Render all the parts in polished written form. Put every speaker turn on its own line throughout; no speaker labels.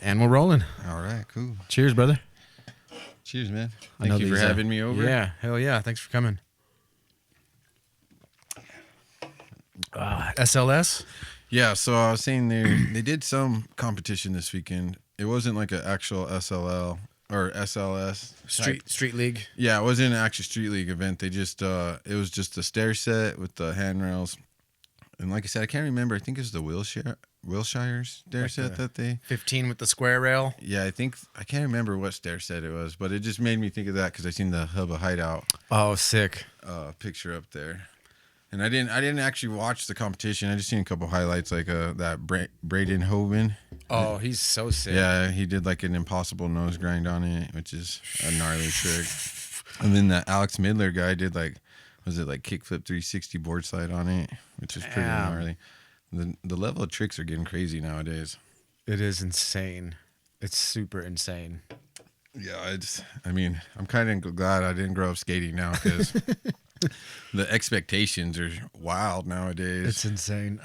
And we're rolling.
All right, cool.
Cheers, brother.
Cheers, man. Thank you for having me over.
Yeah, hell yeah. Thanks for coming. SLS?
Yeah, so I was saying they did some competition this weekend. It wasn't like an actual SLL or SLS
Street League.
Yeah, it wasn't an actual street league event. They just it was just a stair set with the handrails. And like I said, I can't remember. I think it was the Wilshire stair
Like
set that they
15 with the square rail.
Yeah, I can't remember what stair set it was, but it just made me think of that because I seen the Hubba Hideout
Oh, sick.
picture up there. And I didn't actually watch the competition. I just seen a couple highlights, like that Braden Hoven.
Oh, he's so sick.
Yeah, he did like an impossible nose grind on it, which is a gnarly trick. And then that Alex Midler guy did like kickflip 360 board slide on it, which is pretty gnarly. The level of tricks are getting crazy nowadays.
It is insane. It's super insane.
Yeah, I'm kind of glad I didn't grow up skating now because the expectations are wild nowadays.
It's insane.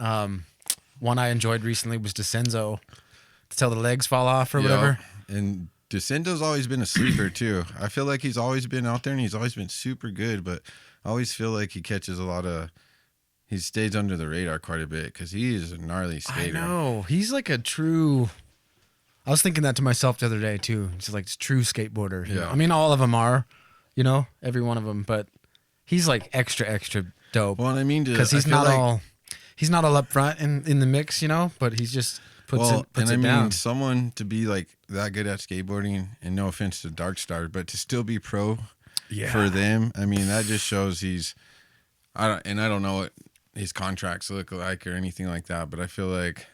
One I enjoyed recently was Jnco, till the legs fall off or whatever.
And Jnco's always been a sleeper too. I feel like he's always been out there and he's always been super good, but I always feel like he catches he stays under the radar quite a bit because he is a gnarly skater.
I know. He's like a true... I was thinking that to myself the other day too. He's like a true skateboarder.
Yeah.
I mean, all of them are, every one of them, but he's like extra dope.
Well, I mean,
because he's not all up front in the mix, but he's just puts it down.
Someone to be like that good at skateboarding, and no offense to Darkstar, but to still be pro for them, I mean, that just shows I don't know what his contracts look like or anything like that, but I feel like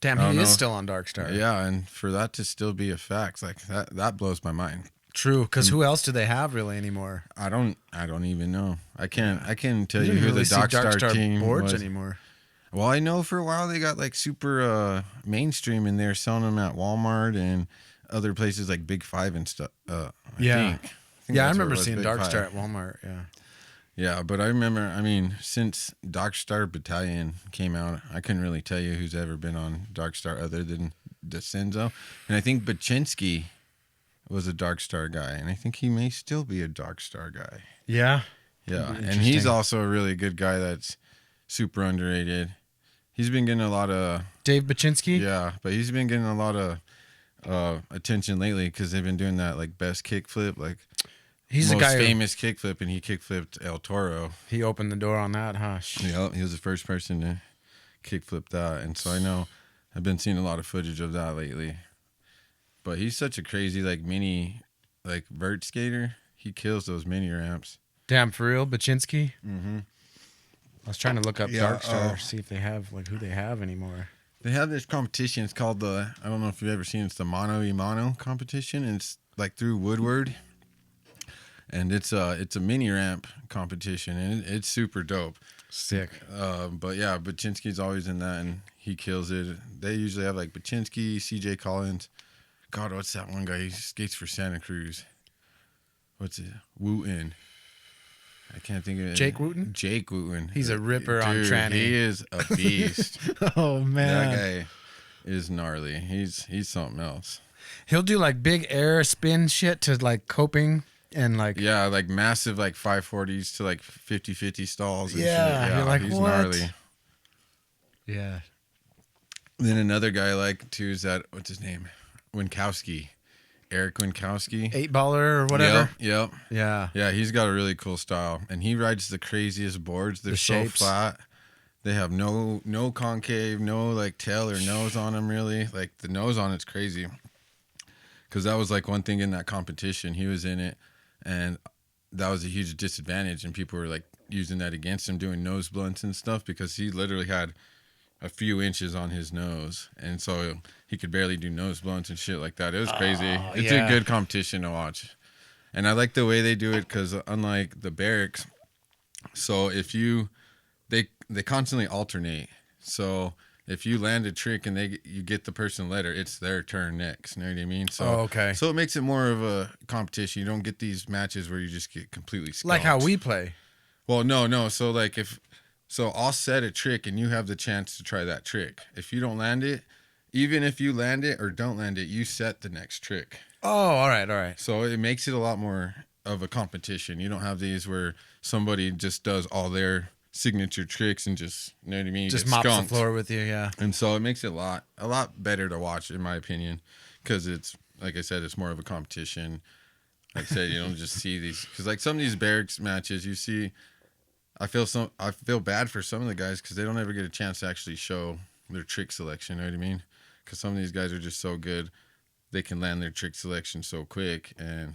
damn, he is still on Darkstar.
Yeah, and for that to still be a fact, like that blows my mind.
True, because who else do they have really anymore?
I don't even know. I can't tell you who
really
the Darkstar team
boards
was
anymore.
Well, I know for a while they got like super mainstream and they're selling them at Walmart and other places like Big Five and stuff. I think
I remember seeing Darkstar at Walmart.
Yeah, but I remember, since Darkstar Battalion came out, I couldn't really tell you who's ever been on Darkstar other than Jnco. And I think Baczynski was a Darkstar guy, and I think he may still be a Darkstar guy.
Yeah.
Yeah, and he's also a really good guy that's super underrated. He's been getting a lot of...
Dave Baczynski?
Yeah, but he's been getting a lot of attention lately because they've been doing that like best kickflip, like...
He's
most
the guy
famous kickflip, and he kickflipped El Toro.
He opened the door on that, huh?
Yeah, he was the first person to kickflip that, and so I know I've been seeing a lot of footage of that lately. But he's such a crazy mini vert skater. He kills those mini ramps.
Damn, for real, Baczynski.
Mm-hmm.
I was trying to look up Darkstar, see if they have who they have anymore.
They have this competition. It's called I don't know if you've ever seen. It's the Mano y Mano competition, and it's like through Woodward. And it's a mini ramp competition, and it's super dope.
Sick.
But yeah, Baczynski's always in that, and he kills it. They usually have like Baczynski, CJ Collins. God, what's that one guy? He skates for Santa Cruz. What's it? Wooten. I can't think of it.
Jake Wooten?
Jake Wooten.
He's a ripper on tranny.
He is a beast.
Oh, man.
That guy is gnarly. He's something else.
He'll do like big air spin shit to like coping. And like
massive 540s to 50-50 stalls and shit.
Yeah, you're like,
he's
what?
gnarly.
Yeah.
Then another guy I like too is that, what's his name? Winkowski. Eric Winkowski.
8-baller or whatever.
Yep.
Yeah.
Yeah, he's got a really cool style. And he rides the craziest boards. They're so flat. They have no concave, no tail or nose on them really. Like the nose on it's crazy. Because that was one thing in that competition. He was in it. And that was a huge disadvantage, and people were using that against him, doing nose blunts and stuff, because he literally had a few inches on his nose, and so he could barely do nose blunts and shit like that. It was crazy. It's a good competition to watch, and I like the way they do it because unlike the barracks, so if they constantly alternate. So if you land a trick and you get the person letter, it's their turn next. You know what I mean? So,
okay.
So it makes it more of a competition. You don't get these matches where you just get completely scalped.
Like how we play.
Well, no. So I'll set a trick and you have the chance to try that trick. If you don't land it, even if you land it or don't land it, you set the next trick.
Oh, all right.
So it makes it a lot more of a competition. You don't have these where somebody just does all their signature tricks and just, you know what I mean?
Just mops the floor with you, yeah.
And so it makes it a lot better to watch, in my opinion, because it's, like I said, it's more of a competition. Like I said, you don't just see these, because like some of these barracks matches, you see, I feel bad for some of the guys because they don't ever get a chance to actually show their trick selection. You know what I mean? Because some of these guys are just so good, they can land their trick selection so quick, and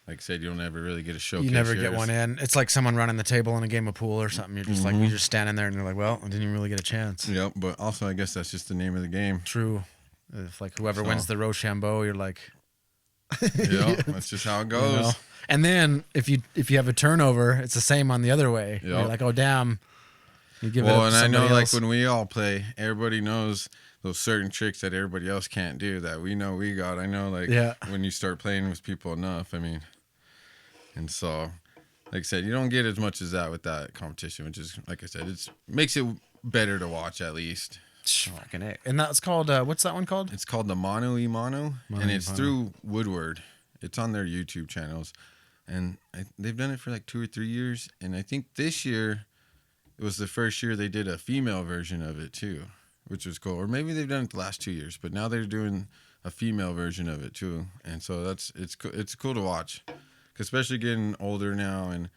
like I said, you don't ever really get a showcase.
You never get one in. It's like someone running the table in a game of pool or something. You're just like, you're just standing there and you're like, well, I didn't even really get a chance.
Yep, but also I guess that's just the name of the game.
True. If like whoever wins the Rochambeau, you're like,
yeah, that's just how it goes.
You know? And then if you have a turnover, it's the same on the other way. Yep. You're like, oh damn. You give it up to
and I know
else.
like when we all play, everybody knows those certain tricks that everybody else can't do that we know we got. I know like when you start playing with people enough, I mean, and so like I said, you don't get as much as that with that competition, which is, like I said, it makes it better to watch at least.
Fucking it. And that's called what's that one called?
It's called the Mono e Mono, and it's through Woodward. It's on their YouTube channels, and they've done it for like 2 or 3 years, and I think this year it was the first year they did a female version of it too, which was cool. Or maybe they've done it the last 2 years, but now they're doing a female version of it too, and so it's cool to watch, especially getting older now, and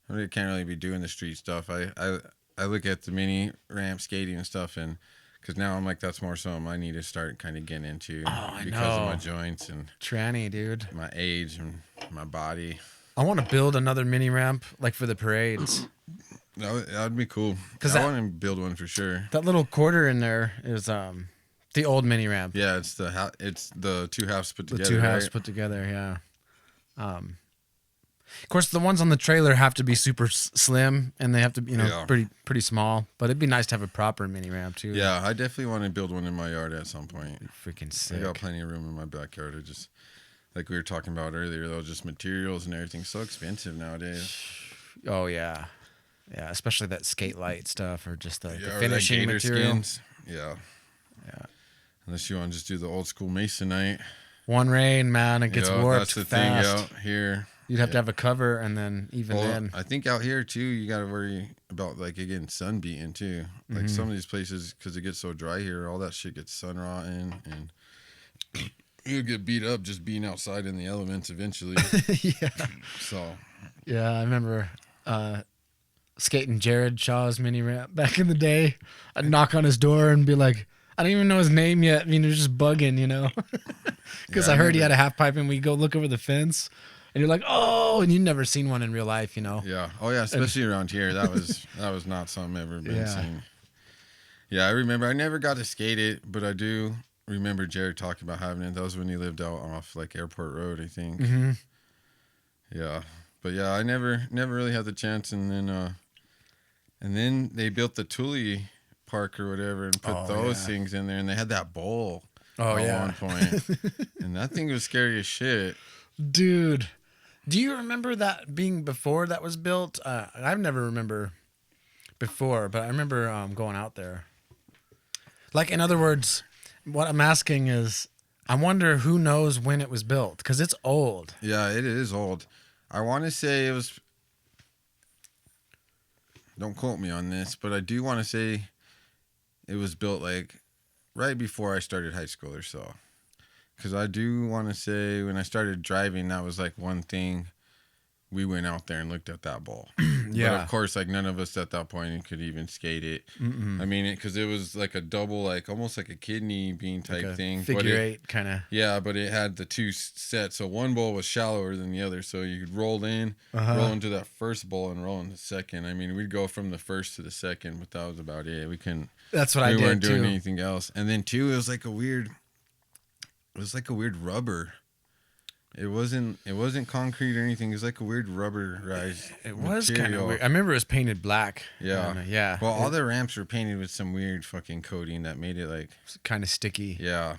I can't really be doing the street stuff. I look at the mini ramp skating and stuff, and because now I'm like, that's more something I need to start kind of getting into because of my joints and
tranny, dude,
my age and my body.
I want to build another mini ramp like for the parades.
That'd be cool. Because I want to build one for sure.
That little quarter in there is the old mini ramp.
Yeah, it's the two halves put together.
The two halves put together, yeah. Of course, the ones on the trailer have to be super slim, and they have to be, pretty small. But it'd be nice to have a proper mini ramp too.
Yeah, I definitely want to build one in my yard at some point.
Freaking sick.
I got plenty of room in my backyard. I just, like we were talking about earlier, though, just materials and everything's so expensive nowadays.
Oh yeah, yeah. Especially that skate light stuff, or just the finishing material. Skins.
Yeah. Unless you want to just do the old school Masonite.
One rain, man, it gets warped
That's the
fast.
thing out here.
You'd have to have a cover, and then then.
I think out here, too, you got to worry about, like, it getting sun beaten, too. Like, some of these places, because it gets so dry here, all that shit gets sun rotten, and you'll get beat up just being outside in the elements eventually.
Yeah.
So.
Yeah, I remember skating Jared Shaw's mini ramp back in the day. I'd knock on his door and be like, I don't even know his name yet. I mean, they're just bugging, you know? Because I heard he had a half pipe, and we go look over the fence. And you're like, oh, and you've never seen one in real life, you know?
Yeah. Oh, yeah, especially around here. That was not something ever been seen. Yeah, I remember. I never got to skate it, but I do remember Jared talking about having it. That was when he lived out off, like, Airport Road, I think.
Mm-hmm.
Yeah. But, yeah, I never really had the chance. And then they built the Thule Park or whatever and put those things in there. And they had that bowl at one point. And that thing was scary as shit.
Dude. Do you remember that being before that was built? I've never remember before, but I remember going out there. Like, in other words, what I'm asking is, I wonder who knows when it was built, because it's old.
Yeah, it is old. I want to say it was, don't quote me on this, but I do want to say it was built like right before I started high school or so. Because I do want to say when I started driving, that was like one thing. We went out there and looked at that bowl.
Yeah.
But of course, like none of us at that point could even skate it. I mean, because it was like a double, like almost like a kidney bean type
like
thing.
Figure eight kind of.
Yeah, but it had the two sets. So one bowl was shallower than the other. So you could roll in, roll into that first bowl and roll into the second. I mean, we'd go from the first to the second, but that was about it. We couldn't.
That's what I did too.
We weren't doing anything else. And then two, it was like a weird rubber. It wasn't concrete or anything. It was like a weird rubberized
It was kind of weird. I remember it was painted black.
Yeah.
Yeah.
Well, all the ramps were painted with some weird fucking coating that made it like
kind of sticky.
Yeah.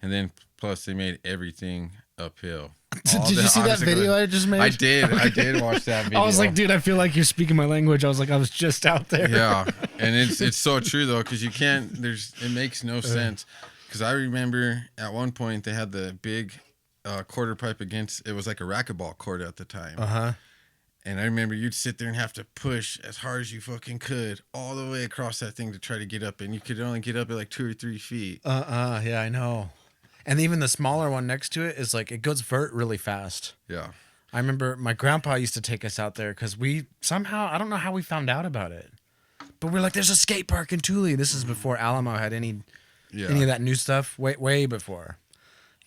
And then plus they made everything uphill.
Did you see that video I just made?
I did. I did watch that video.
I was like, dude, I feel like you're speaking my language. I was like, I was just out there.
Yeah. And it's so true though, because you can't. It makes no sense. Because I remember at one point they had the big quarter pipe against. It was like a racquetball court at the time. And I remember you'd sit there and have to push as hard as you fucking could all the way across that thing to try to get up, and you could only get up at like 2 or 3 feet.
Yeah, I know. And even the smaller one next to it is like it goes vert really fast.
Yeah.
I remember my grandpa used to take us out there because we somehow, I don't know how we found out about it, but we're like, there's a skate park in Thule. This is before Alamo had any of that new stuff, way before,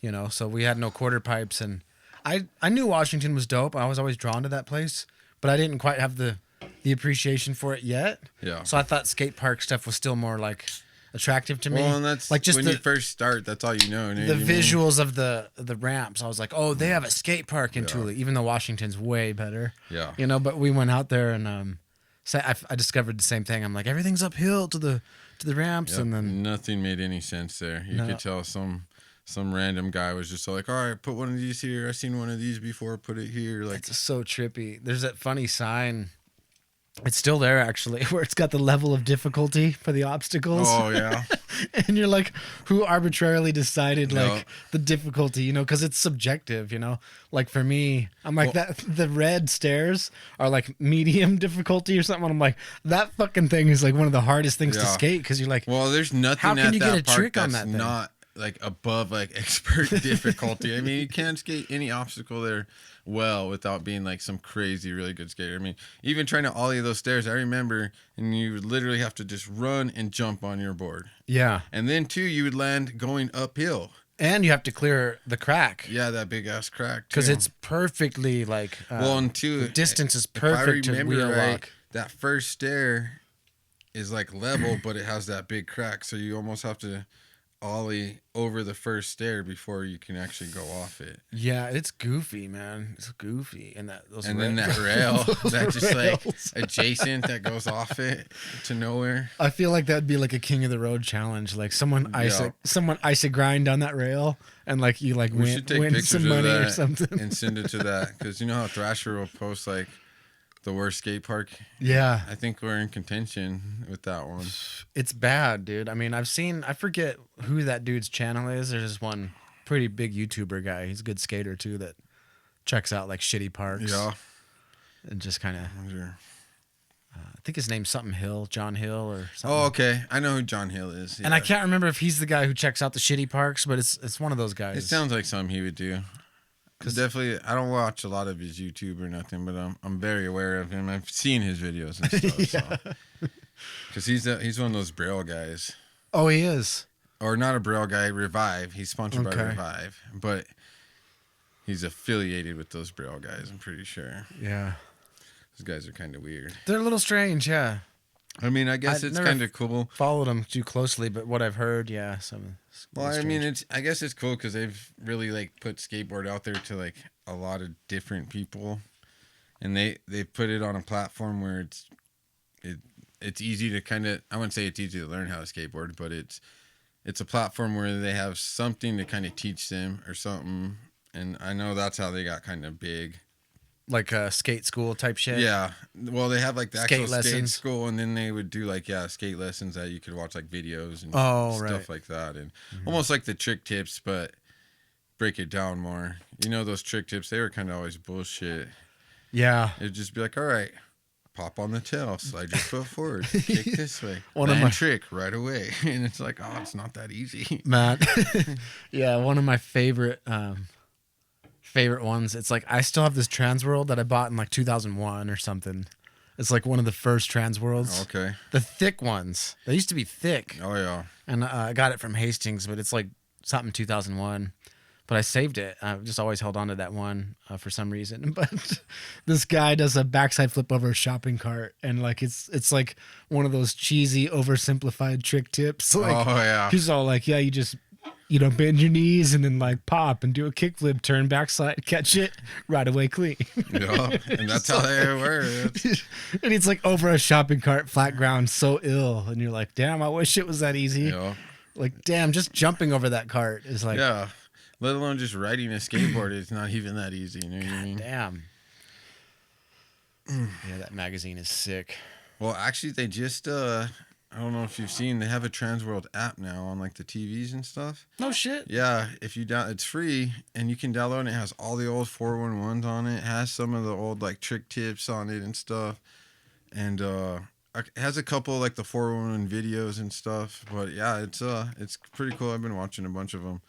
you know. So we had no quarter pipes, and I knew Washington was dope. I was always drawn to that place, but I didn't quite have the appreciation for it yet.
Yeah.
So I thought skate park stuff was still more like attractive to me.
Well, and that's like just when you first start, that's all you know.
The visuals of the ramps. I was like, oh, they have a skate park in Thule, even though Washington's way better.
Yeah.
You know, but we went out there and I discovered the same thing. I'm like, everything's uphill to the ramps, and then
nothing made any sense there. You could tell some random guy was just like, all right, put one of these here. I've seen one of these before. Put it here. Like,
it's so trippy. There's that funny sign. It's still there, actually, where it's got the level of difficulty for the obstacles.
Oh, yeah.
And you're like, who arbitrarily decided, like, the difficulty, you know, because it's subjective, you know? Like, for me, I'm like, the red stairs are, like, medium difficulty or something. And I'm like, that fucking thing is, like, one of the hardest things to skate, because you're like,
well, there's nothing
how can
at
you
that
get a
park
trick
that's
on that thing?
Not, like, above, like, expert difficulty. I mean, you can't skate any obstacle there well without being like some crazy really good skater. I mean, even trying to ollie those stairs, I remember, and you would literally have to just run and jump on your board.
Yeah.
And then too, you would land going uphill,
and you have to clear the crack.
Yeah, that big ass crack,
because it's perfectly like
well, and two,
the distance is perfect to wheel lock.
That first stair is like level, but it has that big crack, so you almost have to ollie over the first stair before you can actually go off it.
Yeah, it's goofy, man. It's goofy, and
then that rail that just like adjacent that goes off it to nowhere.
I feel like that'd be like a king of the road challenge. Like someone ice a grind on that rail, and like you like win some money or something,
and send it to that, because you know how Thrasher will post like the worst skate park.
Yeah,
I think we're in contention with that one.
It's bad, dude. I mean, I forget who that dude's channel is. There's this one pretty big YouTuber guy. He's a good skater too that checks out like shitty parks.
Yeah.
And just kind of, I think his name's something Hill, John Hill or something.
Oh, okay. I know who John Hill is. Yeah.
And I can't remember if he's the guy who checks out the shitty parks, but it's one of those guys.
It sounds like something he would do. Cause definitely, I don't watch a lot of his YouTube or nothing, but I'm very aware of him. I've seen his videos and stuff. Yeah. Because he's one of those Braille guys.
Oh, he is.
Or not a Braille guy, Revive. He's sponsored by Revive, but he's affiliated with those Braille guys, I'm pretty sure.
Yeah.
Those guys are kind of weird.
They're a little strange, yeah.
I mean, I guess it's kind of cool.
Followed them too closely, but what I've heard, yeah,
well, I mean, I guess it's cool because they've really like put skateboard out there to like a lot of different people, and they put it on a platform where it's easy to kind of, I wouldn't say it's easy to learn how to skateboard, but it's a platform where they have something to kind of teach them or something, and I know that's how they got kind of big.
Like a skate school type shit?
Yeah. Well, they have like the
skate
actual
lessons.
Skate school, and then they would do like, skate lessons that you could watch like videos and stuff like that. And almost like the trick tips, but break it down more. You know, those trick tips, they were kind of always bullshit.
Yeah.
It'd just be like, all right, pop on the tail, slide your foot forward, kick this way. Land trick right away. And it's like, oh, it's not that easy.
Man. Yeah, one of my favorite ones. It's like I still have this Transworld that I bought in like 2001 or something. It's like one of the first Transworlds.
Okay.
The thick ones. They used to be thick.
Oh yeah.
And I got it from Hastings, but it's like something 2001. But I saved it. I've just always held on to that one for some reason. But this guy does a backside flip over a shopping cart, and like it's like one of those cheesy, oversimplified trick tips. Like,
oh yeah.
He's all like, yeah, you just, bend your knees and then like pop and do a kickflip, turn backside, catch it right away, clean.
Yeah, and that's how they were.
And it's like over a shopping cart, flat ground, so ill, and you're like, damn, I wish it was that easy.
Yeah.
Like, damn, just jumping over that cart is like,
yeah. Let alone just riding a skateboard, it's not even that easy. You know what I mean?
Damn. Yeah, that magazine is sick.
Well, actually, they just I don't know if you've seen, they have a Transworld app now on like the TVs and stuff.
No shit.
Yeah, if you it's free and you can download it. It has all the old 411s on it. It has some of the old like trick tips on it and stuff. And it has a couple like the 411 videos and stuff. But yeah, it's pretty cool. I've been watching a bunch of them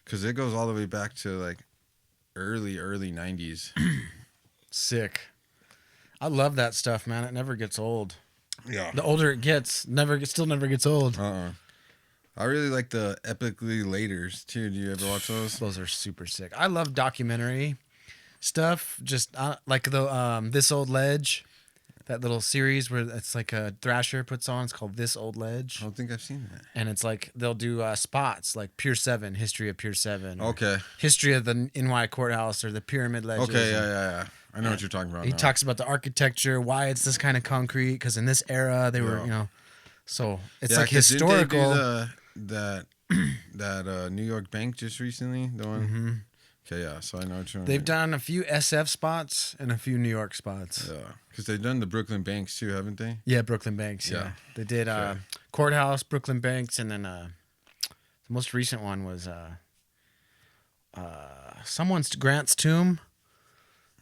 because it goes all the way back to like early 90s.
Sick. I love that stuff, man. It never gets old.
Yeah.
The older it gets, still never gets old.
I really like the Epically Laters too. Do you ever watch those?
Those are super sick. I love documentary stuff. Just like the This Old Ledge, that little series where it's like a Thrasher puts on. It's called This Old Ledge.
I don't think I've seen that.
And it's like they'll do spots like Pier 7, history of Pier 7.
Okay.
History of the NY courthouse or the pyramid ledges.
Okay, yeah. I know what you're talking about.
He talks about the archacurture, why it's this kind of concrete, because in this era they were, so it's like historical.
Didn't they do that New York bank just recently, the one.
Mm-hmm.
Okay, yeah. So I know what you're.
They've done a few SF spots and a few New York spots.
Yeah, because they've done the Brooklyn banks too, haven't they?
Yeah, Brooklyn banks. Yeah, they did courthouse, Brooklyn banks, and then the most recent one was someone's Grant's tomb.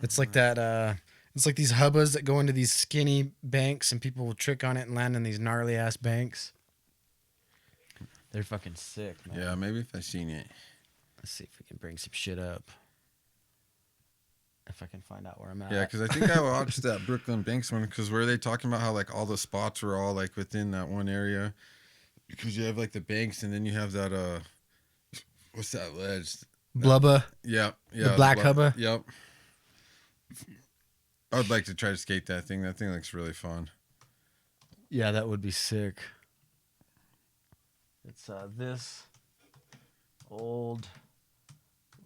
It's like that. It's like these hubbas that go into these skinny banks, and people will trick on it and land in these gnarly ass banks. They're fucking sick, man.
Yeah, maybe if I've seen it.
Let's see if we can bring some shit up. If I can find out where I'm at.
Yeah, because I think I watched that Brooklyn Banks one. Because were they talking about how like all the spots were all like within that one area? Because you have like the banks, and then you have that what's that ledge?
Blubba.
Yeah.
The black hubba.
Yep. I would like to try to skate that thing. That thing looks really fun.
Yeah, that would be sick. It's this old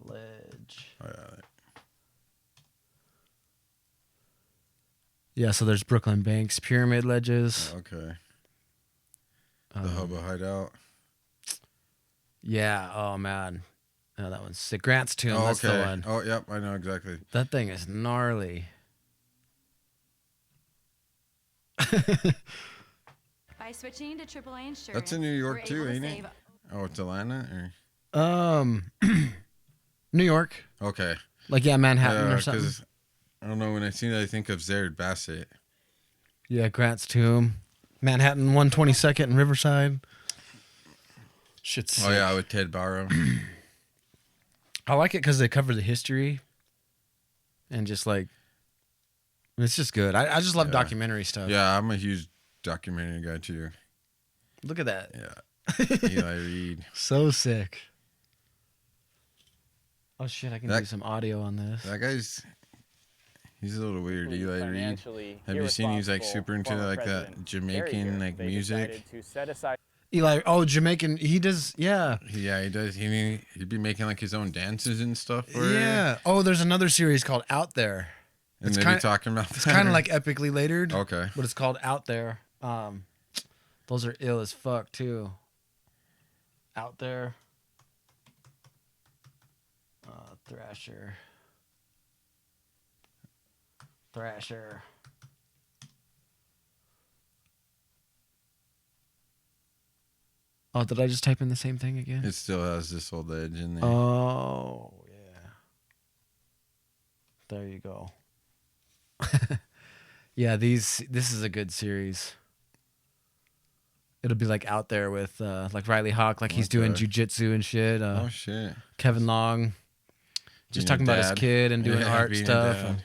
ledge.
Oh, yeah.
Yeah, so there's Brooklyn Banks, pyramid ledges.
Okay. The Hubba Hideout.
Yeah. Oh man. No, that one's sick. Grant's tomb.
Oh,
that's
okay.
the one.
Oh, yep. I know exactly.
That thing is gnarly.
By switching to AAA insurance,
that's in New York too, ain't it? Oh, it's Atlanta
or New York.
Okay.
Like Manhattan or something.
I don't know, when I see that I think of Zared Bassett.
Yeah, Grant's tomb. Manhattan 122nd and Riverside. Shit's sick.
Oh yeah, with Ted Barrow.
I like it because they cover the history and just like it's just good. I just love documentary stuff.
Yeah, I'm a huge documentary guy too.
Look at that.
Yeah. Eli Reed.
So sick. Oh shit, I can do some audio on this.
That guy's he's a little weird, Eli Reed. Have you seen he's like super into like that Jamaican like music?
Eli, Jamaican, he does, yeah.
Yeah, he does. He'd be making like his own dances and stuff for
Yeah.
it.
Oh, there's another series called Out There.
And they'd be talking about that.
It's kind of like Epically Latered.
Okay.
But it's called Out There. Those are ill as fuck too. Out There. Thrasher. Oh, did I just type in the same thing again?
It still has This Old Ledge in there.
Oh, yeah. There you go. Yeah, this is a good series. It'll be like Out There with like Riley Hawk, like he's doing jujitsu and shit.
Oh shit.
Kevin Long, just talking about his kid and doing art stuff.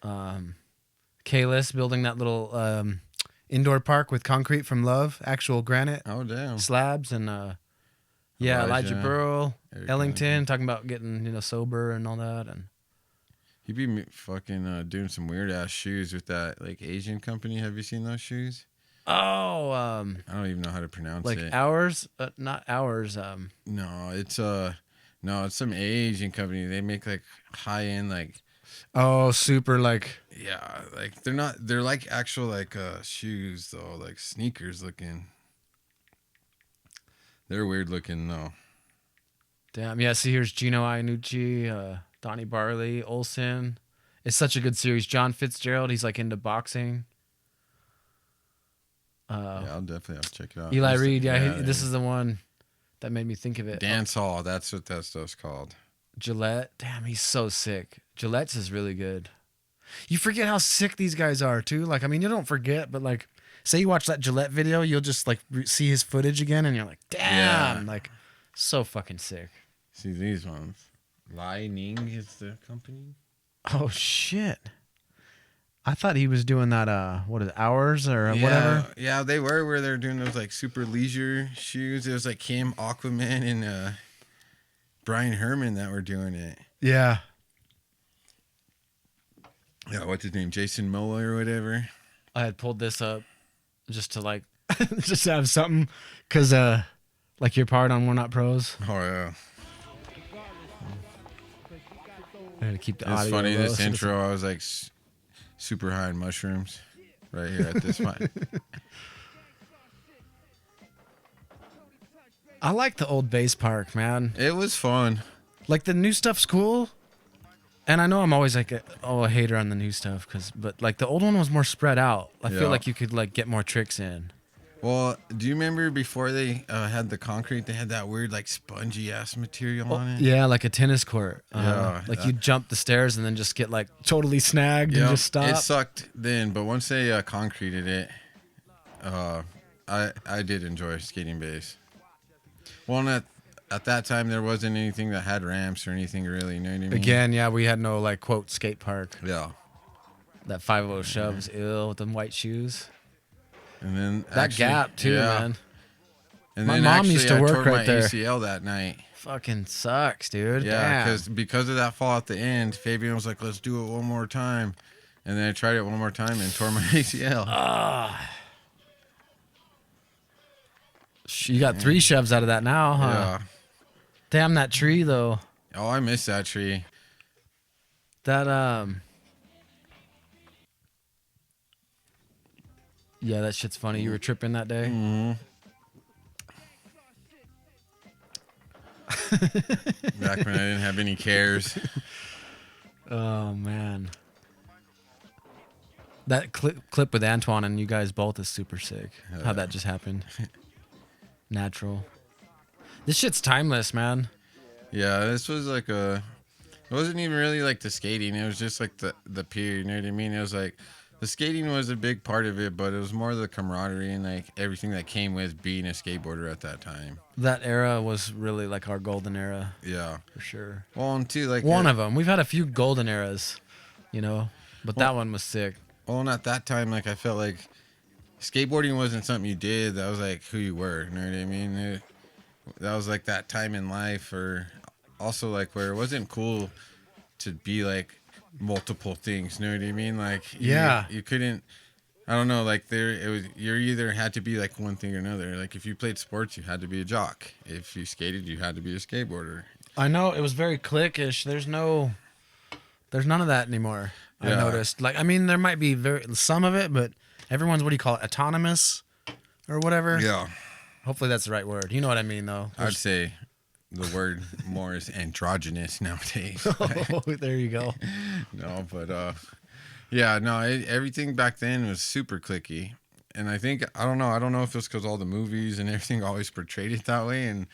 Kalis building that little indoor park with concrete from Love, actual granite.
Oh damn.
Slabs and Elijah Burrell, Ellington talking about getting sober and all that and.
He'd be fucking doing some weird ass shoes with that like Asian company. Have you seen those shoes?
Oh,
I don't even know how to pronounce it.
Like Ours, not Ours.
No, it's some Asian company. They make like high end like.
Oh, super like.
Yeah, like they're like actual like shoes though, like sneakers looking. They're weird looking though.
Damn, yeah. See, here's Gino Iannucci, Donnie Barley, Olsen. It's such a good series. John Fitzgerald, he's like into boxing.
Yeah, I'll definitely have to check it out.
Eli Reed. Yeah, this is the one that made me think of it.
Dance Hall. That's what that stuff's called.
Gillette. Damn, he's so sick. Gillette's is really good. You forget how sick these guys are too. Like, I mean, you don't forget, but like, say you watch that Gillette video, you'll just like see his footage again, and you're like, damn, like, so fucking sick.
See these ones. Layne is the company.
Oh shit! I thought he was doing that. What is it, Hours or whatever?
Yeah, they were where they're doing those like super leisure shoes. It was like Cam Aquaman and Brian Herman that were doing it.
Yeah.
Yeah, what's his name? Jason Moa or whatever.
I had pulled this up just to like just to have something, cause like your part on We're Not Pros.
Oh yeah.
I had to keep the
It's
audio
funny,
low,
this
so
intro, I was like super high on mushrooms right here at this point.
I like the old base park, man.
It was fun.
Like the new stuff's cool. And I know I'm always like a hater on the new stuff, but like the old one was more spread out. I feel like you could like get more tricks in.
Well, do you remember before they had the concrete, they had that weird like spongy ass material on it?
Yeah, like a tennis court.
Yeah,
like you jump the stairs and then just get like totally snagged and just stop.
It sucked then, but once they concreted it, I did enjoy skating base. Well, at that time there wasn't anything that had ramps or anything really. You know what I mean?
Again, yeah, we had no like quote skate park.
Yeah.
That 5-0 shoves ill with them white shoes.
And then
that gap too, man.
And
my
then
mom used to
I
work
tore
right
my
there.
ACL that night.
Fucking sucks, dude.
Yeah, because of that fall at the end, Fabian was like, "Let's do it one more time," and then I tried it one more time and tore my ACL.
You got 3 shoves out of that now, huh?
Yeah.
Damn that tree though.
Oh, I miss that tree.
That Yeah, that shit's funny. You were tripping that day?
Mm-hmm. Back when I didn't have any cares.
Oh, man. That clip with Antoine and you guys both is super sick. How that just happened. Natural. This shit's timeless, man.
Yeah, this was like it wasn't even really like the skating. It was just like the pier, you know what I mean? It was like, the skating was a big part of it, but it was more the camaraderie and like everything that came with being a skateboarder at that time.
That era was really like our golden era.
Yeah.
For sure.
Well, and too, like
one of them. We've had a few golden eras, you know, but that one was sick.
Well, and at that time, like I felt like skateboarding wasn't something you did. That was like who you were. You know what I mean? That was like that time in life, or also like where it wasn't cool to be like multiple things. You know what I mean? Like you couldn't. I don't know. Like you either had to be like one thing or another. Like if you played sports, you had to be a jock. If you skated, you had to be a skateboarder.
I know it was very cliquish. There's none of that anymore. I noticed. Like, I mean, there might be some of it, but everyone's, what do you call it, autonomous or whatever?
Yeah.
Hopefully that's the right word. You know what I mean, though.
I'd say the word more is androgynous nowadays.
Oh, there you go.
No, but yeah, no, everything back then was super cliquey. And I don't know if it's because all the movies and everything always portrayed it that way, and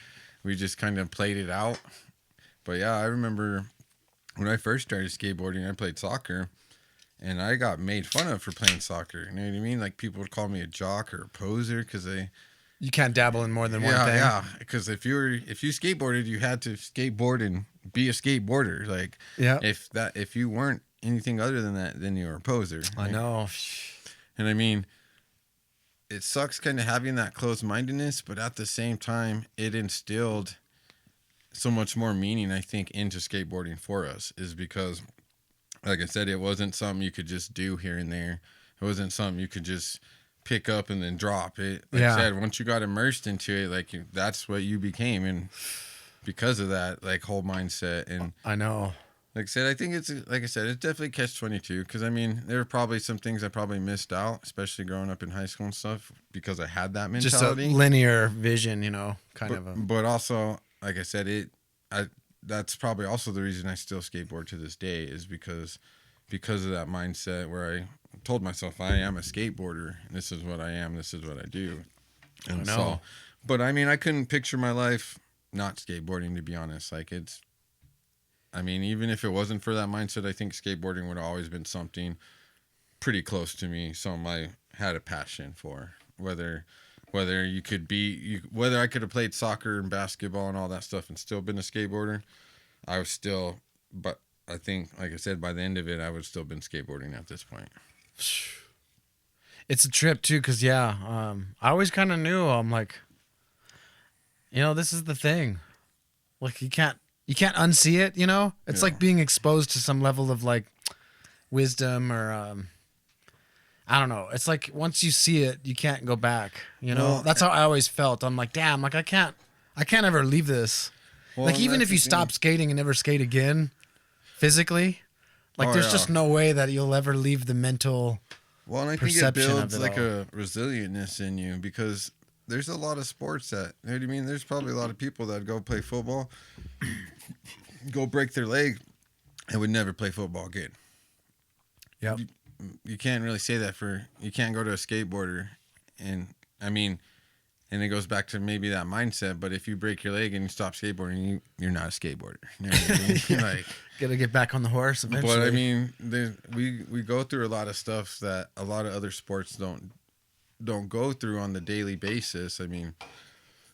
we just kind of played it out. But yeah, I remember when I first started skateboarding, I played soccer, and I got made fun of for playing soccer. You know what I mean? Like, people would call me a jock or a poser because
you can't dabble in more than one thing.
Yeah, because if you skateboarded, you had to skateboard and be a skateboarder. Like, if you weren't anything other than that, then you were a poser. Right?
I know.
And I mean, it sucks kind of having that closed-mindedness, but at the same time, it instilled so much more meaning, I think, into skateboarding for us, is because, like I said, it wasn't something you could just do here and there. It wasn't something you could just pick up and then drop it. Like I said, once you got immersed into it, like that's what you became, and because of that, like, whole mindset. And
I know,
like I said, I think it's definitely catch-22, because I mean, there are probably some things I probably missed out, especially growing up in high school and stuff, because I had that mentality.
Just a linear vision, you know,
but also, like I said, that's probably also the reason I still skateboard to this day, is because because of that mindset where I told myself I am a skateboarder. This is what I am. This is what I do. And
I know.
so, but I mean, I couldn't picture my life not skateboarding, to be honest. Like I mean, even if it wasn't for that mindset, I think skateboarding would have always been something pretty close to me. Something I had a passion for. Whether you could whether I could have played soccer and basketball and all that stuff and still been a skateboarder, I was still. But I think, like I said, by the end of it, I would have still been skateboarding at this point.
It's a trip too, because I always kind of knew. I'm like, this is the thing. Like you can't unsee it. It's like being exposed to some level of like wisdom or I don't know. It's like once you see it, you can't go back.
Well,
that's how I always felt. I'm like, damn, like I can't ever leave this.
Well,
like even
that's
if you
the thing.
stop skating and never skate again, physically, like there's just no way that you'll ever leave the mental.
Well, and I think it
perception of
builds
it
like
all.
a resilientness in you because there's a lot of sports that, you know what I mean? There's probably a lot of people that go play football, go break their leg, and would never play football again.
Yep.
You can't really say that you can't go to a skateboarder. And I mean, and it goes back to maybe that mindset, but if you break your leg and you stop skateboarding, you're not a skateboarder. You know what I mean? Like,
Gotta get back on the horse eventually.
but I mean, we go through a lot of stuff that a lot of other sports don't go through on the daily basis. I mean,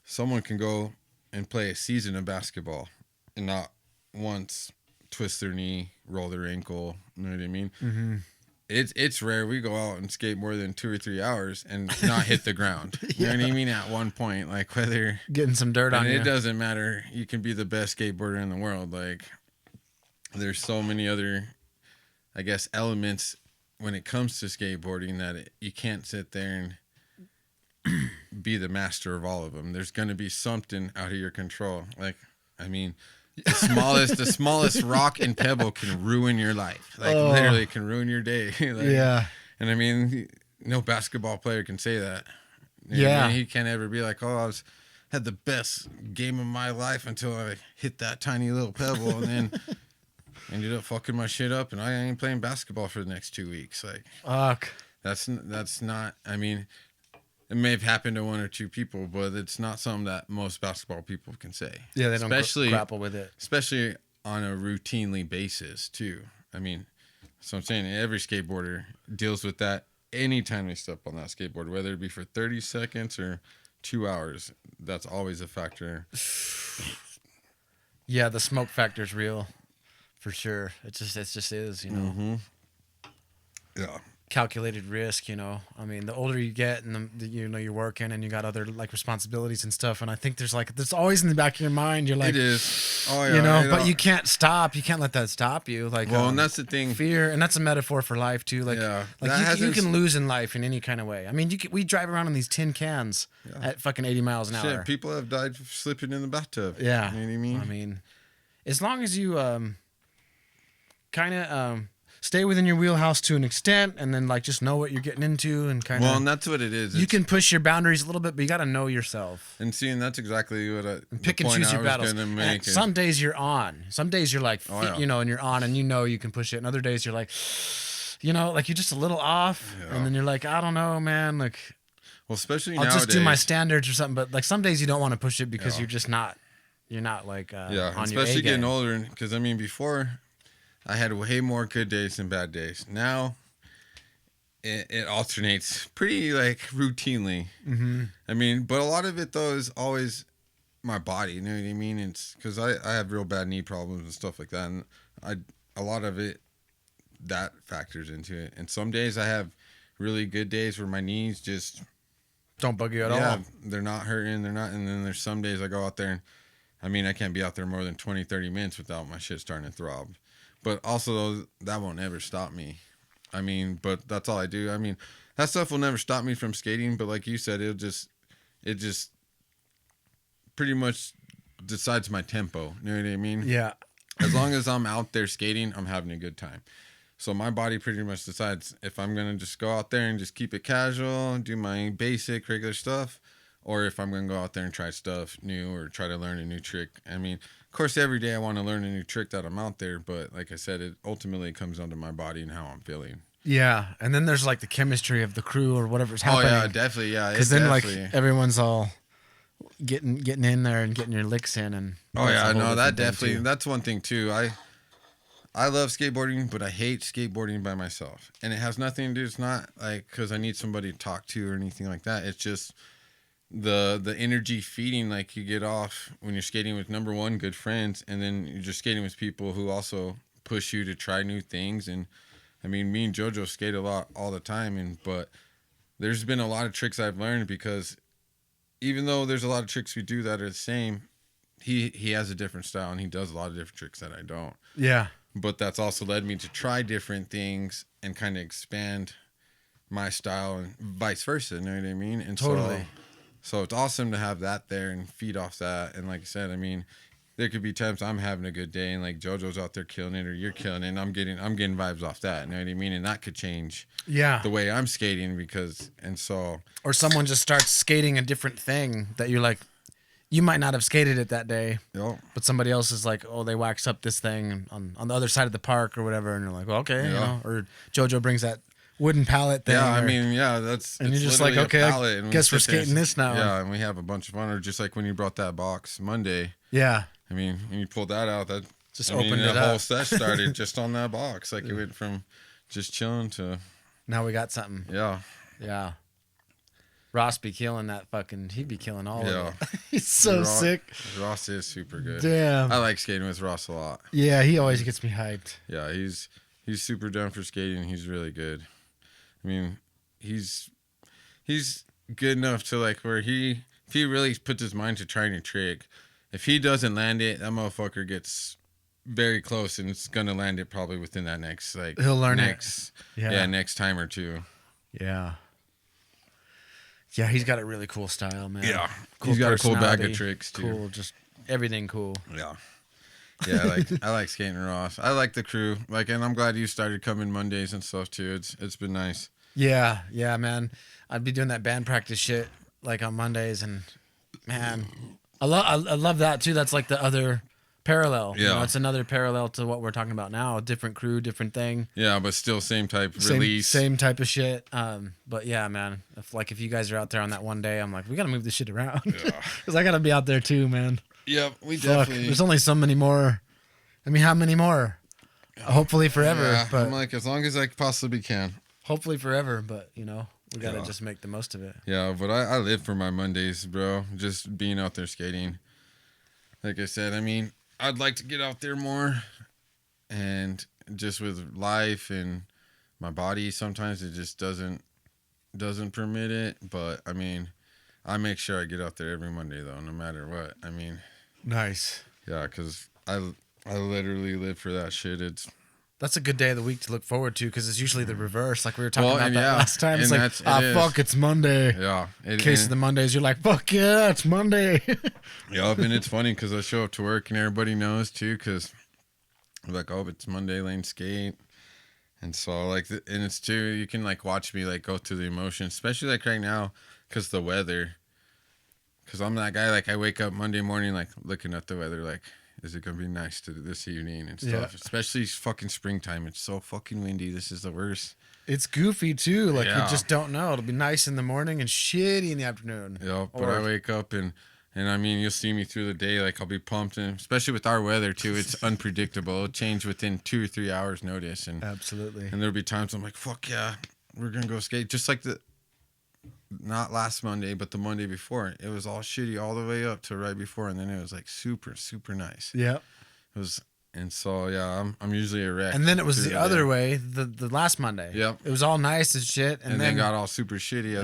someone can go and play a season of basketball and not once twist their knee, roll their ankle. You know what I mean?
Mm-hmm.
It's rare we go out and skate more than 2 or 3 hours and not hit the ground. You know what I mean? At one point, like whether
Getting some dirt on
and
you.
it doesn't matter. You can be the best skateboarder in the world. Like there's so many other, I guess, elements when it comes to skateboarding that you can't sit there and be the master of all of them. There's going to be something out of your control. Like, I mean, the smallest rock and pebble can ruin your life. Like literally can ruin your day. Like,
Yeah.
And I mean, no basketball player can say that. You know what I mean? He can't ever be like, oh, had the best game of my life until I hit that tiny little pebble and then ended up fucking my shit up and I ain't playing basketball for the next 2 weeks. Like,
Fuck.
that's not, I mean, it may have happened to 1 or 2 people, but it's not something that most basketball people can say.
Yeah, they don't
especially
grapple with it.
Especially on a routinely basis, too. I mean, so I'm saying every skateboarder deals with that anytime they step on that skateboard, whether it be for 30 seconds or 2 hours. That's always a factor.
Yeah, the smoke factor's real, for sure. It just is,
Mm-hmm. Yeah.
Calculated risk, I mean, the older you get and you're working and you got other like responsibilities and stuff, and I think there's always in the back of your mind, you're like,
It is. Oh yeah.
but you can't stop. You can't let that stop you. Like,
well, and that's the thing.
Fear, and that's a metaphor for life too. Like,
Yeah,
you can lose in life in any kind of way. I mean, we drive around on these tin cans at fucking 80 miles an hour.
Shit, people have died slipping in the bathtub.
Yeah.
You know what I mean?
I mean, as long as you kind of stay within your wheelhouse to an extent, and then like just know what you're getting into, and kind of.
Well, and that's what it is.
You can push your boundaries a little bit, but you got to know yourself.
And seeing that's exactly what
Pick and choose your battles.
Make.
Some days you're on. Some days you're like, and you're on, and you can push it. And other days you're like, like you're just a little off, and then you're like, I don't know, man. Like,
well, especially
I'll
nowadays.
just do my standards or something. But like some days you don't want to push it because you're just not. You're not like on
especially
your A-game.
getting older. Because I mean, before I had way more good days than bad days. Now it alternates pretty like routinely.
Mm-hmm.
I mean, but a lot of it though is always my body. You know what I mean? It's because I have real bad knee problems and stuff like that, and a lot of it that factors into it. And some days I have really good days where my knees just
don't bug you at all.
They're not hurting. They're not. And then there's some days I go out there and I mean I can't be out there more than 20, 30 minutes without my shit starting to throb. But also, that won't ever stop me. I mean, but that's all I do. I mean, that stuff will never stop me from skating. But like you said, it just pretty much decides my tempo. You know what I mean?
Yeah.
As long as I'm out there skating, I'm having a good time. So my body pretty much decides if I'm going to just go out there and just keep it casual, do my basic, regular stuff, or if I'm going to go out there and try stuff new or try to learn a new trick. I mean, of course, every day I want to learn a new trick that I'm out there, but like I said, it ultimately comes down to my body and how I'm feeling.
Yeah, and then there's like the chemistry of the crew or whatever's happening.
Oh yeah, definitely, yeah.
Because then like everyone's all getting in there and getting your licks in, and
oh yeah, no, that definitely, that's one thing too. I love skateboarding, but I hate skateboarding by myself, and it has nothing to do. It's not like because I need somebody to talk to or anything like that. It's just the energy feeding like you get off when you're skating with, number one, good friends, and then you're just skating with people who also push you to try new things. And I mean, me and JoJo skate a lot all the time, but there's been a lot of tricks I've learned because even though there's a lot of tricks we do that are the same, he has a different style and he does a lot of different tricks that I don't.
Yeah.
But that's also led me to try different things and kind of expand my style and vice versa. You know what I mean? And
totally.
So it's awesome to have that there and feed off that. And like I said, I mean, there could be times I'm having a good day and like JoJo's out there killing it or you're killing it and I'm getting vibes off that. You know what I mean? And that could change the way I'm skating or
someone just starts skating a different thing that you're like, you might not have skated it that day, but somebody else is like, oh, they waxed up this thing on the other side of the park or whatever. And you're like, well, okay, you know, or JoJo brings that wooden pallet thing.
Yeah, I mean, yeah, that's,
and you're just like, okay, I guess we're skating this now.
Yeah, and we have a bunch of fun. Or just like when you brought that box Monday.
Yeah.
I mean, when you pulled that out, that
just opened it up.
The whole set started just on that box. Like it went from just chilling to.
Now we got something.
Yeah.
Yeah. Ross be killing that fucking. He'd be killing all of it. He's so sick.
Ross is super good.
Damn.
I like skating with Ross a lot.
Yeah, he always gets me hyped.
Yeah, he's super down for skating. He's really good. I mean, he's good enough to like where if he really puts his mind to trying a trick, if he doesn't land it, that motherfucker gets very close and it's gonna land it probably within that next
he'll learn
next next time or two.
Yeah. Yeah, he's got a really cool style, man.
Yeah,
cool
he's got a cool bag of tricks too.
Cool, just everything cool.
Yeah. Yeah, I like skating Ross. I like the crew. And I'm glad you started coming Mondays and stuff too. It's been nice.
Yeah, man. I'd be doing that band practice shit like on Mondays, and man, I love that too. That's like the other parallel.
Yeah,
you know, it's another parallel to what we're talking about now. Different crew, different thing.
Yeah, but still same type release,
same type of shit. But yeah, man. If you guys are out there on that one day, I'm like, we gotta move this shit around because I gotta be out there too, man.
Yep, we definitely.
There's only so many more. I mean, how many more? Hopefully forever.
Yeah,
but
I'm like, as long as I possibly can.
Hopefully forever, but you know, we gotta just make the most of it.
Yeah, but I live for my Mondays, bro. Just being out there skating. Like I said, I mean, I'd like to get out there more, and just with life and my body, sometimes it just doesn't permit it. But I mean, I make sure I get out there every Monday though, no matter what. I mean,
nice.
Yeah, because I literally live for that shit.
That's a good day of the week to look forward to because it's usually the reverse. Like we were talking about that last time. It's like, fuck, it's Monday.
Yeah.
In case of the Mondays, you're like, fuck yeah, it's Monday.
Yeah, and it's funny because I show up to work and everybody knows too because I'm like, oh, it's Monday, Layne skate. And so and it's too, you can like watch me like go through the emotions, especially like right now because the weather. Because I'm that guy, like I wake up Monday morning like looking at the weather like, is it going to be nice to this evening and stuff? Yeah. Especially fucking springtime. It's so fucking windy. This is the worst.
It's goofy, too. Like, you just don't know. It'll be nice in the morning and shitty in the afternoon.
Yeah, but I wake up and I mean, you'll see me through the day. Like, I'll be pumped. And especially with our weather, too, it's unpredictable. It'll change within 2 or 3 hours notice. And
absolutely.
And there'll be times I'm like, fuck yeah, we're going to go skate. Just like not last Monday, but the Monday before. It was all shitty all the way up to right before, and then it was like super, super nice.
Yeah.
It was, and so yeah, I'm usually a wreck.
And then it was the other way, the last Monday.
Yep.
It was all nice as shit, and then
got all super shitty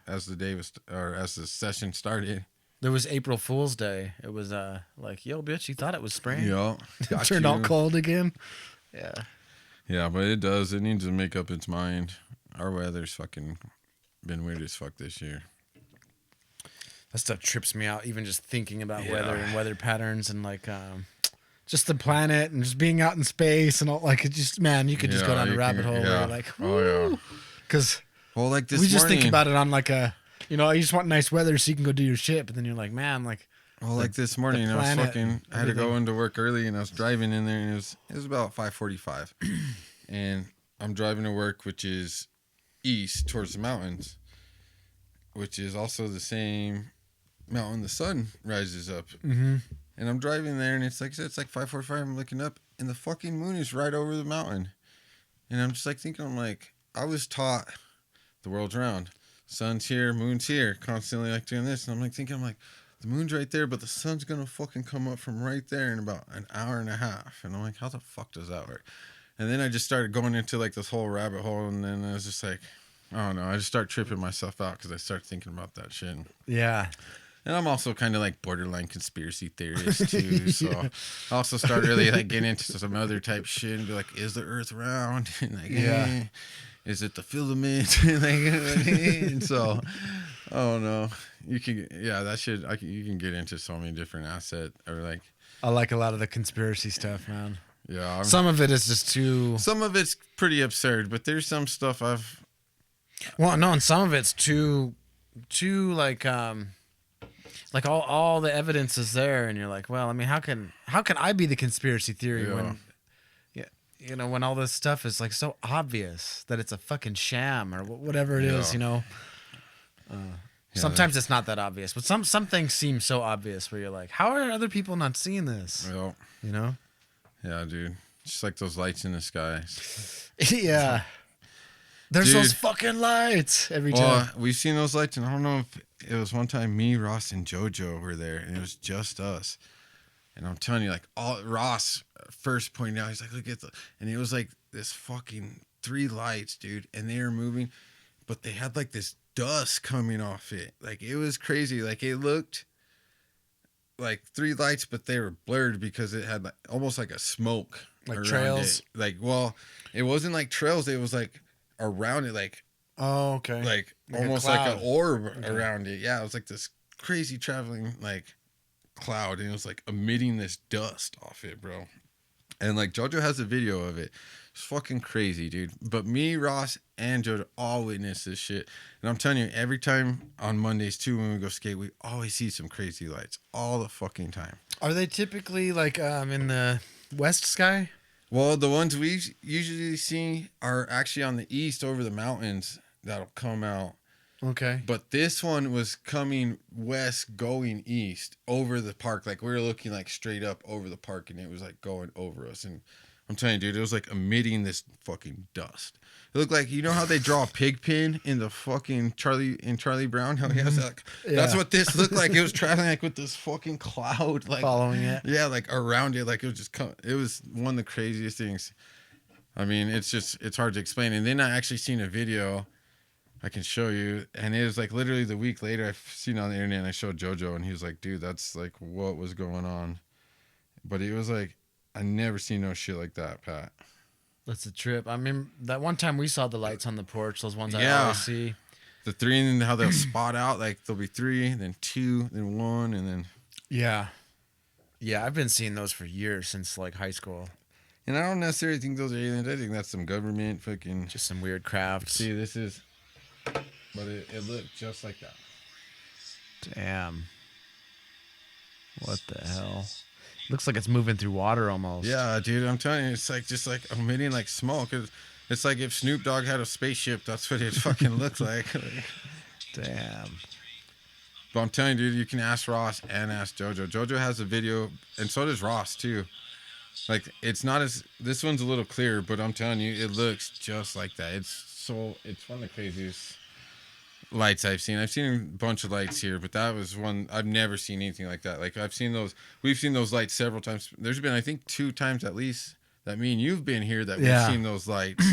as the day was, or as the session started.
There was April Fool's Day. It was like, yo, bitch, you thought it was spring.
Yeah.
It turned out cold again. Yeah.
Yeah, but it does. It needs to make up its mind. Our weather's fucking been weird as fuck this year.
That stuff trips me out, even just thinking about weather and weather patterns and like just the planet and just being out in space and all. Like, it just, man, you could just go down a rabbit hole where you're like, woo. Because
like this
we just
morning,
think about it on like a You know, you just want nice weather so you can go do your shit. But then you're like, man, like.
Well, like this morning, I had to go into work early, and I was driving in there, and it was about 5:45, and I'm driving to work, which is east towards the mountains, which is also the same mountain the sun rises up.
Mm-hmm.
And I'm driving there, and it's like I said, it's like 5:45. I'm looking up, and the fucking moon is right over the mountain, and I'm just like thinking, I'm like, I was taught the world's round, sun's here, moon's here, constantly like doing this, and I'm like thinking, I'm like. The moon's right there, but the sun's gonna fucking come up from right there in about an hour and a half. And I'm like, how the fuck does that work? And then I just started going into like this whole rabbit hole, and then I was just like, I don't know. I just start tripping myself out because I start thinking about that shit.
Yeah.
And I'm also kind of like borderline conspiracy theorist too. So I also start really like getting into some other type shit and be like, is the earth round? And like,
yeah.
Is it the filament? And so, I don't know. You can, that shit. You can get into so many different assets, or like.
I like a lot of the conspiracy stuff, man.
Yeah.
Some of it is just too.
Some of it's pretty absurd, but there's some stuff I've.
Well, no, and some of it's too like all the evidence is there, and you're like, well, I mean, how can I be the conspiracy theory when. You know, when all this stuff is like so obvious that it's a fucking sham or whatever it is, you know. Sometimes it's not that obvious, but some things seem so obvious where you're like, how are other people not seeing this?
Well,
you know?
Yeah, dude. Just like those lights in the sky.
Yeah. There's those fucking lights every time.
We've seen those lights, and I don't know if it was one time me, Ross, and JoJo were there, and it was just us. And I'm telling you, like, Ross first pointed out, he's like, look at and it was like this fucking 3 lights, dude, and they were moving, but they had like this dust coming off it. Like, it was crazy. Like, it looked like 3 lights, but they were blurred because it had like almost like a smoke.
Like trails?
It. Like, well, it wasn't like trails. It was like around it, like,
oh, okay.
Like almost like an orb around it. Yeah, it was like this crazy traveling, like, cloud, and it was like emitting this dust off it, bro. And like JoJo has a video of it. It's fucking crazy, dude. But me, Ross, and JoJo all witness this shit. And I'm telling you, every time on Mondays too, when we go skate, we always see some crazy lights all the fucking time.
Are they typically like in the west sky?
Well, the ones we usually see are actually on the east over the mountains that'll come out.
Okay.
But this one was coming west, going east over the park. Like, we were looking like straight up over the park, and it was like going over us. And I'm telling you, dude, it was like emitting this fucking dust. It looked like, you know how they draw a pig pin in the fucking Charlie Brown? How he has that? Like, that's what this looked like. It was traveling like with this fucking cloud, like
following it.
Yeah, like around it, like it was just it was one of the craziest things. I mean, it's hard to explain. And then I actually seen a video I can show you, and it was like literally the week later I've seen it on the internet, and I showed JoJo, and he was like, dude, that's like what was going on. But it was like, I never seen no shit like that, Pat.
That's a trip. I mean, that one time we saw the lights on the porch, those ones I always see.
The 3, and how they'll spot out, like there'll be 3, then 2, then 1, and then.
Yeah. Yeah, I've been seeing those for years, since like high school.
And I don't necessarily think those are aliens. I think that's some government fucking.
Just some weird crafts.
See, this is. But it looked just like that.
Damn. What the hell? Looks like it's moving through water almost.
Yeah, dude, I'm telling you, it's like just like emitting like smoke. It's like if Snoop Dogg had a spaceship, that's what it fucking looks like.
Damn.
But I'm telling you, dude, you can ask Ross and ask JoJo. JoJo has a video, and so does Ross too. Like, it's not as, this one's a little clearer, but I'm telling you, it looks just like that. It's one of the craziest lights I've seen. I've seen a bunch of lights here, but that was one, I've never seen anything like that. Like, we've seen those lights several times. There's been, I think, 2 times at least that me and you've been here that we've seen those lights.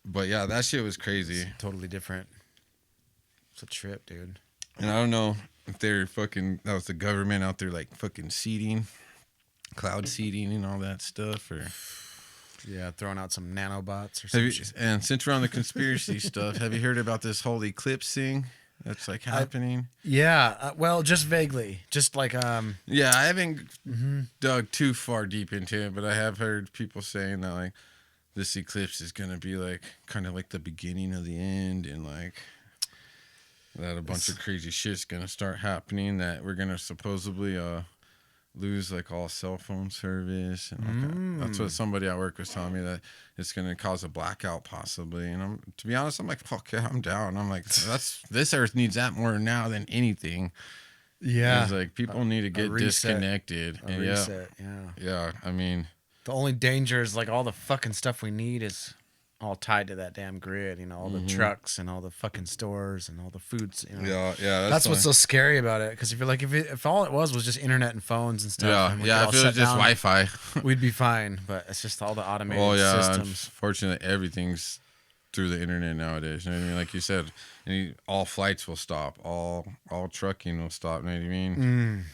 But yeah, that shit was crazy.
It's totally different. It's a trip, dude.
And I don't know if they're fucking, that was the government out there like fucking seeding, cloud seeding and all that stuff, or
throwing out some nanobots or something.
And since we're on the conspiracy stuff, have you heard about this whole eclipse thing that's like happening?
Well, just vaguely, just like
I haven't dug too far deep into it, but I have heard people saying that like this eclipse is gonna be like kind of like the beginning of the end, and like that a bunch of crazy shit's gonna start happening. That we're gonna supposedly lose like all cell phone service, and that's what somebody at work was telling me, that it's gonna cause a blackout possibly. And to be honest, I'm like, fuck yeah, I'm down. I'm like, this earth needs that more now than anything.
Yeah,
it's like people need to get disconnected.
A reset.
Yeah. I mean,
the only danger is like all the fucking stuff we need is all tied to that damn grid, you know, all the trucks and all the fucking stores and all the foods, you know.
Yeah.
That's what's so scary about it. Because if you're like, if all it was just internet and phones and stuff, and
if it was just Wi-Fi,
we'd be fine. But it's just all the automated systems.
Fortunately, everything's through the internet nowadays. You know what I mean? Like you said, all flights will stop. All trucking will stop. You know what I mean?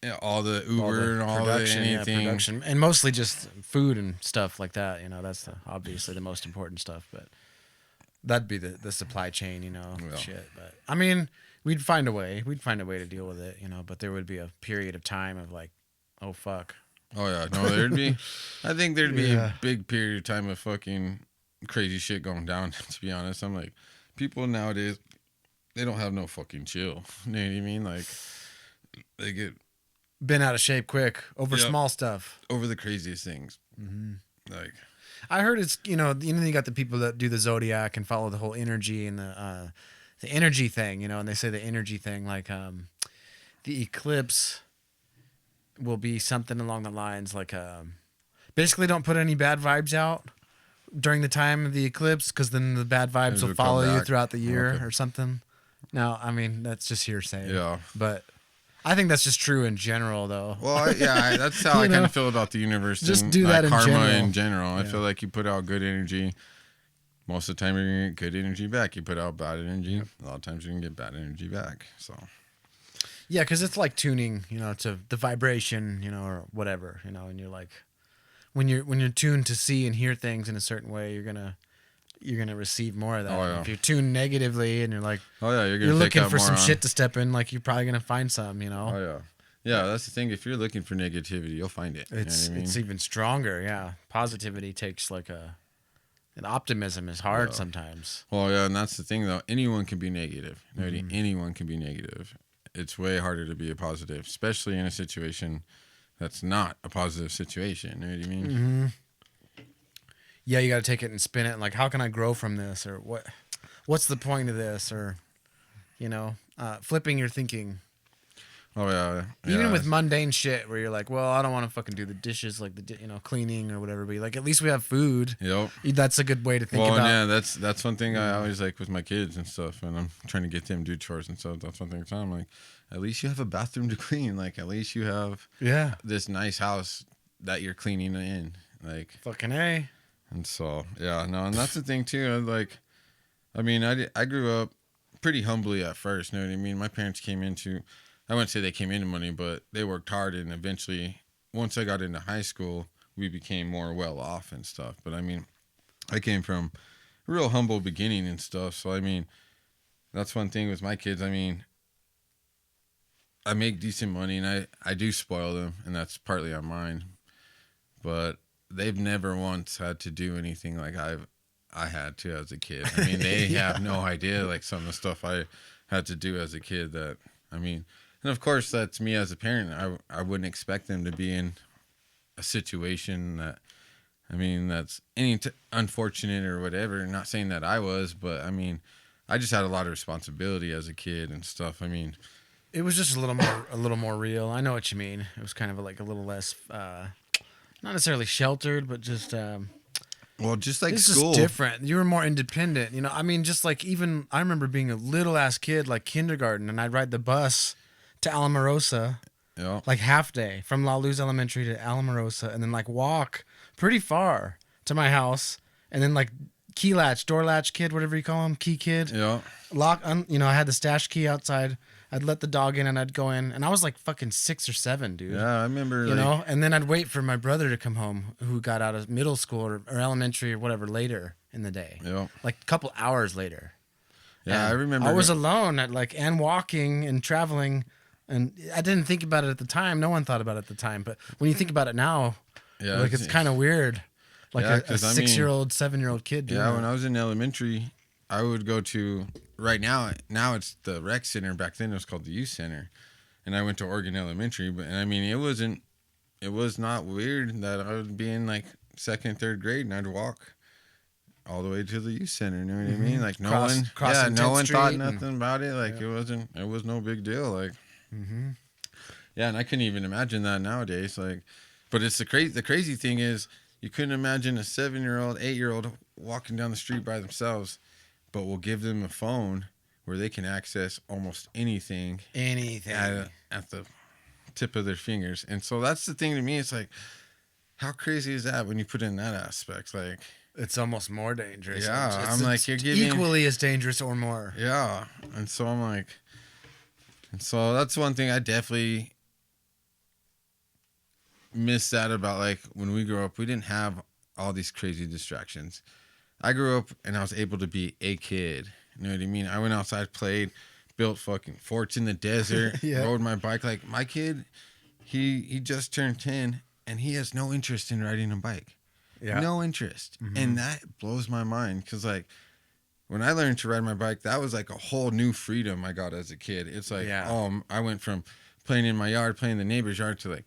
Yeah, all the Uber and all the anything.
Production, and mostly just food and stuff like that. You know, that's obviously the most important stuff. But that'd be the supply chain, you know, shit. But I mean, we'd find a way. We'd find a way to deal with it, you know. But there would be a period of time of like, oh fuck.
Oh yeah, no, there'd be. I think there'd be a big period of time of fucking crazy shit going down. To be honest, I'm like, people nowadays, they don't have no fucking chill. You know what I mean? Like, they get
been out of shape quick over small stuff,
over the craziest things. Like,
I heard it's, you know, you got the people that do the zodiac and follow the whole energy and the energy thing, you know, and they say the energy thing, like the eclipse will be something along the lines like basically don't put any bad vibes out during the time of the eclipse, because then the bad vibes will follow you throughout the year or something. Now, I mean, that's just hearsay.
Yeah,
but I think that's just true in general, though.
Well, that's how I kind of feel about the universe.
Just
and
do that in
karma in general. I feel like you put out good energy, most of the time you're gonna get good energy back. You put out bad energy, a lot of times you're gonna get bad energy back. So,
yeah, because it's like tuning, you know, to the vibration, you know, or whatever, you know, and you're like, when you're tuned to see and hear things in a certain way, you're gonna receive more of that.
Oh, yeah.
If you're tuned negatively and you're like,
you're
looking for some shit to step in, like you're probably gonna find some, you know.
Oh yeah, that's the thing. If you're looking for negativity, you'll find it.
It's even stronger. Yeah, positivity takes like an optimism is hard sometimes.
Well, yeah, and that's the thing though. Anyone can be negative. Anyone can be negative. It's way harder to be a positive, especially in a situation that's not a positive situation. You know what I mean?
Yeah, you got to take it and spin it. And like, how can I grow from this? Or what's the point of this? Or, you know, flipping your thinking.
Oh, yeah.
Even with mundane shit where you're like, well, I don't want to fucking do the dishes, like cleaning or whatever. But like, at least we have food.
Yep.
That's a good way to think about.
Yeah, that's one thing I always like with my kids and stuff. And I'm trying to get them to do chores and stuff. That's one thing I'm like, at least you have a bathroom to clean. Like, at least you have this nice house that you're cleaning in. Like,
fucking A.
And so, and that's the thing too. Like, I mean, I grew up pretty humbly at first. You know what I mean? My parents I wouldn't say they came into money, but they worked hard, and eventually, once I got into high school, we became more well off and stuff. But I mean, I came from a real humble beginning and stuff. So I mean, that's one thing with my kids. I mean, I make decent money, and I do spoil them, and that's partly on mine. But they've never once had to do anything like I had to as a kid. I mean, they have no idea, like, some of the stuff I had to do as a kid. That, I mean, and of course that's me as a parent. I wouldn't expect them to be in a situation that, I mean, that's unfortunate or whatever. Not saying that I was, but I mean, I just had a lot of responsibility as a kid and stuff. I mean,
it was just a little more real. I know what you mean. It was kind of like a little less not necessarily sheltered, but just
just like
it's
school.
Just different. You were more independent, you know. I mean, just like, even I remember being a little ass kid, like kindergarten, and I'd ride the bus to Alamorosa, like half day from La Luz Elementary to Alamorosa, and then like walk pretty far to my house, and then like door latch kid, whatever you call him, key kid.
Yeah.
I had the stash key outside. I'd let the dog in and I'd go in, and I was like fucking 6 or 7, dude.
Yeah, I remember.
You know, and then I'd wait for my brother to come home, who got out of middle school or elementary or whatever later in the day.
Yeah.
Like a couple hours later.
Yeah,
and
I remember.
I was alone and walking and traveling, and I didn't think about it at the time. No one thought about it at the time, but when you think about it now, it's kind of weird. Like a 6-year-old, 7-year-old kid.
When I was in elementary, I would go to right now. Now it's the rec center. Back then it was called the youth center, and I went to Oregon Elementary. But and I mean, it was not weird that I would be in like second, third grade, and I'd walk all the way to the youth center. You know what I mean? Like no one thought nothing about it. Like it was no big deal. Like, yeah, and I couldn't even imagine that nowadays. Like, but it's the crazy thing is you couldn't imagine a 7-year-old, 8-year-old walking down the street by themselves, but we'll give them a phone where they can access almost anything at the tip of their fingers. And so that's the thing to me. It's like, how crazy is that when you put in that aspect? Like,
it's almost more dangerous.
Yeah,
I'm like, you're giving equally as dangerous or more.
Yeah, and so I'm like, and so that's one thing I definitely miss that about, like, when we grew up, we didn't have all these crazy distractions. I grew up and I was able to be a kid. You know what I mean? I went outside, played, built fucking forts in the desert, rode my bike. Like, my kid, he just turned 10 and he has no interest in riding a bike. Yeah. No interest. And that blows my mind because, like, when I learned to ride my bike, that was like a whole new freedom I got as a kid. It's like, I went from playing in my yard, playing in the neighbor's yard to like,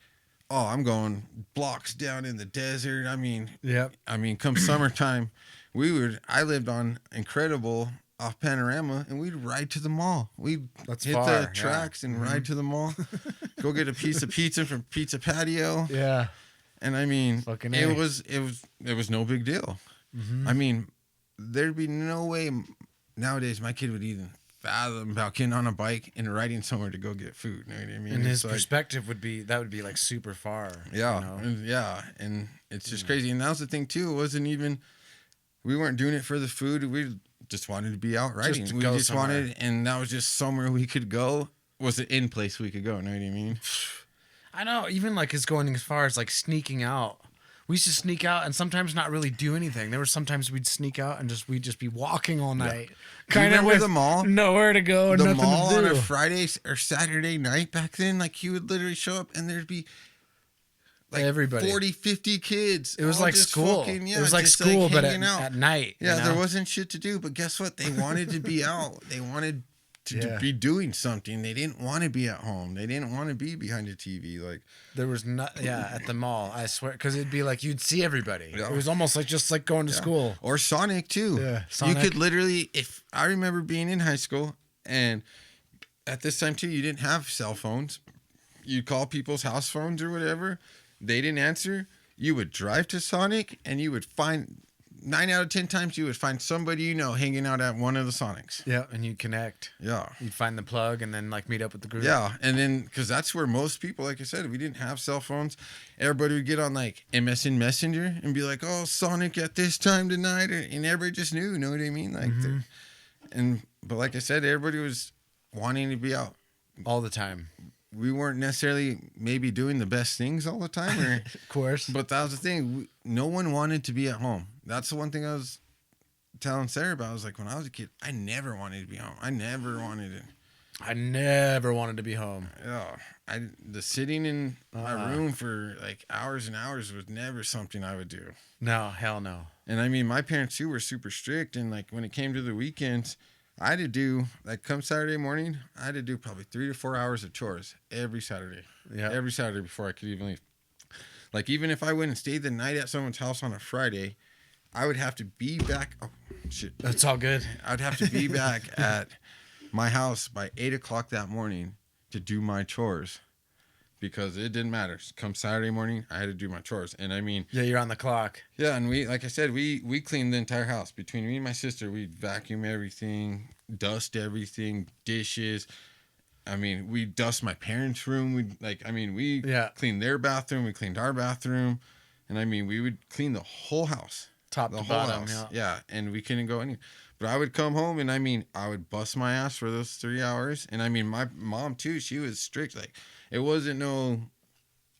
oh, I'm going blocks down in the desert. I mean, come summertime, I lived on Incredible off Panorama, and we'd ride to the mall. We'd hit the tracks and ride to the mall, go get a piece of pizza from Pizza Patio. Yeah. And I mean, it was no big deal. I mean, there'd be no way nowadays my kid would even fathom about getting on a bike and riding somewhere to go get food. You know what I mean?
And his perspective would be like super far.
Yeah, you know? And it's just crazy. And that was the thing too. It wasn't even, we weren't doing it for the food. We just wanted to be out riding. We just wanted, and that was just somewhere we could go. Was an in place we could go. You know what I mean?
I know, even like it's going as far as like sneaking out. We used to sneak out and sometimes not really do anything. There were sometimes we'd sneak out and we'd just be walking all night.
Kind of with the mall,
nowhere to go, and
the
nothing
mall
to do.
On a Friday or Saturday night back then. Like, you would literally show up and there'd be like
everybody,
40, 50 kids.
It was like school. It was like school, but at night.
Yeah, there wasn't shit to do. But guess what? They wanted to be out. They wanted to be doing something. They didn't want to be at home. They didn't want to be behind a TV. Like,
there was not, at the mall, I swear, because it'd be like you'd see everybody. Yeah. It was almost like just like going to school.
Or Sonic too.
Yeah, Sonic.
You could literally, if I remember being in high school, and at this time too, you didn't have cell phones. You'd call people's house phones or whatever. They didn't answer. You would drive to Sonic, and you would find 9 out of 10 times you would find somebody you know hanging out at one of the Sonics.
Yeah, and you'd connect.
Yeah.
You'd find the plug and then like meet up with the group.
Yeah, and then because that's where most people, like I said, we didn't have cell phones. Everybody would get on like MSN Messenger and be like, "Oh, Sonic at this time tonight," and everybody just knew. You know what I mean? Like, but like I said, everybody was wanting to be out
all the time.
We weren't necessarily maybe doing the best things all the time,
of course.
But that was the thing. No one wanted to be at home. That's the one thing I was telling Sarah about. I was like, when I was a kid, I never wanted to be home. I never wanted to be home. Yeah. The sitting in my room for like hours and hours was never something I would do.
No, hell no.
And I mean, my parents too were super strict. And like when it came to the weekends, I had to do, like, come Saturday morning, I had to do probably 3 to 4 hours of chores every Saturday. Yeah. Every Saturday before I could even leave. Like, even if I went and stayed the night at someone's house on a Friday, I would have to be back. Oh, shit.
That's all good.
I'd have to be back at my house by 8 o'clock that morning to do my chores. Because it didn't matter. Come Saturday morning, I had to do my chores. And I mean...
Yeah, you're on the clock.
Yeah, and we, like I said, we cleaned the entire house. Between me and my sister, we'd vacuum everything, dust everything, dishes. I mean, we dust my parents' room. We cleaned their bathroom. We cleaned our bathroom. And I mean, we would clean the whole house.
Top to bottom,
yeah. And we couldn't go anywhere. But I would come home and I mean, I would bust my ass for those 3 hours. And I mean, my mom too, she was strict. Like, it wasn't no,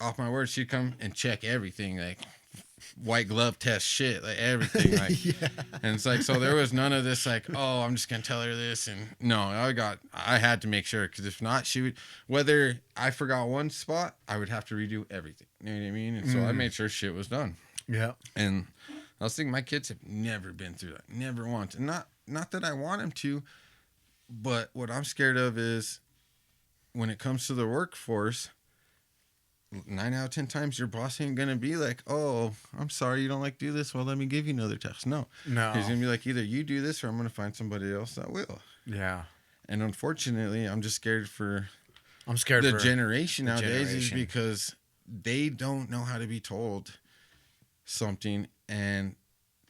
off my word, she'd come and check everything, like white glove test shit, like everything. Like, yeah. And it's like, so there was none of this, like, oh, I'm just going to tell her this. And no, I had to make sure, because if not, she would, whether I forgot one spot, I would have to redo everything. You know what I mean? And so I made sure shit was done.
Yeah.
And I was thinking, my kids have never been through that, never once. And not that I want him to, but what I'm scared of is when it comes to the workforce, 9 out of 10 times your boss ain't gonna be like, oh, I'm sorry you don't like to do this, well, let me give you another task. No, he's gonna be like, either you do this or I'm gonna find somebody else that will.
Yeah.
And unfortunately, I'm just scared for
the
generation nowadays is because they don't know how to be told something and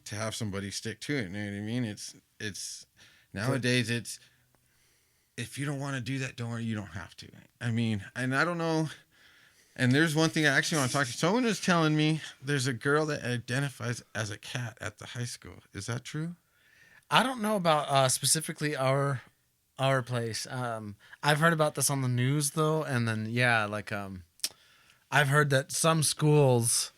to have somebody stick to it. You know what I mean? It's nowadays it's, if you don't want to do that, don't worry, you don't have to. I mean, and I don't know. And there's one thing I actually want to talk to. Someone was telling me there's a girl that identifies as a cat at the high school. Is that true?
I don't know about specifically our place. I've heard about this on the news though, and then I've heard that some schools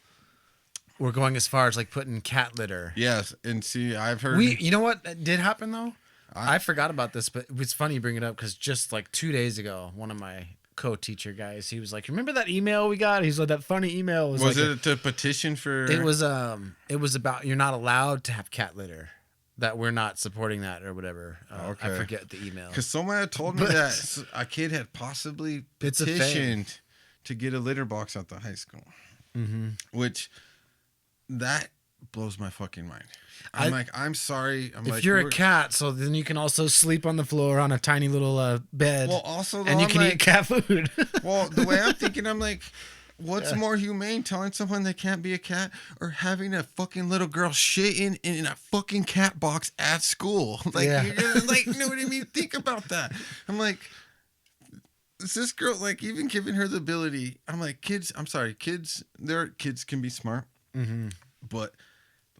were going as far as like putting cat litter.
Yes, and see, I've heard.
You know what did happen though? I forgot about this, but it's funny you bring it up because just like 2 days ago, one of my co-teacher guys, he was like, "Remember that email we got?" He's like, "That funny email was like
it to petition for?"
It was about you're not allowed to have cat litter. That we're not supporting that or whatever.
Okay.
I forget the email.
Because someone had told me that a kid had possibly petitioned to get a litter box at the high school. Mm-hmm. Which, that blows my fucking mind. I'm sorry.
If you're a cat, so then you can also sleep on the floor on a tiny little bed.
Well, also,
and you can eat cat food.
Well, the way I'm thinking, I'm like, what's more humane, telling someone they can't be a cat or having a fucking little girl shitting in a fucking cat box at school? Like, you're gonna, like, you know what I mean? Think about that. I'm like, is this girl, like, even giving her the ability? I'm like, kids can be smart, but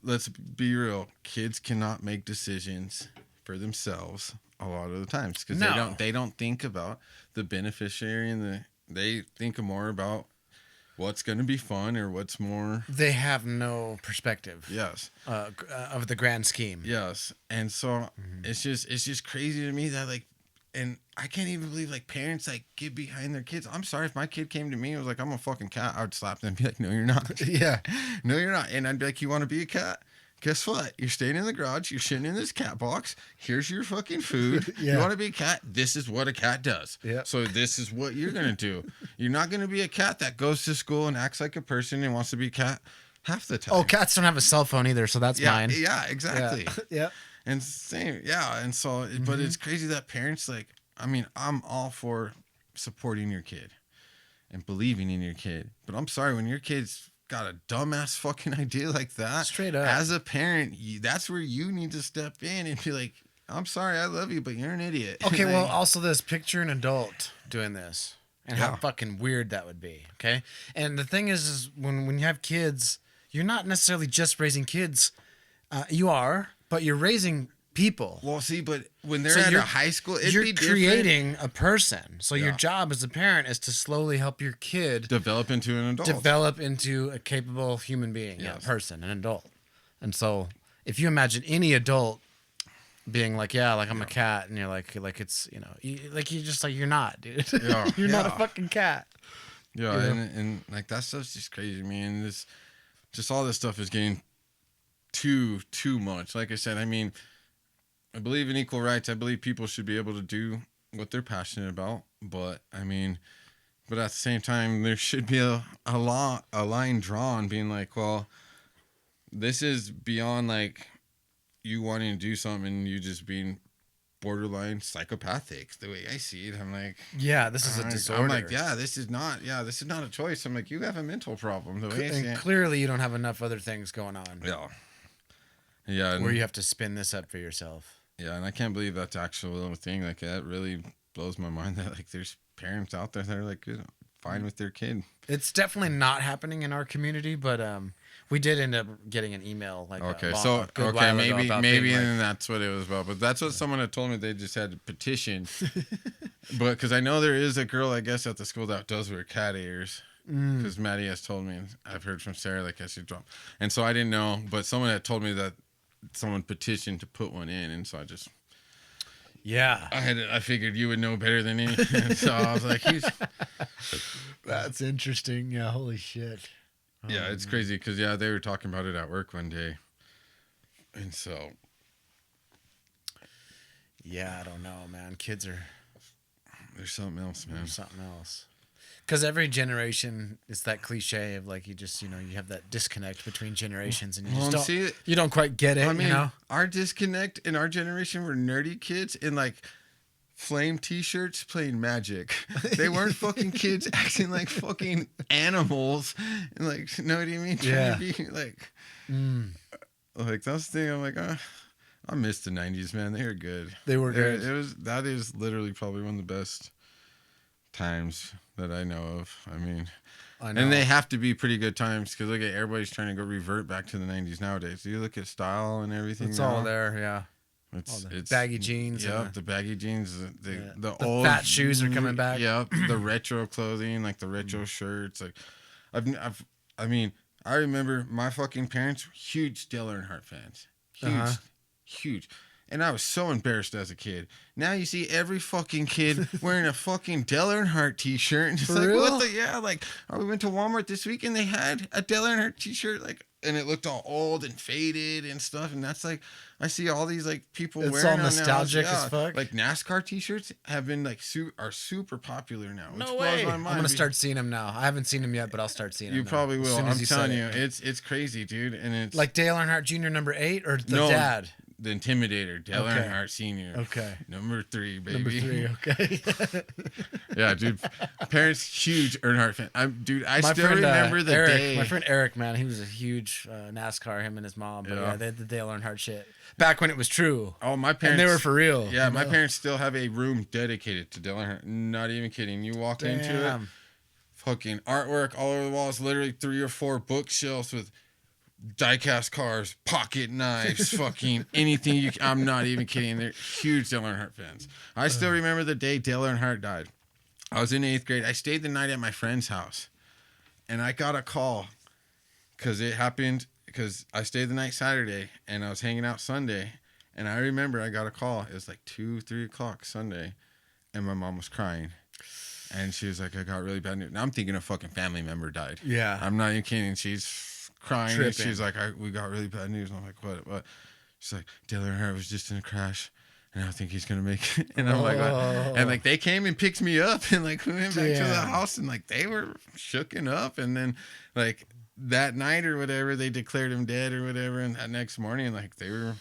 let's be real. Kids cannot make decisions for themselves a lot of the times because they don't think about the beneficiary and they think more about what's going to be fun or what's more.
They have no perspective.
Yes.
Of the grand scheme.
Yes, and so it's just crazy to me that like, and I can't even believe like parents like get behind their kids. I'm sorry if my kid came to me and was like, I'm a fucking cat, I would slap them and be like, no, you're not.
Yeah.
No, you're not. And I'd be like, you want to be a cat? Guess what? You're staying in the garage. You're shitting in this cat box. Here's your fucking food. You want to be a cat? This is what a cat does.
Yeah.
So this is what you're going to do. You're not going to be a cat that goes to school and acts like a person and wants to be a cat half the time.
Oh, cats don't have a cell phone either, so that's mine.
Yeah, exactly.
Yeah.
And same, yeah. And so, but it's crazy that parents like, I mean, I'm all for supporting your kid and believing in your kid. But I'm sorry, when your kid's got a dumbass fucking idea like that,
straight up,
as a parent, that's where you need to step in and be like, I'm sorry, I love you, but you're an idiot.
Okay, well, also this, picture an adult doing this and how fucking weird that would be, okay? And the thing is when you have kids, you're not necessarily just raising kids. You are, but you're raising people.
Well, see, but when they're at a high school,
you're creating a person. So your job as a parent is to slowly help your kid
develop into an adult.
Develop into a capable human being, a person, an adult. And so if you imagine any adult being like, I'm a cat, and you're like it's, you're just like, you're not, dude. You're not a fucking cat.
Yeah, and like that stuff's just crazy to me. And this, just all this stuff is getting too much. Like I said, I mean, I believe in equal rights. I believe people should be able to do what they're passionate about. But I mean, but at the same time, there should be a line drawn, being like, well, this is beyond like you wanting to do something and you just being borderline psychopathic. The way I see it, I'm like,
this is a disorder.
I'm like, this is not a choice. I'm like, you have a mental problem. The way I see it.
Clearly, you don't have enough other things going on.
Yeah.
Where you have to spin this up for yourself.
Yeah, and I can't believe that's actual thing. Like, that really blows my mind that like there's parents out there that are like fine with their kid.
It's definitely not happening in our community, but we did end up getting an email like
maybe and that's what it was about. But that's what someone had told me. They just had to petition. But because I know there is a girl, I guess, at the school that does wear cat ears. Because Maddie has told me, and I've heard from Sarah, like, I should drop. And so I didn't know, but someone had told me that someone petitioned to put one in, and so I just I figured you would know better than me. And so I was like,
that's interesting. Yeah, holy shit.
It's crazy because they were talking about it at work one day, and so
Yeah, I don't know, man. Kids are
There's something else, man.
something else. Because every generation is that cliche of like you just you have that disconnect between generations and you just don't you don't quite get it.
I mean,
you know?
our disconnect in our generation were nerdy kids in like flame t-shirts playing Magic. They weren't fucking kids acting like fucking animals and like, you know what I mean?
Yeah.
Trying to be like, like that's the thing. I'm like, I miss the 90s, man. They were good.
They were good.
That is literally probably one of the best times that I know of. I mean, and they have to be pretty good times because look at everybody's trying to go revert back to the 90s nowadays. You look at style and everything.
It's
now,
all there, yeah.
It's
baggy jeans.
Yep, the baggy jeans. The
old fat shoes are coming back.
Yep, the retro clothing, like the retro shirts. Like, I mean, I remember my fucking parents were huge Dale Earnhardt fans. Huge. And I was so embarrassed as a kid. Now you see every fucking kid wearing a fucking Dale Earnhardt t-shirt. And it's
For
like,
real?
what the, yeah, like, we went to Walmart this week and they had a Dale Earnhardt t-shirt, like, and it looked all old and faded and stuff. And that's like, I see all these like people
it's
wearing
all
them
nostalgic
now.
as fuck.
Like NASCAR t-shirts have been like, are super popular now.
No way. I'm going to start seeing them now. I haven't seen them yet, but I'll start seeing them.
You probably will. I'm telling you,
it.
it's crazy, dude. And it's
like Dale Earnhardt Jr. number 8 or the dad?
The Intimidator, Dale Earnhardt Sr.
Okay.
Number 3, baby.
Number 3, okay.
Yeah, dude. Parents, huge Earnhardt fan. I still remember the
Eric,
day.
My friend Eric, man, he was a huge NASCAR, him and his mom. But yeah, they had the Dale Earnhardt shit. Back when it was true.
Oh, my parents.
And they were for real.
Yeah, my parents still have a room dedicated to Dale Earnhardt. Not even kidding. You walk into it, fucking artwork all over the walls, literally 3 or 4 bookshelves with diecast cars, pocket knives, fucking anything. I'm not even kidding. They're huge Dale Earnhardt fans. I still remember the day Dale Earnhardt died. I was in 8th grade. I stayed the night at my friend's house, and I got a call because it happened because I stayed the night Saturday, and I was hanging out Sunday, and I remember I got a call. It was like 2, 3 o'clock Sunday, and my mom was crying. And she was like, I got really bad news. Now I'm thinking a fucking family member died.
Yeah.
I'm not even kidding. She's crying
Tripping.
and she's like, we got really bad news. And I'm like, what? She's like, Dale Earnhardt was just in a crash and I think he's gonna make it. And I'm like, what? And like they came and picked me up and like we went back to the house and like they were shooken up. And then like that night or whatever, they declared him dead or whatever. And that next morning, like they were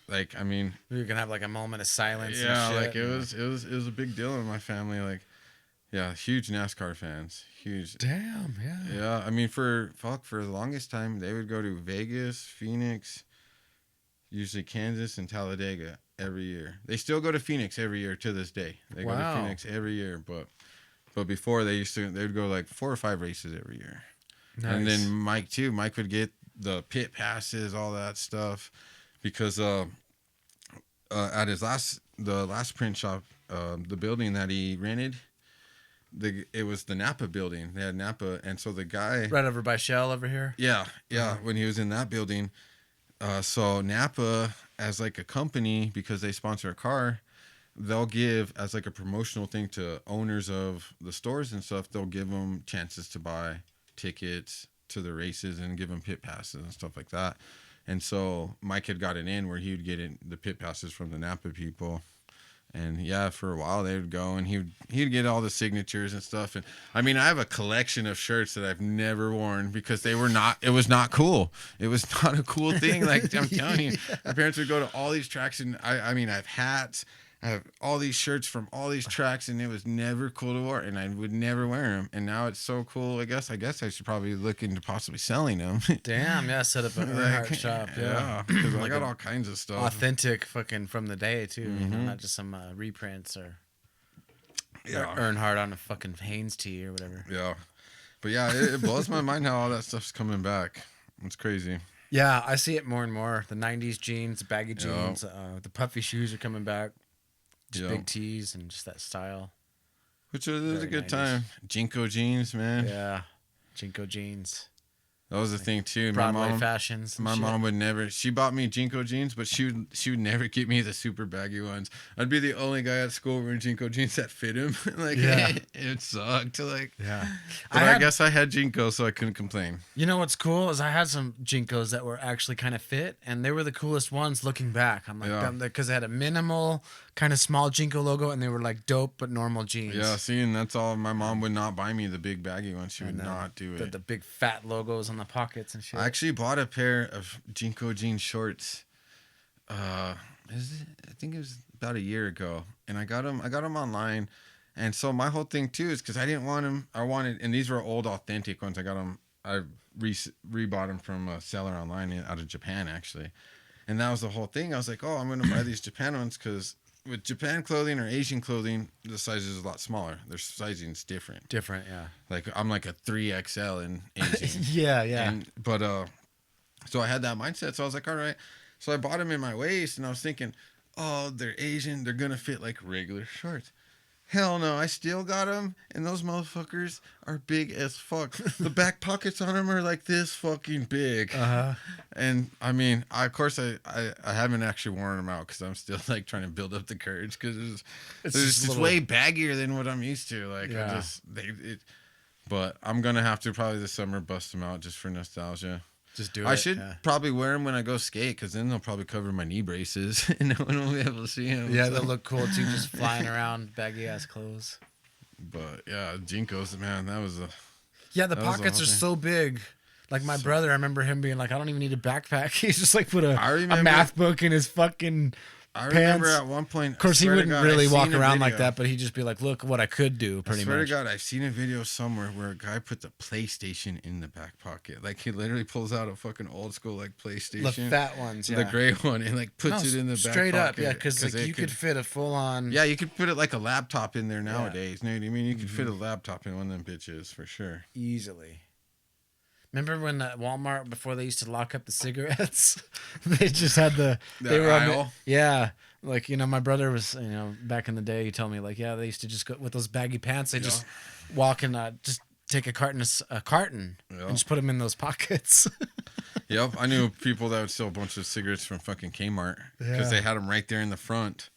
like, I mean,
we were gonna have like a moment of silence.
Yeah,
and shit.
like it was a big deal in my family. Like, yeah, huge NASCAR fans. Huge.
Damn, yeah.
Yeah, I mean, for the longest time, they would go to Vegas, Phoenix, usually Kansas, and Talladega every year. They still go to Phoenix every year to this day. They go to Phoenix every year, but before they would go like 4 or 5 races every year. Nice. And then Mike too. Mike would get the pit passes, all that stuff, because at his last print shop, the building that he rented. It was the Napa building. They had Napa, and so the guy
right over by Shell over here.
Yeah. When he was in that building, so Napa as like a company because they sponsor a car, they'll give as like a promotional thing to owners of the stores and stuff. They'll give them chances to buy tickets to the races and give them pit passes and stuff like that. And so Mike had gotten in where he would get the pit passes from the Napa people. And yeah, for a while they would go and he'd get all the signatures and stuff. And I mean, I have a collection of shirts that I've never worn because it was not cool. It was not a cool thing. Like I'm telling you, my parents would go to all these tracks and I mean, I have hats, I have all these shirts from all these tracks and it was never cool to wear and I would never wear them. And now it's so cool. I guess I should probably look into possibly selling them.
Damn, yeah, set up an Earnhardt shop. Yeah,
because I got all kinds of stuff.
Authentic fucking from the day too. You know, not just some reprints or Earnhardt on a fucking Hanes tee or whatever.
Yeah, but yeah, it blows my mind how all that stuff's coming back. It's crazy.
Yeah, I see it more and more. The 90s jeans, baggy jeans, the puffy shoes are coming back. Just big tees and just that style.
Which is a good 90s time. Jnco Jeans, man.
Yeah. Jnco Jeans.
That was the thing too.
Broadway fashions.
My mom would never. She bought me Jnco jeans, but she would never get me the super baggy ones. I'd be the only guy at school wearing Jnco jeans that fit him. Like it sucked. Like but I guess I had Jnco, so I couldn't complain.
You know what's cool is I had some Jncos that were actually kind of fit, and they were the coolest ones looking back. I'm like, because they had a minimal kind of small Jnco logo, and they were like dope but normal jeans.
Yeah, see, and that's all. My mom would not buy me the big baggy ones. She would not do it.
The big fat logos on the pockets and shit.
I actually bought a pair of Jnco Jeans shorts. I think it was about a year ago, and I got them online. And so my whole thing too is because I didn't want them. I wanted, and these were old authentic ones. I got them. I rebought them from a seller online out of Japan actually, and that was the whole thing. I was like, oh, I'm gonna buy these Japan ones because with Japan clothing or Asian clothing, the size is a lot smaller. Their sizing's different.
Different, yeah.
Like I'm like a 3XL in Asian.
yeah.
But so I had that mindset. So I was like, all right. So I bought them in my waist, and I was thinking, oh, they're Asian. They're gonna fit like regular shorts. Hell no, I still got them, and those motherfuckers are big as fuck. The back pockets on them are like this fucking big. And I mean, of course, I haven't actually worn them out because I'm still like trying to build up the courage because it's just way baggier than what I'm used to. Like, but I'm gonna have to probably this summer bust them out just for nostalgia.
Just do it.
I should probably wear them when I go skate because then they'll probably cover my knee braces and no one will be able to see them.
Yeah, they'll look cool too, just flying around baggy ass clothes.
But yeah, Jncos, man, that was a.
Yeah, the pockets are so big. Like my brother, I remember him being like, I don't even need a backpack. He's just like put a math book in his fucking
remember at one point.
Of course, he wouldn't really walk around like that, but he'd just be like, look what I could do, pretty much.
I swear to God, I've seen a video somewhere where a guy put the PlayStation in the back pocket. Like, he literally pulls out a fucking old school, like, PlayStation.
The fat ones,
the gray one, and, like, puts it in the back pocket.
Straight up, yeah, because, like, you could fit a full-on...
Yeah, you could put it like a laptop in there nowadays. You know what I mean? You could fit a laptop in one of them bitches, for sure.
Easily. Remember when at Walmart, before they used to lock up the cigarettes, they just had the
aisle?
Like, you know, my brother was, you know, back in the day, he told me, like, they used to just go with those baggy pants. They just walk and just take a carton and just put them in those pockets.
Yep. I knew people that would steal a bunch of cigarettes from fucking Kmart because they had them right there in the front.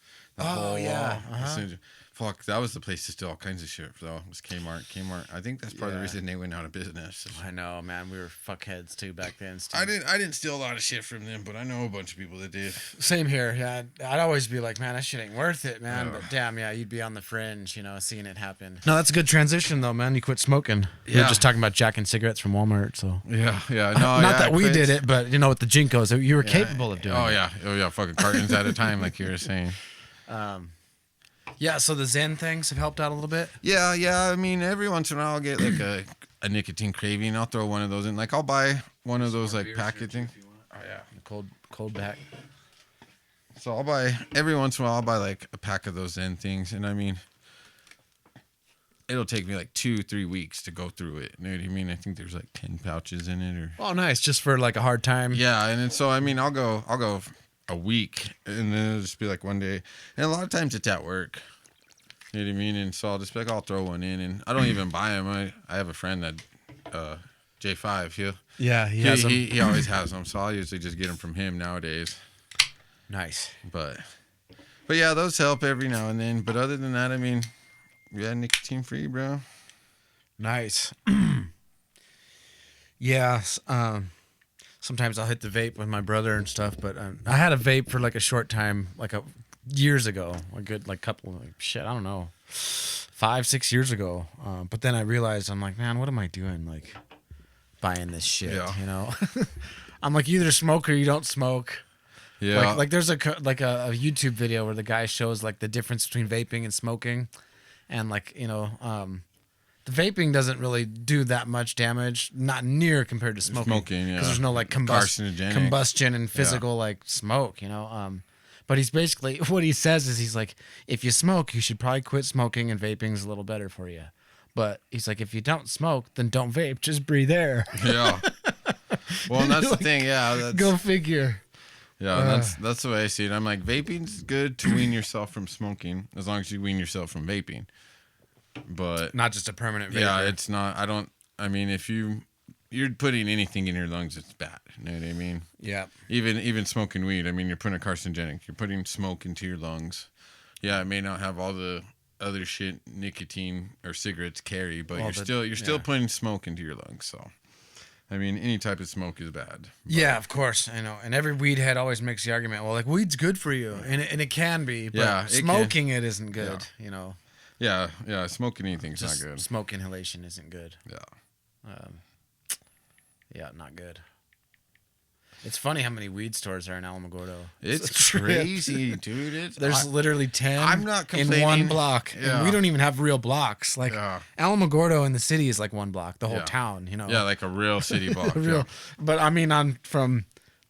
Fuck, that was the place to steal all kinds of shit, though. It was Kmart. I think that's part of the reason they went out of business.
I know, man. We were fuckheads, too, back then.
I didn't steal a lot of shit from them, but I know a bunch of people that did.
Same here. Yeah, I'd always be like, man, that shit ain't worth it, man. But damn, you'd be on the fringe, you know, seeing it happen. No, that's a good transition, though, man. You quit smoking. Yeah. We were just talking about jacking cigarettes from Walmart, so.
Yeah. No,
not that we did it, but, you know, with the Jncos, you were capable of doing it.
Oh, yeah. Fucking cartons at a time, like you were saying.
Yeah, so the Zen things have helped out a little bit?
Yeah. I mean, every once in a while I'll get like a nicotine craving. I'll throw one of those in. Like, I'll buy one of those like packaging.
Oh, yeah. Cold back.
So every once in a while I'll buy like a pack of those Zen things. And I mean, it'll take me like 2-3 weeks to go through it. You know what I mean? I think there's like 10 pouches in it.
Oh, nice. Just for like a hard time.
Yeah. And then, so, I mean, I'll go a week and then it'll just be like one day. And a lot of times it's at work. You know what I mean? And so I'll just be like, I'll throw one in, and I don't even buy them. I have a friend that, J5, he always has them, so I'll usually just get them from him nowadays.
Nice.
But yeah, those help every now and then. But other than that, I mean, nicotine free, bro.
Nice. Yeah. Sometimes I'll hit the vape with my brother and stuff, but I had a vape for like a short time, years ago, a good couple, I don't know, 5-6 years ago. But then I realized, I'm like, man, what am I doing? Like, buying this shit, you know? I'm like, you either smoke or you don't smoke. Yeah. Like there's a YouTube video where the guy shows like the difference between vaping and smoking, and like, you know, the vaping doesn't really do that much damage, not near compared to smoking. Because there's no like combustion and physical like smoke, you know. But he's basically, what he says is, he's like, if you smoke, you should probably quit smoking, and vaping's a little better for you. But he's like, if you don't smoke, then don't vape, just breathe air.
Yeah. Well, and that's the thing,
go figure.
Yeah, that's the way I see it. I'm like, vaping's good to wean yourself from smoking, as long as you wean yourself from vaping. But
not just a permanent vapor.
Yeah, it's not, I mean, if you you're putting anything in your lungs that's bad. You know what I mean?
Yeah.
Even smoking weed. I mean, you're putting a carcinogenic. You're putting smoke into your lungs. Yeah, it may not have all the other shit nicotine or cigarettes carry, but you're still putting smoke into your lungs. So, I mean, any type of smoke is bad. But.
Yeah, of course, I know. And every weed head always makes the argument, well, like weed's good for you, and it can be, but smoking it isn't good.
Yeah.
You know.
Yeah. Smoking anything's
Just
not good.
Smoke inhalation isn't good.
Yeah.
Yeah, not good. It's funny how many weed stores are in Alamogordo.
It's crazy, dude.
There's literally 10
I'm not complaining.
in one block.
Yeah.
And we don't even have real blocks. Like Alamogordo in the city is like one block, the whole town, you know.
Yeah, like a real city block.
But I mean from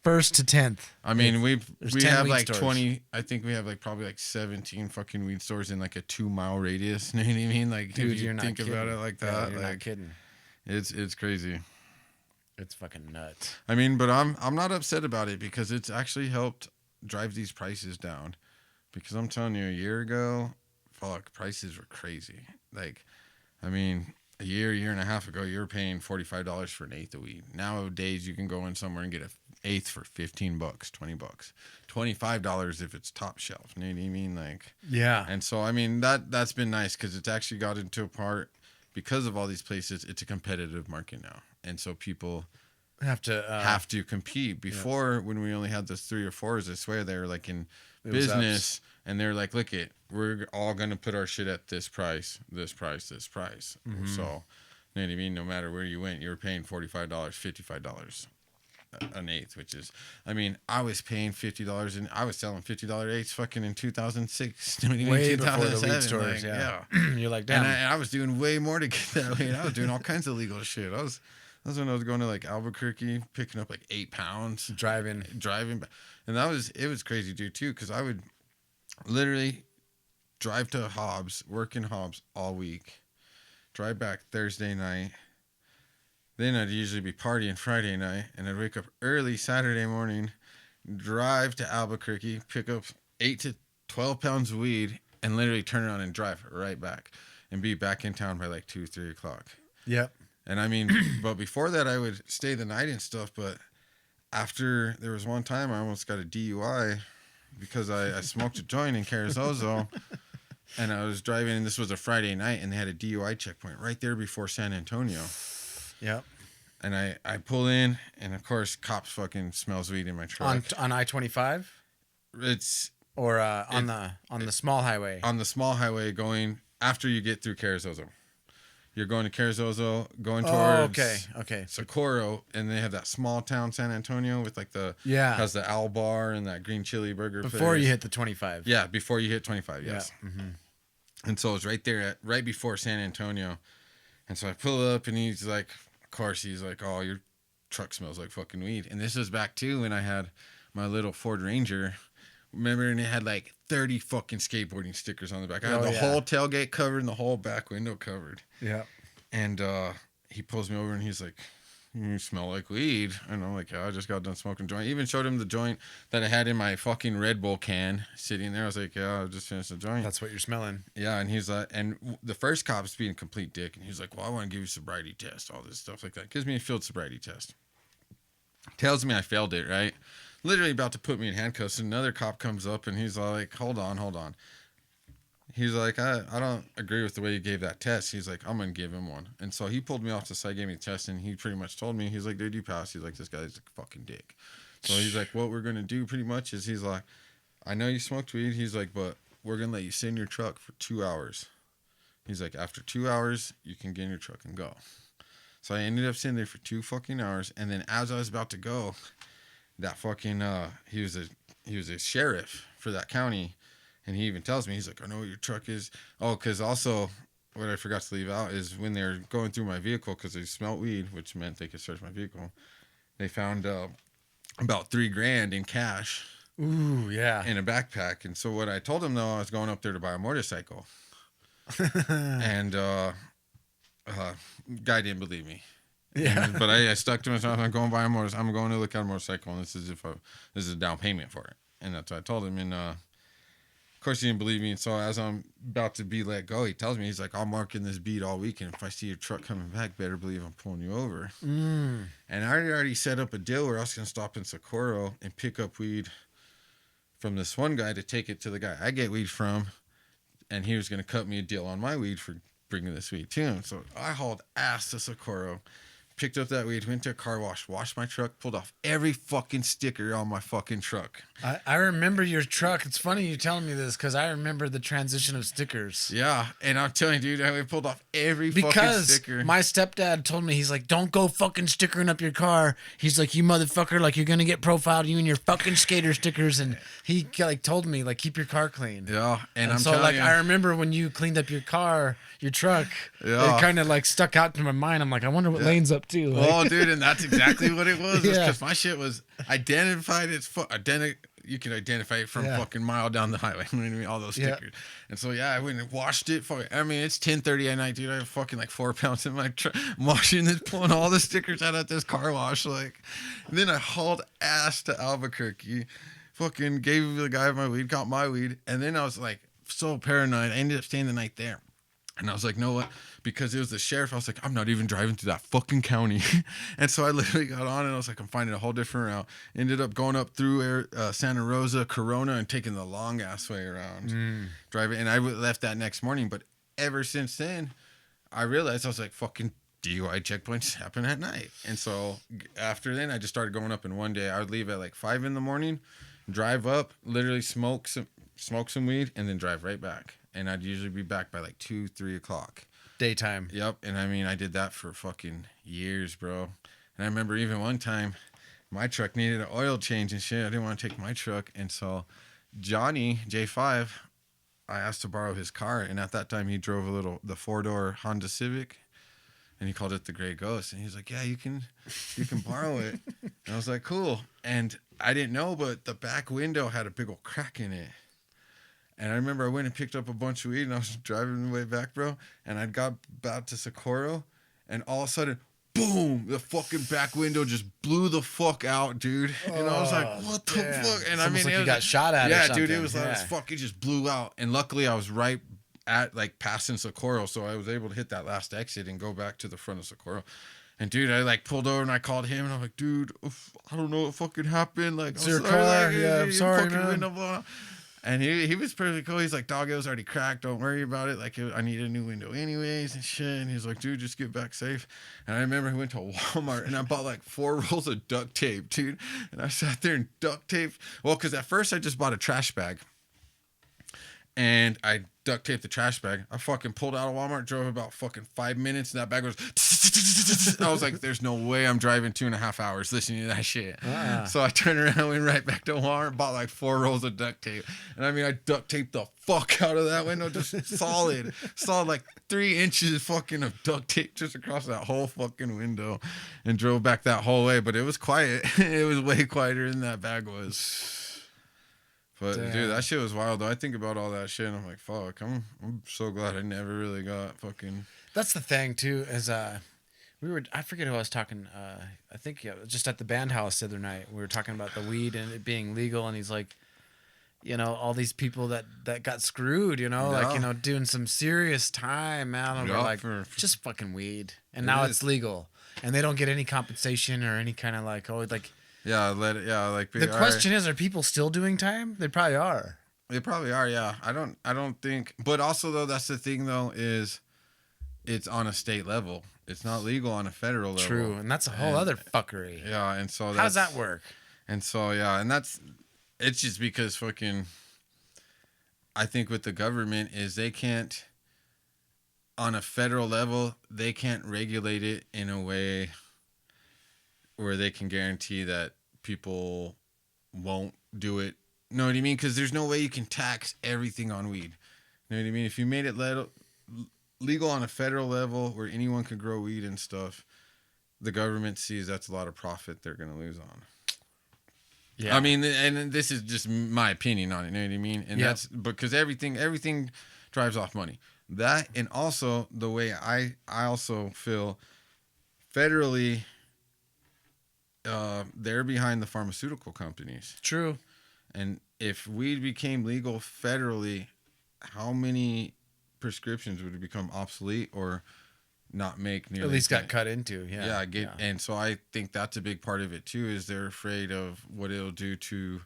1st to 10th.
I mean, we have like
stores.
20, I think we have like probably like 17 fucking weed stores in like a 2-mile radius. You know what I mean? Like,
dude,
if you
you're not
think
kidding.
about it like that,
Yeah, you're
like,
not kidding.
It's crazy.
It's fucking nuts.
I mean, but I'm not upset about it because it's actually helped drive these prices down. Because I'm telling you, a year ago, fuck, prices were crazy. Like, I mean, a year and a half ago, you were paying $45 for an eighth of weed. Nowadays, you can go in somewhere and get an eighth for $15, $20, $25 if it's top shelf. You know what I mean? Like,
yeah.
And so, I mean, that's been nice because it's actually got into a part, because of all these places, it's a competitive market now. And so people have to compete. Before, when we only had those 3 or 4s, I swear they were like in business, and they're like, look we're all gonna put our shit at this price. Mm-hmm. So, you know what I mean? No matter where you went, you were paying $45, $55 an eighth, which is, I mean, I was paying $50 and I was selling $50 eighths fucking in 2006.
Way before the weed stores,
like,
yeah. You're like, damn.
And I was doing way more to get that weight. I was doing all kinds of illegal shit. That's when I was going to like Albuquerque, picking up like 8 pounds, driving back. And it was crazy, dude, too, because I would literally drive to Hobbs, work in Hobbs all week, drive back Thursday night. Then I'd usually be partying Friday night, and I'd wake up early Saturday morning, drive to Albuquerque, pick up 8 to 12 pounds of weed, and literally turn around and drive right back and be back in town by like 2, 3 o'clock.
Yep.
And I mean, but before that, I would stay the night and stuff. But after, there was one time I almost got a DUI because I smoked a joint in Carrizozo, and I was driving, and this was a Friday night, and they had a DUI checkpoint right there before San Antonio.
Yep.
And I pull in, and of course, cops fucking smells weed in my truck.
On I-25?
It's
or on the small highway.
On the small highway, going after you get through Carrizozo. You're going to Carrizozo, going towards
okay.
Socorro, and they have that small town San Antonio with like has the Owl Bar and that green chili burger
before
place.
You hit the 25.
Yeah, before you hit 25, yes.
Yeah. Mm-hmm.
And so it's right there, right before San Antonio. And so I pull up, and he's like, of course, he's like, oh, your truck smells like fucking weed. And this was back too when I had my little Ford Ranger. Remember, and it had like 30 fucking skateboarding stickers on the back. I had the whole tailgate covered and the whole back window covered.
Yeah.
And he pulls me over and he's like, you smell like weed. And I'm like, yeah, I just got done smoking a joint. I even showed him the joint that I had in my fucking Red Bull can sitting there. I was like, yeah, I just finished the joint.
That's what you're smelling.
Yeah. And he's like, and the first cop's being a complete dick. And he's like, well, I want to give you a sobriety test, all this stuff like that. Gives me a field sobriety test. Tells me I failed it, right? Literally about to put me in handcuffs. Another cop comes up and he's like, hold on. He's like, I don't agree with the way you gave that test. He's like, I'm going to give him one. And so he pulled me off the side, gave me the test, and he pretty much told me, he's like, dude, you passed. He's like, this guy's a fucking dick. So he's like, what we're going to do pretty much is he's like, I know you smoked weed. He's like, but we're going to let you sit in your truck for 2 hours. He's like, after 2 hours, you can get in your truck and go. So I ended up sitting there for 2 fucking hours. And then as I was about to go, that fucking, he was a sheriff for that county. And he even tells me, he's like, I know what your truck is. Oh, because also what I forgot to leave out is when they're going through my vehicle, because they smelt weed, which meant they could search my vehicle, they found about $3,000 in cash.
Ooh, yeah.
In a backpack. And so what I told him, though, I was going up there to buy a motorcycle. And guy didn't believe me.
Yeah.
But I stuck to myself. I'm going to buy a motorcycle. I'm going to look at a motorcycle, and this is a down payment for it. And that's what I told him. And course, he didn't believe me. And so as I'm about to be let go, he tells me, he's like, I'm marking this beat all weekend. If I see your truck coming back, better believe I'm pulling you over. And I already set up a deal where I was going to stop in Socorro and pick up weed from this one guy to take it to the guy I get weed from. And he was going to cut me a deal on my weed for bringing this weed to him. So I hauled ass to Socorro. Picked up that weed, went to a car wash, washed my truck, pulled off every fucking sticker on my fucking truck.
I remember your truck. It's funny you telling me this because I remember the transition of stickers.
Yeah, and I'm telling you, dude, I pulled off every fucking sticker.
Because my stepdad told me, he's like, don't go fucking stickering up your car. He's like, you motherfucker, like you're gonna get profiled, you and your fucking skater stickers. And he like told me, like, keep your car clean.
Yeah, and I'm
so
telling
like
you,
I remember when you cleaned up your car, your truck.
Yeah.
It kind of like stuck out to my mind. I'm like, I wonder what Layne's up to. Like,
oh, dude, and that's exactly what it was.
Yeah.
Because my shit was identified as you can identify it from fucking mile down the highway. You know what I mean? All those stickers. And so, yeah, I went and washed it. I mean, it's 10:30 at night, dude. I have fucking like 4 pounds in my truck. I'm washing this, pulling all the stickers out at this car wash. Like, and then I hauled ass to Albuquerque. Fucking gave the guy my weed, got my weed. And then I was like so paranoid. I ended up staying the night there. And I was like, no, what? Because it was the sheriff. I was like, I'm not even driving through that fucking county. And so I literally got on and I was like, I'm finding a whole different route. Ended up going up through Santa Rosa, Corona, and taking the long ass way around. Driving. And I left that next morning. But ever since then, I realized I was like, fucking DUI checkpoints happen at night. And so after then, I just started going up. And one day I would leave at like 5 a.m, drive up, literally smoke some weed, and then drive right back. And I'd usually be back by like 2, 3 o'clock.
daytime.
Yep. And I mean, I did that for fucking years, bro. And I remember even one time my truck needed an oil change and shit. I didn't want to take my truck. And so Johnny, J5, I asked to borrow his car. And at that time he drove the 4-door Honda Civic. And he called it the Gray Ghost. And he's like, yeah, you can borrow it. And I was like, cool. And I didn't know, but the back window had a big old crack in it. And I remember I went and picked up a bunch of weed and I was driving the way back, bro. And I got about to Socorro and all of a sudden, boom, the fucking back window just blew the fuck out, dude. And I was like, what the fuck? And
it's
I mean,
like you got shot at or something.
dude, it was like, fuck, it just blew out. And luckily I was right at like passing Socorro. So I was able to hit that last exit and go back to the front of Socorro. And dude, I like pulled over and I called him and I'm like, dude, I don't know what fucking happened. Like,
it's your car.
Like,
yeah, I'm sorry, man.
Window blown out. And he was pretty cool. He's like, dog, it was already cracked. Don't worry about it. Like, I need a new window anyways and shit. And he's like, dude, just get back safe. And I remember I went to Walmart and I bought like 4 rolls of duct tape, dude. And I sat there and duct tape. Well, because at first I just bought a trash bag. And I duct taped the trash bag. I fucking pulled out of Walmart, drove about fucking 5 minutes, and that bag was... I was like, there's no way I'm driving 2.5 hours listening to that shit. So I turned around, went right back to Walmart, bought like 4 rolls of duct tape. And I mean, I duct taped the fuck out of that window, just solid like 3 inches fucking of duct tape just across that whole fucking window and drove back that whole way. But it was quiet. It was way quieter than that bag was. But dude, that shit was wild though. I think about all that shit and I'm like, fuck, I'm so glad I never really got fucking...
That's the thing too, is I forget who I was talking, I think just at the band house the other night, we were talking about the weed and it being legal, and he's like, you know, all these people that got screwed, you know, like, you know, doing some serious time, man, and we're like, just fucking weed. And now it's legal. And they don't get any compensation or any kind of like, the question is, are people still doing time? They probably are.
They probably are, yeah. I don't think, but also though, that's the thing though, is it's on a state level. It's not legal on a federal level.
True, and that's a whole other fuckery.
Yeah, and so
how does that work?
And so, yeah, and it's just because fucking, I think with the government is they can't, on a federal level, they can't regulate it in a way where they can guarantee that people won't do it. You know what I mean? Because there's no way you can tax everything on weed. You know what I mean? If you made it legal on a federal level where anyone could grow weed and stuff, the government sees that's a lot of profit they're going to lose on. Yeah. I mean, and this is just my opinion on it. You know what I mean? And that's because everything drives off money. That, and also the way I also feel federally, they're behind the pharmaceutical companies.
True.
And if weed became legal federally, how many prescriptions would become obsolete or not make nearly
At least got cut into. Yeah.
And so I think that's a big part of it too, is they're afraid of what it'll do to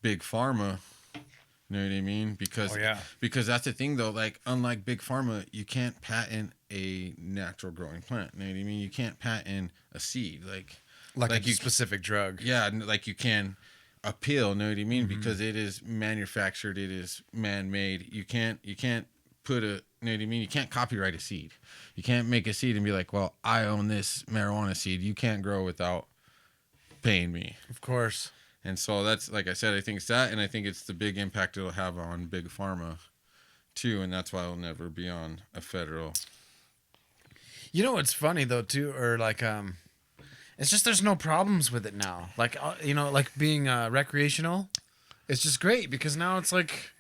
big pharma. You know what I mean? Because that's the thing though, like unlike big pharma, you can't patent a natural growing plant. You know what I mean? You can't patent a seed like
a specific drug.
Yeah, like you can a pill, know what I mean? Because it is manufactured, it is man-made. You can't put a, know what I mean? You can't copyright a seed. You can't make a seed and be like, well, I own this marijuana seed. You can't grow without paying me.
Of course.
And so that's, like I said, I think it's that, and I think it's the big impact it'll have on big pharma too, and that's why it'll never be on a federal.
You know what's funny though too, or like it's just there's no problems with it now. Like you know, like being recreational, it's just great because now it's like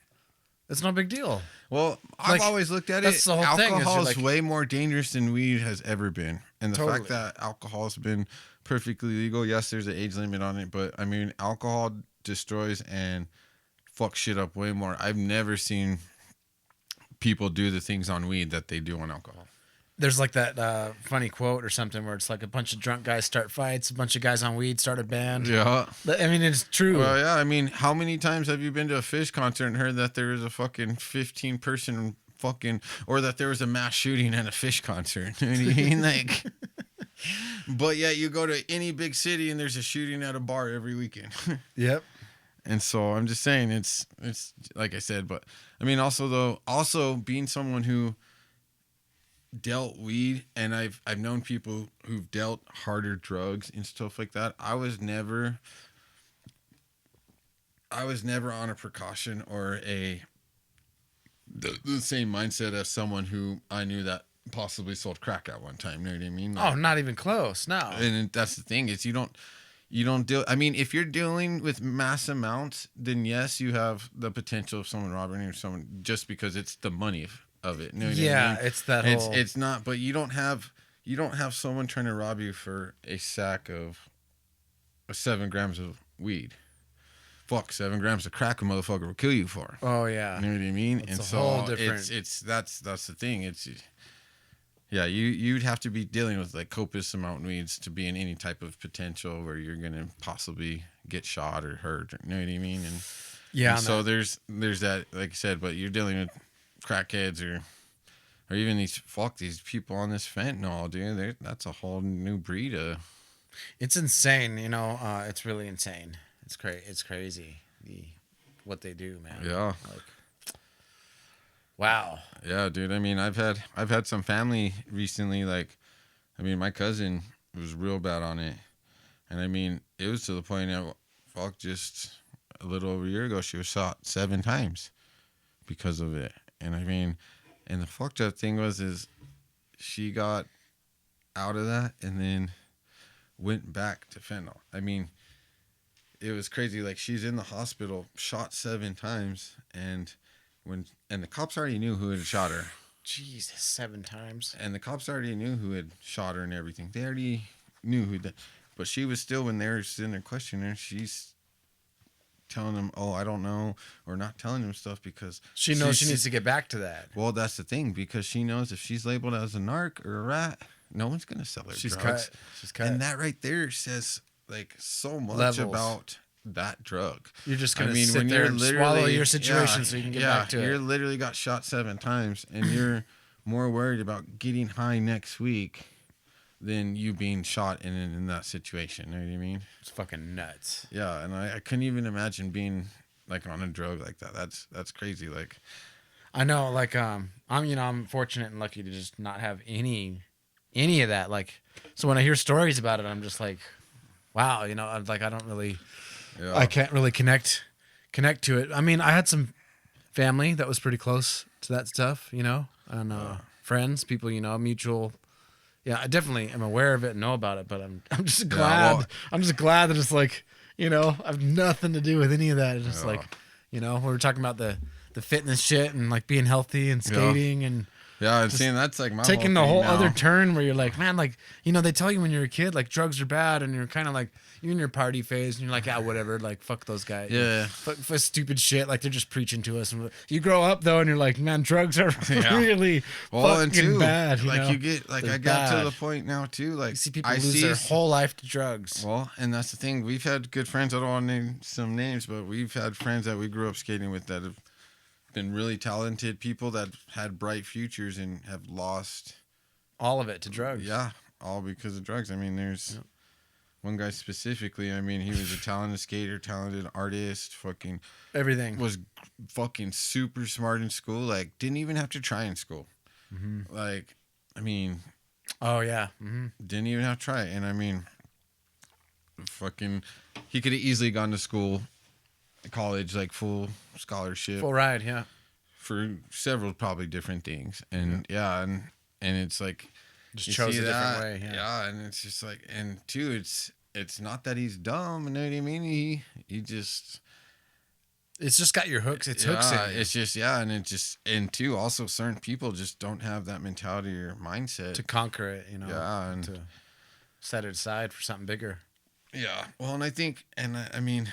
it's no big deal.
Well, I've always looked at it.
The whole
alcohol
thing
is way more dangerous than weed has ever been, and the fact that alcohol's been perfectly legal. Yes, there's an age limit on it, but I mean, alcohol destroys and fucks shit up way more. I've never seen people do the things on weed that they do on alcohol.
There's like that funny quote or something where it's like a bunch of drunk guys start fights, a bunch of guys on weed start a band.
Yeah.
I mean, it's true.
Well, yeah. I mean, how many times have you been to a Fish concert and heard that there was a fucking 15-person fucking, or that there was a mass shooting at a Fish concert? You know what I mean? Like, but yeah, you go to any big city and there's a shooting at a bar every weekend.
Yep.
And so I'm just saying it's like I said, but I mean, also being someone who dealt weed, and I've known people who've dealt harder drugs and stuff like that. I was never on a precaution or the same mindset as someone who I knew that possibly sold crack at one time. You know what I mean?
Like, not even close. No.
And that's the thing, is you don't deal. I mean, if you're dealing with mass amounts, then yes, you have the potential of someone robbing you or someone, just because it's the money of it. You know what I mean?
It's that whole.
It's not, but you don't have someone trying to rob you for a sack of 7 grams of weed. Fuck, 7 grams of crack a motherfucker will kill you for.
Oh yeah.
You know what I mean?
It's
and
a
so
whole different.
it's that's the thing. It's yeah, you'd have to be dealing with like copious amount of weeds to be in any type of potential where you're gonna possibly get shot or hurt. You know what I mean? And so there's that, like I said, but you're dealing with crackheads or even these people on this fentanyl, dude. That's a whole new breed of.
It's insane, you know. It's really insane. It's crazy what they do, man.
Yeah.
Like, wow.
Yeah, dude. I mean, I've had some family recently. Like, I mean, my cousin was real bad on it, and I mean, it was to the point that just a little over a year ago, she was shot 7 times because of it. And I mean, and the fucked up thing is she got out of that and then went back to fentanyl. I mean, it was crazy. Like, she's in the hospital, shot 7 times, and the cops already knew who had shot her.
Jesus, 7 times.
And the cops already knew who had shot her and everything. They already knew who did. But she was still, when they were sitting there questioning her, she's telling them, oh, I don't know, or not telling them stuff because
she knows she needs to get back to that.
Well, that's the thing, because she knows if she's labeled as a narc or a rat, no one's going to sell her drugs.
She's cut.
And that right there says like so much about that drug.
You're just going to sit there and swallow your situation so you can get back to it.
You're literally got shot 7 times and you're more worried about getting high next week than you being shot in that situation. You know what I mean?
It's fucking nuts.
Yeah, and I couldn't even imagine being like on a drug like that. That's crazy. Like,
I know, like I'm fortunate and lucky to just not have any of that. Like, so when I hear stories about it, I'm just like, wow, you know, I'm like, I don't really, I can't really connect to it. I mean, I had some family that was pretty close to that stuff, you know, and friends, people, you know, mutual. Yeah, I definitely am aware of it and know about it, but I'm just glad. I'm just glad that it's like, you know, I have nothing to do with any of that. It's just like, you know, we were talking about the fitness shit and like being healthy and skating and
Yeah, and seeing that's like my
taking
whole
the whole
thing now.
other turn where you're like, man, like, you know, they tell you when you're a kid, like, drugs are bad, and you're kind of like, you're in your party phase, and you're like, ah, whatever, like, fuck those guys.
Yeah.
Fuck stupid shit, like, they're just preaching to us. And you grow up, though, and you're like, man, drugs are
Yeah.
really fucking bad, you
like,
know?
you get, like,
They're
I got
bad.
to the point now, too, like,
You see people lose their whole life to drugs.
Well, and that's the thing. We've had good friends. I don't want to name some names, but we've had friends that we grew up skating with that have been really talented people that had bright futures and have lost
All of it to drugs.
Yeah, all because of drugs. I mean, there's one guy specifically. I mean, he was a talented skater, talented artist, fucking
Everything.
was fucking super smart in school. Like, didn't even have to try in school.
Mm-hmm.
Like, I mean,
oh yeah, mm-hmm.
Didn't even have to try it. And I mean, fucking, he could have easily gone to school, college, like full scholarship,
Full ride, yeah.
for several probably different things. And and it's like,
Just
you
chose
see
a different
that,
way. Yeah.
Yeah, and it's just like, and two, it's not that he's dumb, you know what I mean? He just,
It's just got your hooks. It's hooks in you
it's just, and it just, and two, also certain people just don't have that mentality or mindset
to conquer it, you know.
Yeah, and
to set it aside for something bigger.
yeah. Well, and I think, and I mean,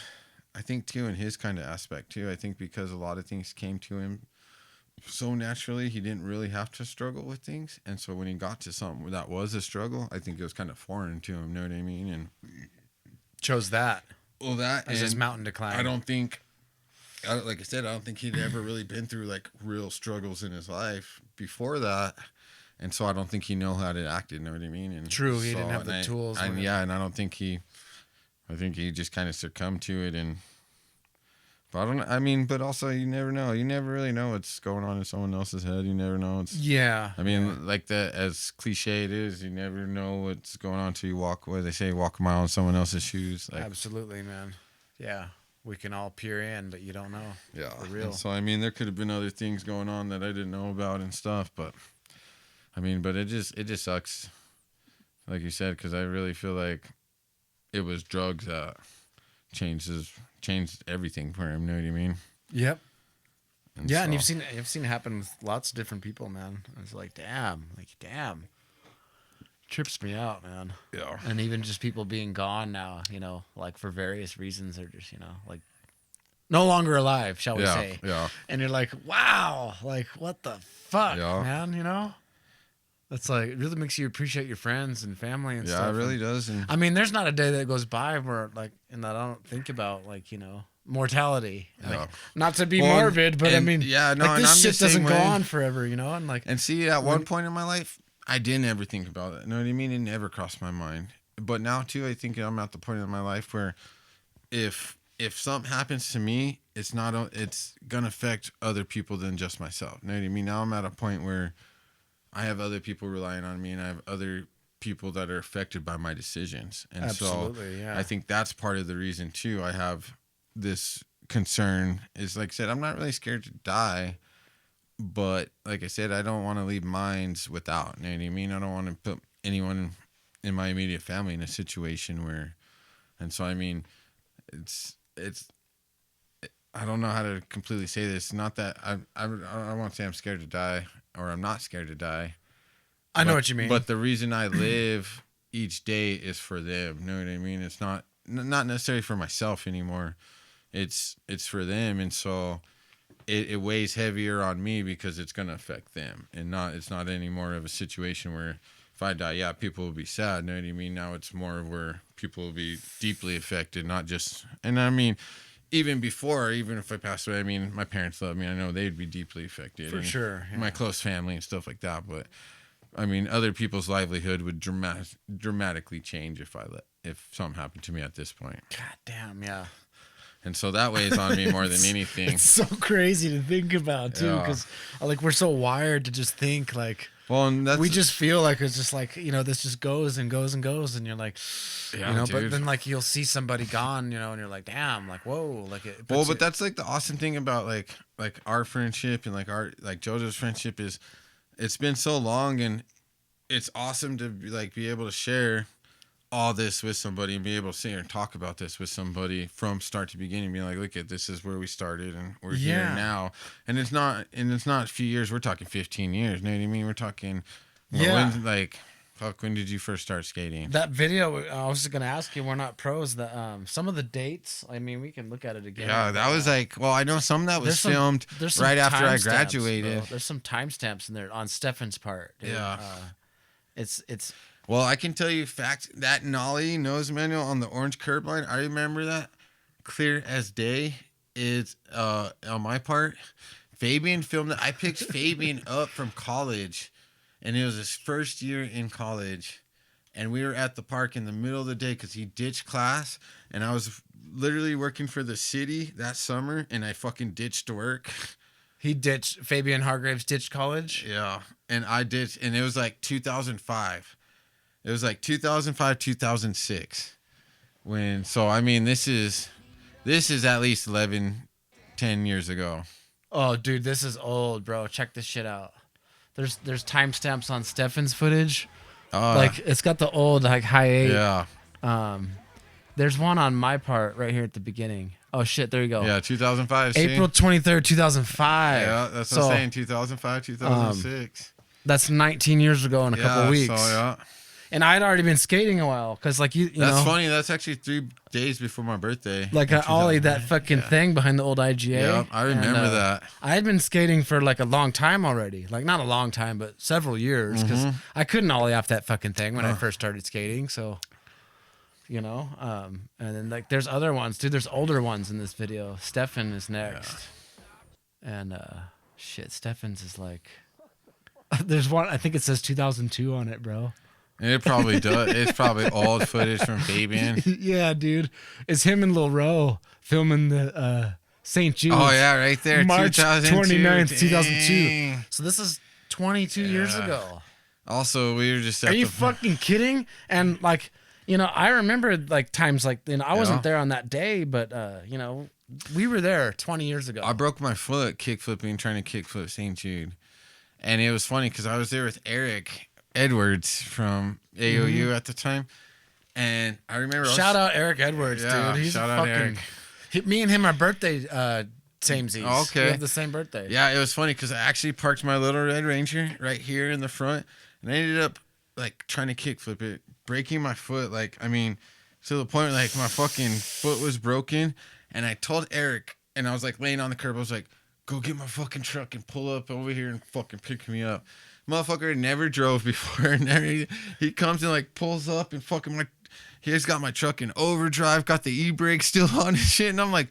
I think too, in his kind of aspect too, I think because a lot of things came to him so naturally, he didn't really have to struggle with things. And so when he got to something that was a struggle, I think it was kind of foreign to him, know what I mean? And
Chose that
well, that
as
and
his mountain to climb.
I don't think, like I said, I don't think he'd ever really been through like real struggles in his life before that. And so I don't think he know how to act it, know what I mean? And
True, he
so,
didn't have the tools.
And and I don't think I think he just kind of succumbed to it. And but I don't. I mean, but also you never know. You never really know what's going on in someone else's head. You never know. It's
Yeah.
I mean, like that, as cliche it is, you never know what's going on until you walk. What they say, walk a mile in someone else's shoes. Like,
absolutely, man. Yeah, we can all peer in, but you don't know.
yeah,
For real.
And so I mean, there could have been other things going on that I didn't know about and stuff. But I mean, but it just sucks, like you said, because I really feel like it was drugs that changed everything for him. Know what I mean?
Yep.
And
Yeah,
so,
and you've seen it happen with lots of different people, man. It's like, damn. Trips me out, man.
Yeah.
And even just people being gone now, you know, like for various reasons, they're just, you know, like no longer alive, shall we say.
Yeah.
And you're like, wow, like what the fuck,
Yeah.
man, you know? That's like, it really makes you appreciate your friends and family and
Yeah,
stuff.
it really does. And
I mean, there's not a day that goes by where like, and that I don't think about like, you know, mortality. Like,
Yeah.
not to be
Well,
morbid, but I
and-
mean,
yeah, no,
like
and
this
I'm
shit
the same
doesn't go
way.
on forever, you know? And like,
And see, at one point in my life, I didn't ever think about it. You know what I mean? It never crossed my mind. But now too, I think I'm at the point in my life where if something happens to me, it's gonna affect other people than just myself. You know what I mean? Now I'm at a point where I have other people relying on me, and I have other people that are affected by my decisions. And
absolutely,
so
yeah.
I think that's part of the reason too. I have this concern. Is like I said, I'm not really scared to die. But like I said, I don't want to leave mines without. You know what I mean? I don't want to put anyone in my immediate family in a situation where, and so I mean, it's. I don't know how to completely say this. Not that I won't say I'm scared to die or I'm not scared to die.
I know what you mean.
But the reason I live each day is for them. You know what I mean? It's not necessarily for myself anymore. It's for them, and so. It weighs heavier on me because it's going to affect them, and it's not any more of a situation where if I die, yeah, people will be sad. You know what I mean? Now it's more of where people will be deeply affected, not just, and I mean, even if I passed away, I mean, my parents love me. I know they'd be deeply affected.
For sure. Yeah.
My close family and stuff like that. But I mean, other people's livelihood would dramatically change if something happened to me at this point.
God damn, yeah.
And so that weighs on me more than anything.
It's so crazy to think about too,
Yeah.
because like we're so wired to just think like.
Well, and
We just feel like it's just like, you know, this just goes and goes and goes, and you're like,
Yeah,
you know,
dude.
but then like you'll see somebody gone, you know, and you're like, damn, like whoa, like it.
Well, but that's like the awesome thing about like our friendship and like JoJo's friendship is, it's been so long, and it's awesome to be able to share all this with somebody and be able to sit here and talk about this with somebody from start to beginning, being like, look at this is where we started and we're here now. And it's not a few years, we're talking 15 years, you know what I mean? We're talking when did you first start skating?
That video, I was just gonna ask you, we're not pros. Some of the dates, I mean, we can look at it again.
Yeah, that was I know some that was filmed right after I graduated.
There's some timestamps in there on Stefan's part. Dude.
Yeah.
It's
Well, I can tell you that nollie nose manual on the orange curb line, I remember that clear as day. Is on my part. Fabian filmed it. I picked Fabian up from college, and it was his first year in college. And we were at the park in the middle of the day because he ditched class, and I was literally working for the city that summer, and I fucking ditched work.
Fabian Hargraves ditched college?
Yeah. And I ditched, and it was like 2005. It was like 2005, 2006. This is at least 10 years ago.
Oh, dude, this is old, bro. Check this shit out. There's timestamps on Stefan's footage. Like, it's got the old, like, high 8.
Yeah.
There's one on my part right here at the beginning. Oh, shit, there you go.
Yeah, 2005.
April 23rd, 2005.
Yeah, that's what I'm saying, 2005, 2006.
That's 19 years ago in a couple weeks.
So, yeah.
And I'd already been skating a while because, like, you know.
That's funny. That's actually 3 days before my birthday.
Like, I ollied that fucking thing behind the old IGA.
Yeah, I remember that.
I had been skating for, like, a long time already. Like, not a long time, but several years. Because I couldn't ollie off that fucking thing when I first started skating. So, you know. And then, like, there's other ones. Dude, there's older ones in this video. Stefan is next. Yeah. And, shit, Stefan's is, like... There's one, I think it says 2002 on it, bro.
It probably does. It's probably old footage from Fabian.
Yeah, dude. It's him and Lil Ro filming the St. Jude's.
Oh, yeah, right there.
March 29th, 2002.
Dang.
So this is 22 years ago.
Also, we were just
Are you fucking kidding? And, like, you know, I remember, like, times like, you know, I wasn't there on that day, but, you know, we were there 20 years ago.
I broke my foot kickflipping, trying to kickflip St. Jude. And it was funny because I was there with Eric Edwards from AOU at the time. And I remember...
Shout out Eric Edwards, dude. He's
shout out Eric.
Me and him are birthday samesies.
Oh, okay.
We have the same birthday.
Yeah, it was funny because I actually parked my little Red Ranger right here in the front. And I ended up, like, trying to kickflip it, breaking my foot. Like, I mean, to the point, like, my fucking foot was broken. And I told Eric, and I was, like, laying on the curb. I was like, go get my fucking truck and pull up over here and fucking pick me up. Motherfucker never drove before. He comes and, like, pulls up and fucking he's got my truck in overdrive, got the e-brake still on and shit. And I'm like,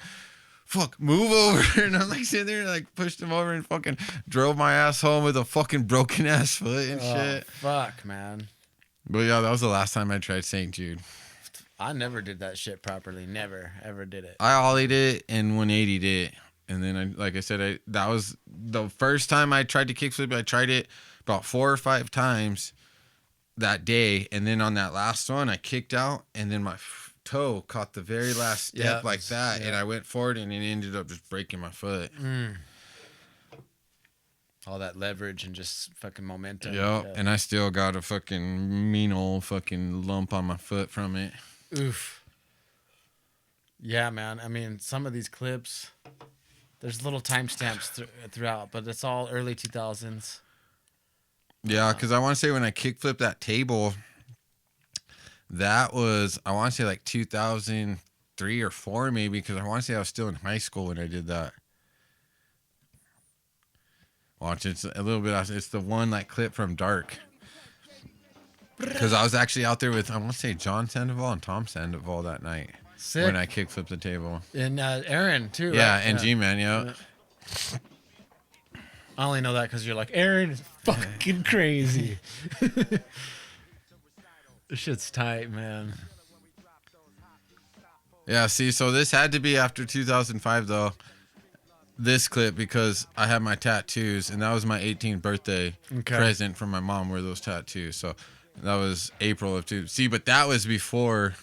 fuck, move over. And I'm like sitting there, like, pushed him over and fucking drove my ass home with a fucking broken ass foot and shit.
Fuck, man.
But yeah, that was the last time I tried St. Jude.
I never did that shit properly. Never, ever did it.
I ollied it and 180'd it. And then, like I said, that was the first time I tried to kickflip. I tried it about 4 or 5 times that day. And then on that last one, I kicked out. And then my toe caught the very last step like that. Yeah. And I went forward and it ended up just breaking my foot.
All that leverage and just fucking momentum.
Yep. Yeah. And I still got a fucking mean old fucking lump on my foot from it.
Oof. Yeah, man. I mean, some of these clips... There's little timestamps throughout, but it's all early 2000s.
Yeah, because I want to say when I kickflipped that table, that was, I want to say like 2003 or 4 maybe, because I want to say I was still in high school when I did that. Watch, it's a little bit, it's the one like clip from Dark. Because I was actually out there with, I want to say John Sandoval and Tom Sandoval that night.
Sick.
When I kickflipped the table.
And Aaron, too,
yeah,
right?
And G-Man, yeah.
I only know that because you're like, Aaron is fucking crazy. This shit's tight, man.
Yeah, see, so this had to be after 2005, though. This clip, because I had my tattoos, and that was my 18th birthday present from my mom, were those tattoos. So that was April of 2. See, but that was before...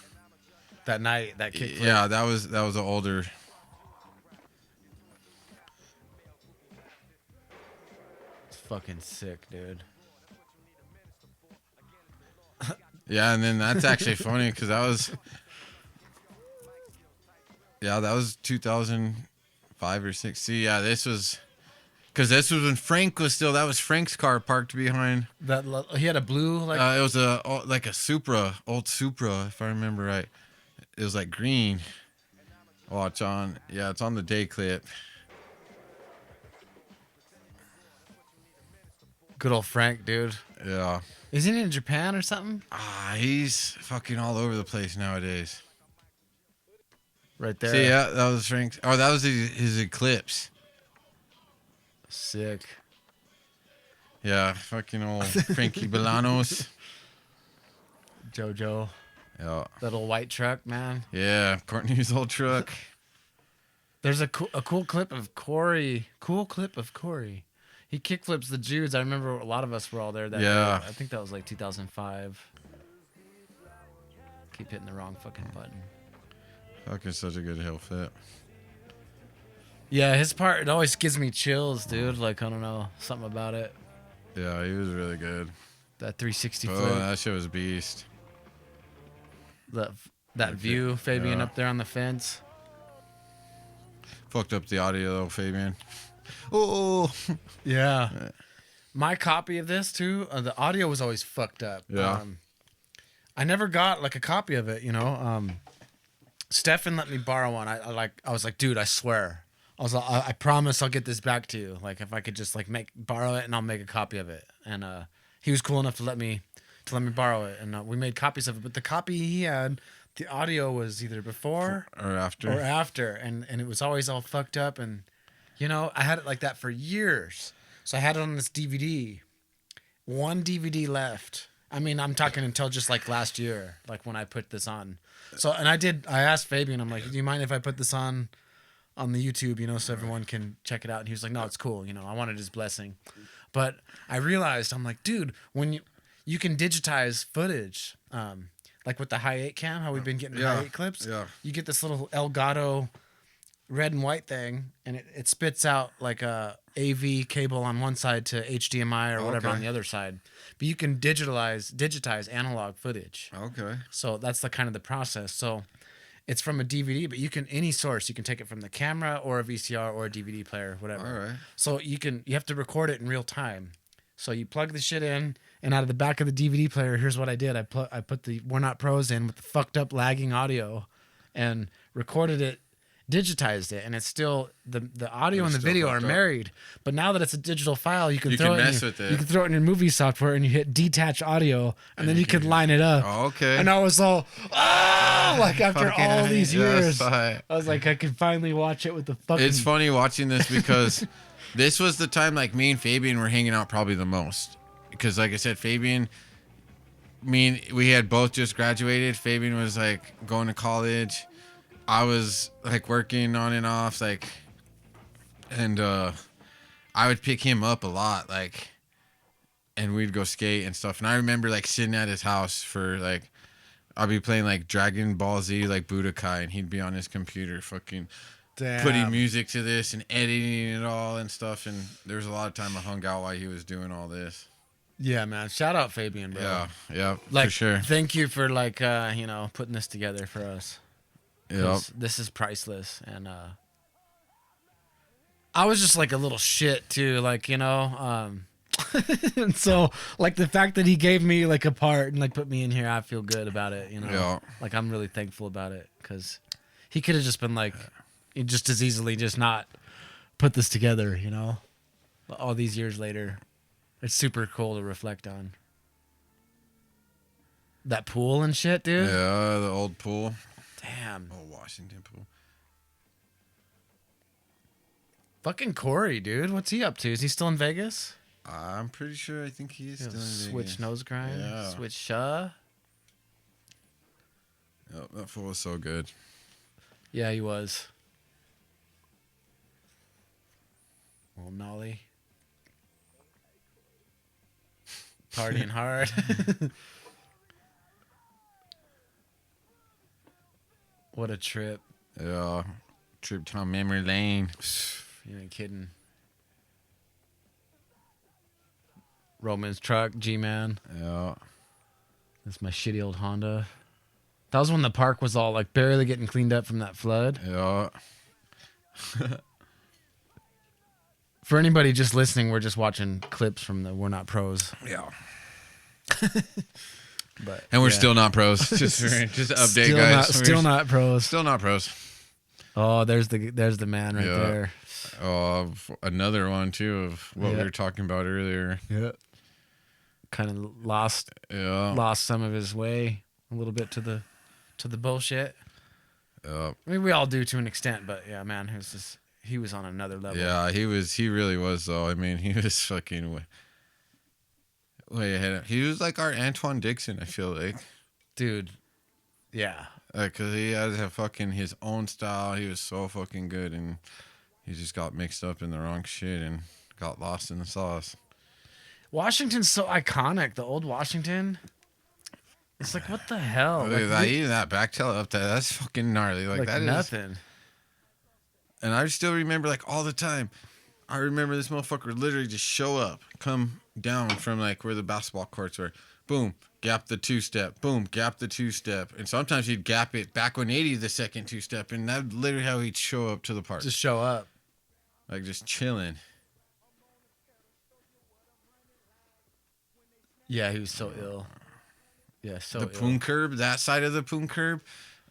That night, that kickflip.
Yeah, that was an older.
It's fucking sick, dude.
Yeah, and then that's actually funny because that was 2005 or 6. See, yeah, this was when Frank was still. That was Frank's car parked behind.
He had a blue like.
It was like a Supra, old Supra, if I remember right. It was like green. Oh, it's on. Yeah, it's on the day clip.
Good old Frank, dude.
Yeah.
Isn't he in Japan or something?
He's fucking all over the place nowadays.
Right there.
See, yeah, that was Frank's. Oh, that was his Eclipse.
Sick.
Yeah, fucking old Frankie Bolanos.
Jojo.
Yeah.
That old white truck, man.
Yeah, Courtney's old truck.
There's a cool clip of Corey. He kickflips the Jews. I remember a lot of us were all there that day. I think that was like 2005. Keep hitting the wrong fucking button.
Fucking such a good hill flip.
Yeah, his part, it always gives me chills, dude. Like, I don't know, something about it.
Yeah, he was really good.
That 360
Oh,
flip.
that shit was beast.
That view, Fabian
yeah.
up there on the fence.
Fucked up the audio though, Fabian. Oh,
yeah. My copy of this too, the audio was always fucked up.
Yeah.
I never got like a copy of it, you know. Stefan let me borrow one. I was like, dude, I swear. I was like, I promise I'll get this back to you. Like if I could just like borrow it and I'll make a copy of it. And he was cool enough to let me borrow it, and we made copies of it. But the copy he had, the audio was either before
or after,
and it was always all fucked up. And you know, I had it like that for years. So I had it on this DVD. One DVD left. I mean, I'm talking until just like last year, like when I put this on. So, and I asked Fabian, I'm like, do you mind if I put this on the YouTube, you know, so everyone can check it out? And he was like, no, it's cool. You know, I wanted his blessing. But I realized, I'm like, dude, when you can digitize footage, like with the high 8 cam, how we've been getting high 8 clips.
Yeah.
You get this little Elgato red and white thing, and it spits out like a AV cable on one side to HDMI or whatever on the other side. But you can digitize analog footage.
Okay.
So that's the kind of the process. So it's from a DVD, but you can any source. You can take it from the camera or a VCR or a DVD player, whatever.
All right.
So you have to record it in real time. So you plug the shit in, and out of the back of the DVD player, here's what I did. I put the We're Not Pros in with the fucked up lagging audio, and recorded it, digitized it, and it's still the audio and the video are married. But now that it's a digital file, you can throw it in your movie software, and you hit detach audio, and then you can line it up.
Oh, okay.
And I was all, like after all these years, I was like, I could finally watch it with the fucking.
It's funny watching this because this was the time like me and Fabian were hanging out probably the most. Because like I said, we had both just graduated. Fabian was like going to college. I was like working on and off, like, and I would pick him up a lot, like, and we'd go skate and stuff. And I remember like sitting at his house for like, I'd be playing like Dragon Ball Z, like Budokai, and he'd be on his computer fucking putting music to this and editing it all and stuff. And there was a lot of time I hung out while he was doing all this.
Yeah, man. Shout out Fabian, bro.
Yeah,
like,
for sure.
Thank you for like, putting this together for us.
Yep.
This is priceless. And I was just like a little shit too, like, you know, and so like the fact that he gave me like a part and like put me in here, I feel good about it, you know.
Yeah.
Like I'm really thankful about it, because he could have just been like, just as easily just not put this together, you know. All these years later, it's super cool to reflect on. That pool and shit, dude.
Yeah, the old pool.
Damn.
Oh, Washington pool.
Fucking Corey, dude. What's he up to? Is he still in Vegas?
I'm pretty sure. I think he is still in
Switch
Vegas.
nose grind.
Yeah.
Switch
Yep, that fool was so good.
Yeah, he was. Old Nolly. Partying hard. What a trip.
Yeah. Trip down memory lane.
You ain't kidding. Roman's truck, G-Man.
Yeah.
That's my shitty old Honda. That was when the park was all like barely getting cleaned up from that flood.
Yeah.
For anybody just listening, we're just watching clips from the We're Not Pros.
Yeah.
But
And we're
yeah.
still not pros. Just update,
Still
guys.
Still not pros.
Still not pros.
Oh, there's the man right there.
Oh, another one too of what we
Yeah.
were talking about earlier.
Yeah. Kind of lost some of his way a little bit to the bullshit.
Yeah.
I mean, we all do to an extent, but yeah, man, he was on another level.
Yeah, he really was though. I mean, he was fucking way ahead. He was like our Antoine Dixon, I feel like.
Dude. Yeah.
Cause he had his own style. He was so fucking good, and he just got mixed up in the wrong shit and got lost in the sauce.
Washington's so iconic. The old Washington. It's like, what the hell?
Look at
Like,
that, even that back tail up there, that's fucking gnarly. Like that
nothing.
is. And I still remember, like, all the time. I remember this motherfucker literally just show up, come down from like where the basketball courts were. Boom, gap the 2-step. Boom, gap the 2-step. And sometimes he'd gap it back 180 the second 2-step. And that's literally how he'd show up to the park.
Just show up.
Like just chilling.
Yeah, he was so ill. Yeah, so
The
ill.
Poon curb, that side of the Poon curb.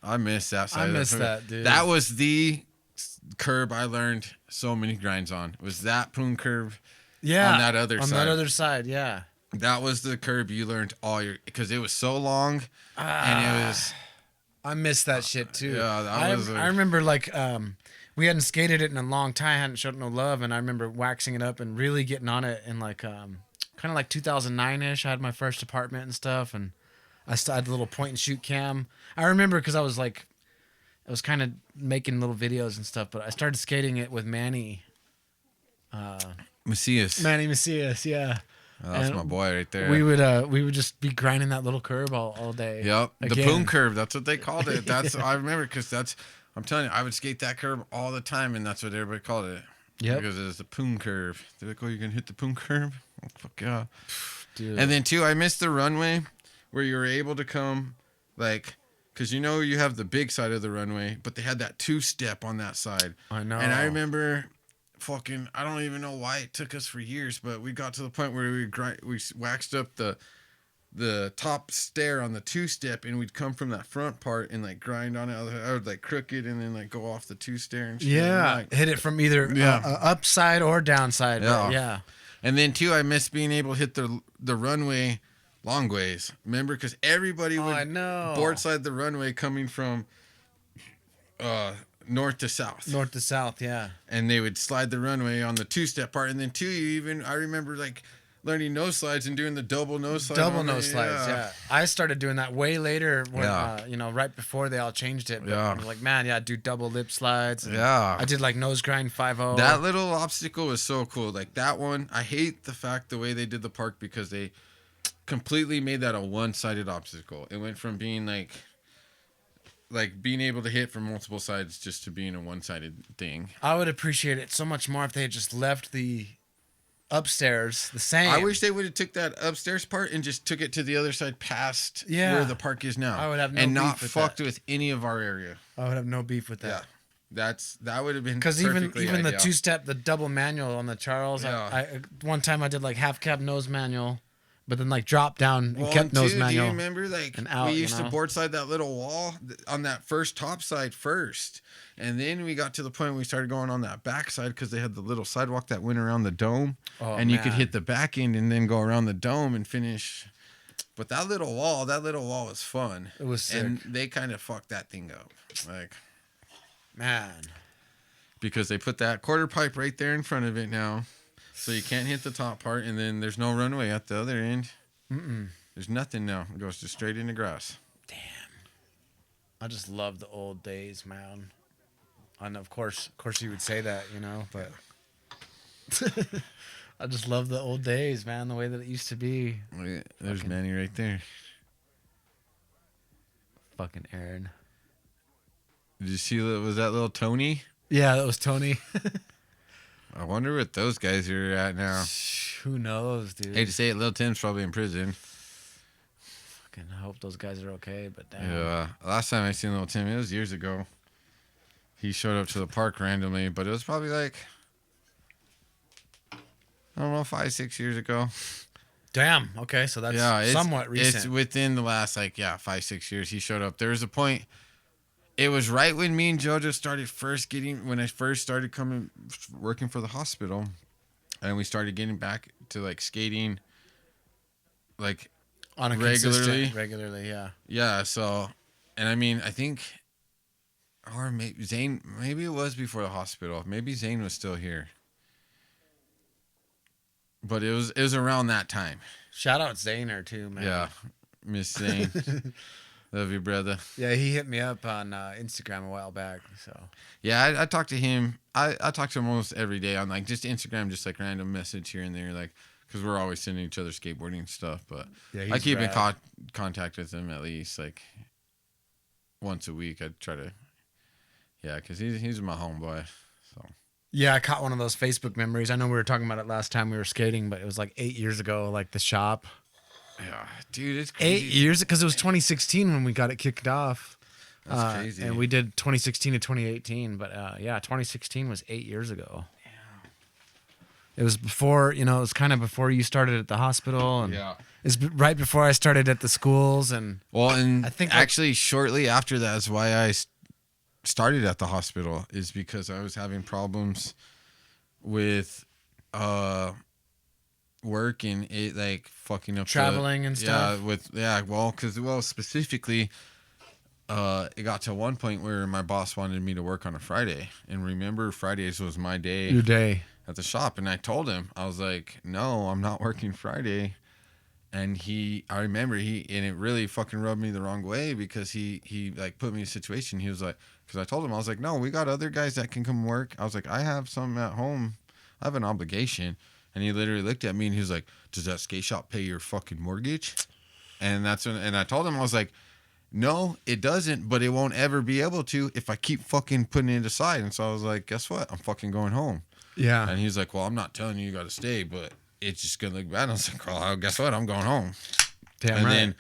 I miss that side.
I
of the
miss
Poon.
that, dude.
That was the curb I learned so many grinds on. Was that Poon curb?
Yeah,
on that other
on
side.
that other side, yeah.
That was the curb you learned all your, because it was so long, and it was.
I miss that shit too.
Yeah, that was.
I remember like we hadn't skated it in a long time, hadn't showed no love, and I remember waxing it up and really getting on it in like kind of like 2009ish. I had my first apartment and stuff, and I had a little point and shoot cam. I remember because I was kind of making little videos and stuff, but I started skating it with Manny.
Macias.
Manny Macias, yeah.
Oh, that's
And
my boy right there.
We would just be grinding that little curb all day.
Yep, the
Again.
Poon curb. That's what they called it. That's I remember because that's. I'm telling you, I would skate that curb all the time, and that's what everybody called it.
Yep.
Because it's the Poon curve. They're like, "Oh, you're gonna hit the Poon curve? Oh, fuck yeah!"
Dude.
And then too, I missed the runway where you were able to come, like, because you know you have the big side of the runway, but they had that 2-step on that side.
I know.
And I remember, fucking, I don't even know why it took us for years, but we got to the point where we waxed up the top stair on the 2-step, and we'd come from that front part and like grind on it. I would like crook it and then like go off the 2-stair and shit.
Yeah,
Like,
hit it from either upside or downside.
Yeah.
Yeah.
and then too, I missed being able to hit the runway long ways. Remember, because everybody would
I know.
board side the runway coming from north to south.
North to south, yeah.
And they would slide the runway on the 2-step part, and then I remember like learning nose slides and doing the double nose slide.
Double nose slides, yeah. I started doing that way later when,
Yeah.
right before they all changed it. But
Yeah.
I was like, man, yeah, I do double lip slides. and
Yeah.
I did like nose grind 5-0.
That little obstacle was so cool. Like that one, I hate the fact the way they did the park because they completely made that a one-sided obstacle. It went from being like being able to hit from multiple sides just to being a one-sided thing.
I would appreciate it so much more if they had just left the upstairs the same.
I wish they would have took that upstairs part and just took it to the other side past
Yeah.
where the park is now.
I would have no
and
beef
not
with
fucked
that.
with any of our area.
I would have no beef with that.
Yeah, that would have been
Because even the
ideal.
2-step, the double manual on the Charles,
Yeah.
I one time I did like half cab nose manual, but then like dropped down and kept nose
Do
manual.
you remember like
and out,
we
you
used to
know?
board side that little wall on that first top side first, and then we got to the point where we started going on that back side because they had the little sidewalk that went around the dome, and you could
man.
hit the back end and then go around the dome and finish. But that little wall was fun.
It was sick.
And they kind of fucked that thing up, like
Man.
because they put that quarter pipe right there in front of it now, so you can't hit the top part, and then there's no runway at the other end. There's nothing now. It goes just straight into grass.
I just love the old days, man. And of course you would say that, but I just love the old days, man, the way that it used to be.
There's Manny right there.
Fucking Aaron.
Did you see that? Was that little Tony?
Yeah, that was Tony.
I wonder what those guys are at now.
Who knows, dude?
Hate to say it, Lil Tim's probably in prison.
Fucking hope those guys are okay. But damn.
Yeah. Last time I seen little Tim, it was years ago. He showed up to the park randomly, but it was probably like, I don't know, 5-6 years ago.
Damn. Okay, so that's somewhat recent.
It's within the last 5-6 years. He showed up. There was a point. It was right when me and JoJo started when I first started working for the hospital, and we started getting back to like skating, like
on a regularly, yeah.
Yeah. So, and I mean, I think, or maybe Zane, maybe it was before the hospital. Maybe Zane was still here. But it was around that time.
Shout out Zaner too, man.
Yeah, Miss Zane. Love you, brother.
Yeah, he hit me up on Instagram a while back. So
yeah, I talked to him. I talk to him almost every day on like just Instagram, just like random message here and there, like because we're always sending each other skateboarding stuff. But yeah, I keep in contact with him at least like once a week. I try to, because he's my homeboy. So.
Yeah, I caught one of those Facebook memories. I know we were talking about it last time we were skating, but it was like 8 years ago, like the shop.
Yeah, dude, it's crazy.
8 years, because it was 2016 when we got it kicked off.
That's crazy.
And we did 2016 to 2018, but 2016 was 8 years ago. Yeah. It was before, it was kind of before you started at the hospital, and it's right before I started at the schools, and
I think actually shortly after that is why I started at the hospital, is because I was having problems with work and it like fucking up
traveling and stuff.
Because specifically it got to one point where my boss wanted me to work on a Friday, and remember Fridays was my day.
Your day
at the shop, and I told him, I was like, no, I'm not working Friday. And I remember and it really fucking rubbed me the wrong way, because he like put me in a situation. He was like, because I told him, I was like, no, we got other guys that can come work. I was like, I have something at home. I have an obligation. And he literally looked at me and he was like, does that skate shop pay your fucking mortgage? And and I told him, I was like, no, it doesn't, but it won't ever be able to if I keep fucking putting it aside. And so I was like, guess what? I'm fucking going home.
Yeah.
And he's like, well, I'm not telling you got to stay, but it's just going to look bad. And I was like, well, guess what? I'm going home.
Damn right.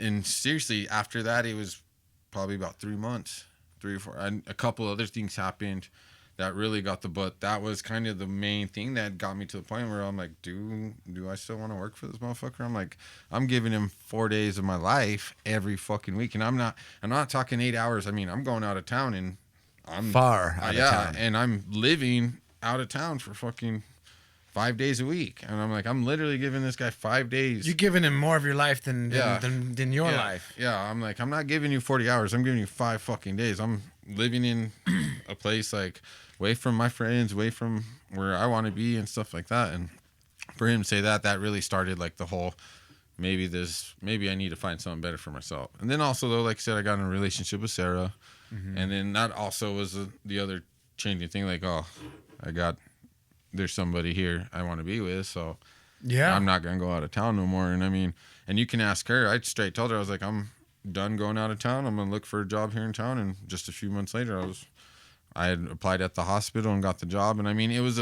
And seriously, after that, it was probably about 3 months, 3 or 4. And a couple other things happened that really got the butt. That was kind of the main thing that got me to the point where I'm like, do I still want to work for this motherfucker? I'm like, I'm giving him 4 days of my life every fucking week. And I'm not talking 8 hours. I mean, I'm going out of town, and I'm
far out of town.
And I'm living out of town for fucking 5 days a week. And I'm like, I'm literally giving this guy 5 days.
You're giving him more of your life than your life.
Yeah. I'm like, I'm not giving you 40 hours. I'm giving you 5 fucking days. I'm living in a place like away from my friends, away from where I want to be and stuff like that. And for him to say that really started like the whole, maybe I need to find something better for myself. And then also though, like I said, I got in a relationship with Sarah. Mm-hmm. And then that also was the other changing thing. Like, oh, there's somebody here I want to be with, so yeah, I'm not gonna go out of town no more. And I mean, and you can ask her. I straight told her, I was like, I'm done going out of town. I'm gonna look for a job here in town. And just a few months later, I had applied at the hospital and got the job. And I mean, it was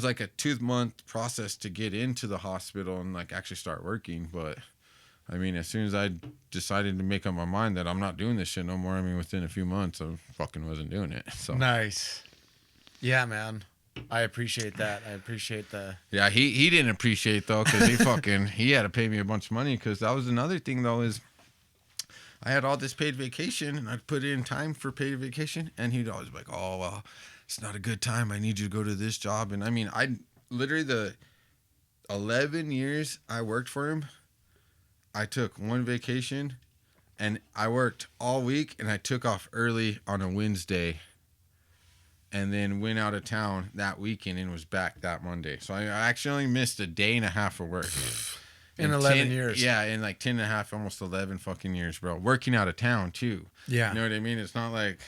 like a 2-month process to get into the hospital and like actually start working. But I mean, as soon as I decided to make up my mind that I'm not doing this shit no more, I mean, within a few months, I fucking wasn't doing it. So
nice, yeah, man. I appreciate that. I appreciate the...
Yeah, he didn't appreciate, though, because he had to pay me a bunch of money, because that was another thing, though, is I had all this paid vacation, and I'd put in time for paid vacation, and he'd always be like, oh, well, it's not a good time. I need you to go to this job. And, I mean, I literally, the 11 years I worked for him, I took one vacation, and I worked all week, and I took off early on a Wednesday, and then went out of town that weekend and was back that Monday. So I actually only missed a day and a half of work.
In 11 years.
Yeah, in like 10 and a half, almost 11 fucking years, bro. Working out of town, too.
Yeah.
You know what I mean? It's not like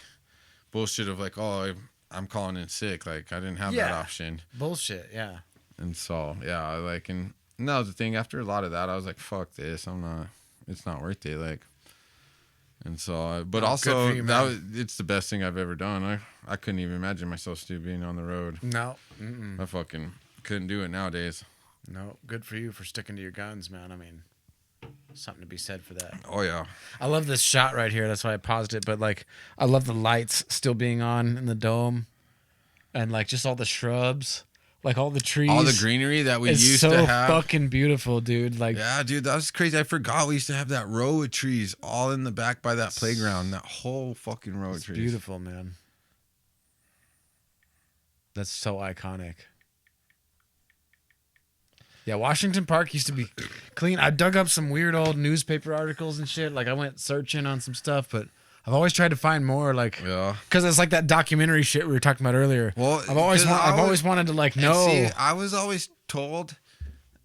bullshit of like, oh, I'm calling in sick. Like, I didn't have that option.
Bullshit, yeah.
And so, yeah, like, and that was the thing. After a lot of that, I was like, fuck this. It's not worth it. Like, and so, but also, it's the best thing I've ever done. I couldn't even imagine myself still being on the road.
No.
I fucking couldn't do it nowadays.
No. Good for you for sticking to your guns, man. I mean, something to be said for that.
Oh yeah.
I love this shot right here. That's why I paused it. But like, I love the lights still being on in the dome, and like just all the shrubs, like all the trees,
All the greenery that we
it's
used
so
to have.
fucking beautiful, dude. Like,
Yeah, dude, that was crazy. I forgot we used to have that row of trees all in the back by that playground. That whole fucking row of
it's
trees.
beautiful, man. That's so iconic. Yeah, Washington Park used to be clean. I dug up some weird old newspaper articles and shit. Like I went searching on some stuff, but I've always tried to find more. Like,
Yeah.
because it's like that documentary shit we were talking about earlier.
Well,
I've always wanted to like know.
See, I was always told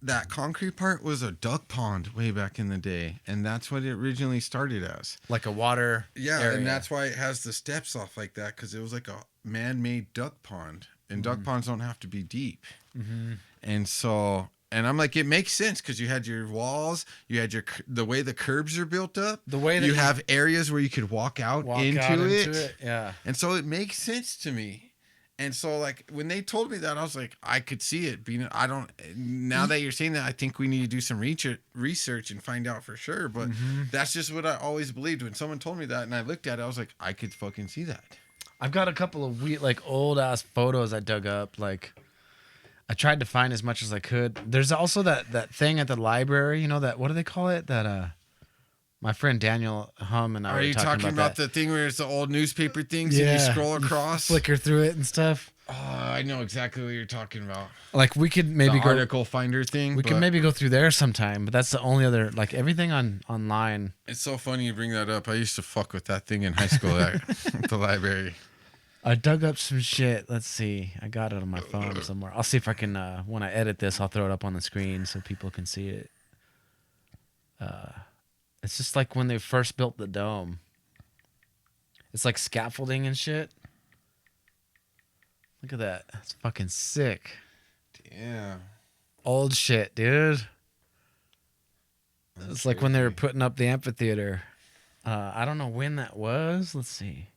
that concrete part was a duck pond way back in the day, and that's what it originally started as.
Like a water.
Yeah,
area.
and that's why it has the steps off like that, because it was like a man-made duck pond, and duck ponds don't have to be deep.
Mm-hmm.
And so, and I'm like, it makes sense because you had your walls, you had the way the curbs are built up,
The way that
you have areas where you could walk out into it.
Yeah.
And so it makes sense to me. And so, like, when they told me that, I was like, I could see it being. Now that you're saying that, I think we need to do some research and find out for sure. But that's just what I always believed. When someone told me that and I looked at it, I was like, I could fucking see that.
I've got a couple of like old ass photos I dug up. Like, I tried to find as much as I could. There's also that thing at the library. You know that, what do they call it? That my friend Daniel Hum and I
Are
were
you talking about
that.
the thing where it's the old newspaper things and you scroll across?
Flicker through it and stuff.
Oh, I know exactly what you're talking about.
Like we could maybe
the article finder thing.
We could maybe go through there sometime, but that's the only other, like, everything online.
It's so funny you bring that up. I used to fuck with that thing in high school at the library.
I dug up some shit. Let's see. I got it on my phone somewhere. I'll see if I can, when I edit this, I'll throw it up on the screen so people can see it. It's just like when they first built the dome. It's like scaffolding and shit. Look at that. That's fucking sick.
Yeah.
Old shit, dude. It's like when they were putting up the amphitheater. I don't know when that was. Let's see.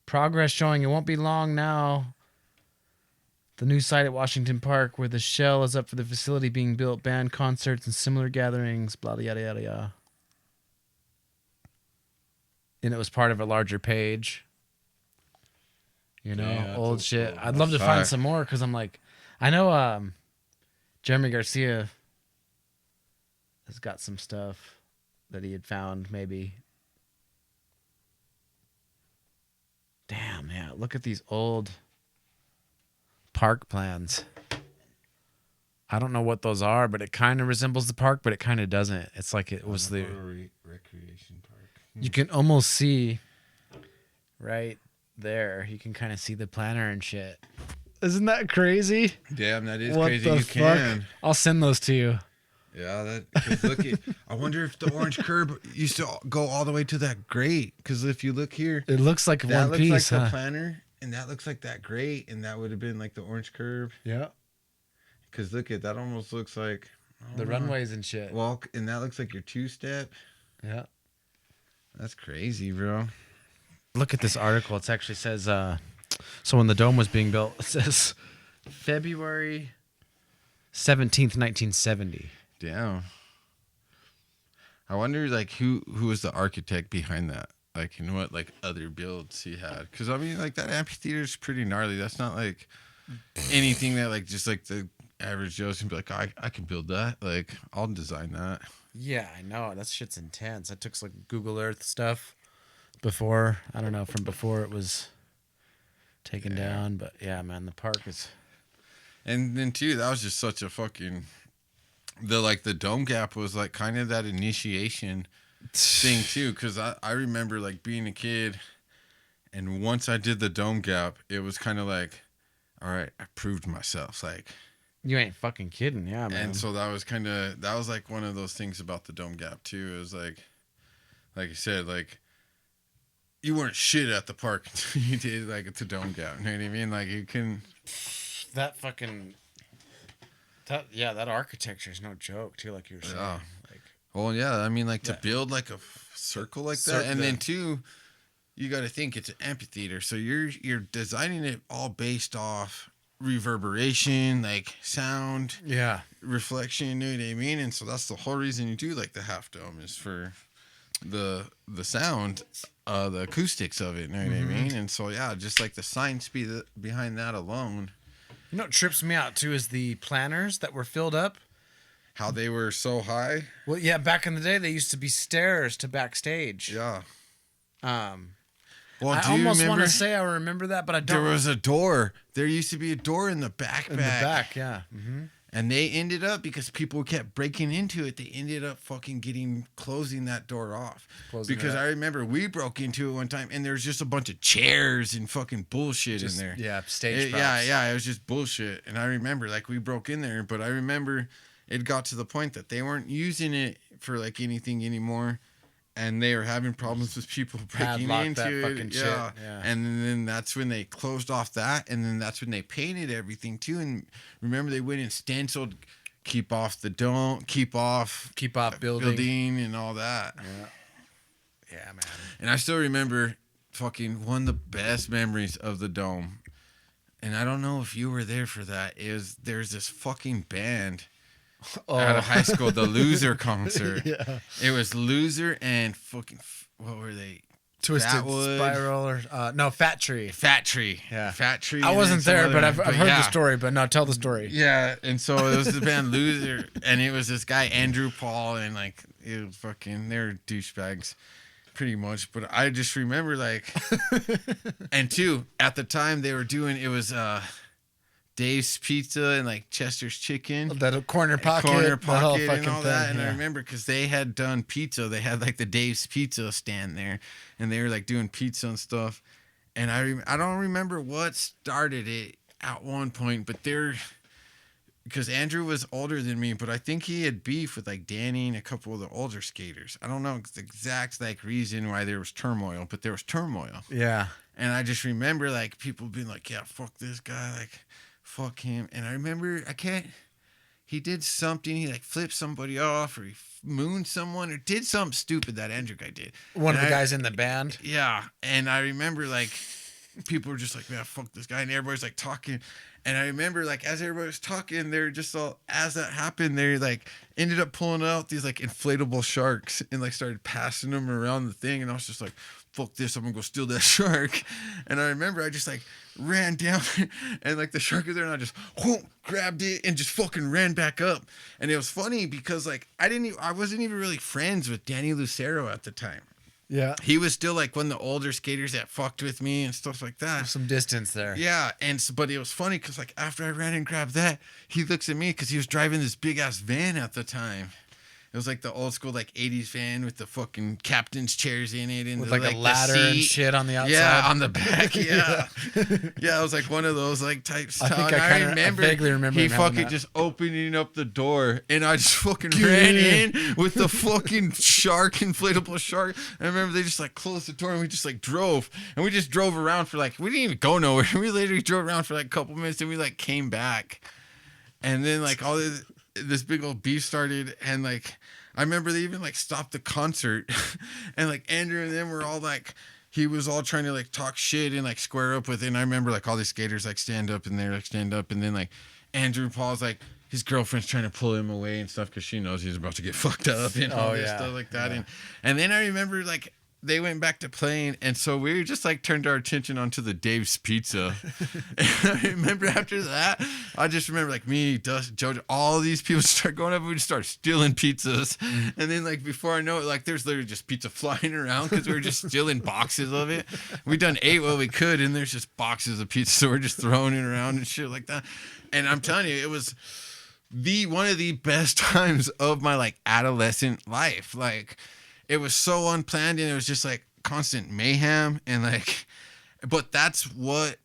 Progress showing it won't be long now. The new site at Washington Park where the shell is up for the facility being built, band concerts and similar gatherings, blah, yada, yada, yada. And it was part of a larger page. You know,
Yeah,
old shit.
cool.
I'd love to find some more because I'm like, I know Jeremy Garcia has got some stuff that he had found maybe. Damn, yeah. Look at these old park plans. I don't know what those are, but it kind of resembles the park, but it kind of doesn't. It's like it was the
recreation park.
You can almost see right there. You can kind of see the planner and shit. Isn't that crazy?
Damn, that is
What
crazy.
the
You
fuck?
can.
I'll send those to you.
Yeah, that. 'Cause look at. I wonder if the orange curb used to go all the way to that grate. Because if you look here,
It looks like
that
one
looks
piece,
like
huh?
the planner, and that looks like that grate, and that would have been like the orange curb.
Yeah.
Because look at that, almost looks like
The runways and shit.
Well, and that looks like your two-step.
Yeah.
That's crazy, bro.
Look at this article. It actually says, so when the dome was being built, it says February 17th, 1970.
Damn. I wonder, like, who was the architect behind that? Like, you know what, like, other builds he had? Because, I mean, like, that amphitheater is pretty gnarly. That's not, like, anything that, like, just, like, the average Joe's can be like, I can build that. Like, I'll design that.
Yeah, I know. That shit's intense. I took some Google Earth stuff before. I don't know, from before it was taken down. But, yeah, man, the park is...
And then, too, that was just such a fucking... The dome gap was, like, kind of that initiation thing, too. Because I remember, like, being a kid, and once I did the dome gap, it was kind of like, all right, I proved myself. Like...
You ain't fucking kidding, yeah, man.
And so that was like one of those things about the dome gap too. It was like you said, like you weren't shit at the park until you did like the dome gap. You know what I mean? Like you can.
That fucking. That architecture is no joke too. Like you were saying.
Yeah.
Like,
Well, yeah. I mean, like to build like a circle like that, and then too, you got to think it's an amphitheater, so you're designing it all based off reverberation, like sound,
Yeah.
reflection, you know what I mean? And so that's the whole reason you do like the half dome is for the sound, the acoustics of it, you know what I mean? And so yeah, just like the science behind that alone.
You know what trips me out too is the planners that were filled up.
How they were so high.
Well, yeah, back in the day they used to be stairs to backstage.
Yeah.
Well, I almost want to say I remember that, but I don't.
There was a door. There used to be a door in the back.
In the back, yeah. Mm-hmm.
And they ended up, because people kept breaking into it, they ended up fucking closing that door off. Because I remember we broke into it one time, and there's just a bunch of chairs and fucking bullshit in there.
Yeah, stage props.
Yeah, it was just bullshit. And I remember, like, we broke in there, but I remember it got to the point that they weren't using it for, like, anything anymore. And they were having problems with people breaking into it. Yeah. And then that's when they closed off that. And then that's when they painted everything too. And remember, they went and stenciled, keep off the dome, keep off building and all that.
Yeah, man.
And I still remember fucking one of the best memories of the dome. And I don't know if you were there for that. There's this fucking band out of high school, the Loser concert.
Yeah.
It was Loser and fucking, what were they?
Twisted Spiral or no, Fat Tree.
Fat Tree.
Yeah.
Fat Tree.
I wasn't there, but I've heard the story. But no, tell the story.
Yeah, and so it was the band Loser, and it was this guy Andrew Paul, and like it was fucking, they're douchebags, pretty much. But I just remember like, and two, at the time they were doing, it was Dave's Pizza and like Chester's Chicken,
that corner pocket
and all that.
Thing,
And I remember because they had done pizza, they had like the Dave's Pizza stand there, and they were like doing pizza and stuff. And I don't remember what started it at one point, but because Andrew was older than me, but I think he had beef with like Danny and a couple of the older skaters. I don't know the exact like reason why there was turmoil, but there was turmoil.
Yeah.
And I just remember like people being like, yeah, fuck this guy, like fuck him. And I remember he did something, he like flipped somebody off, or he mooned someone, or did something stupid that Andrew guy did.
One of the guys in the band.
Yeah. And I remember like people were just like, man, fuck this guy. And everybody's like talking. And I remember like as everybody was talking, they're just all, as that happened, they like ended up pulling out these like inflatable sharks and like started passing them around the thing. And I was just like, fuck this, I'm gonna go steal that shark. And I remember I just like ran down and like the shark was there, and I just grabbed it and just fucking ran back up. And it was funny because like I wasn't even really friends with Danny Lucero at the time.
Yeah.
He was still like one of the older skaters that fucked with me and stuff like that.
There's some distance there.
Yeah. But it was funny because like after I ran and grabbed that, he looks at me because he was driving this big ass van at the time. It was like the old school like 80s van with the fucking captain's chairs in it, and
with like a ladder and shit on the outside.
Yeah, on the back. Yeah. Yeah, it was like one of those like type stuff. I
vaguely remember
he fucking just opening up the door, and I just fucking ran in with the fucking inflatable shark. I remember they just like closed the door, and we just like drove, and we just drove around for like, we didn't even go nowhere. We literally drove around for like a couple minutes, and we like came back, and then like all this big old beef started, and like I remember they even like stopped the concert and like Andrew and them were all like, he was all trying to like talk shit and like square up with it. And I remember like all these skaters like stand up, and they're like stand up, and then like Andrew Paul's like, his girlfriend's trying to pull him away and stuff because she knows he's about to get fucked up and all this stuff like that. Yeah. And then I remember like they went back to playing, and so we just like turned our attention onto the Dave's Pizza. And I remember after that, I just remember like me, Dust, Jojo, all these people start going up, and we just start stealing pizzas. And then like before I know it, like there's literally just pizza flying around because we were just stealing boxes of it. We done ate what we could, and there's just boxes of pizza, so we're just throwing it around and shit like that. And I'm telling you, it was one of the best times of my like adolescent life. Like, it was so unplanned, and it was just like constant mayhem, and like, but that's what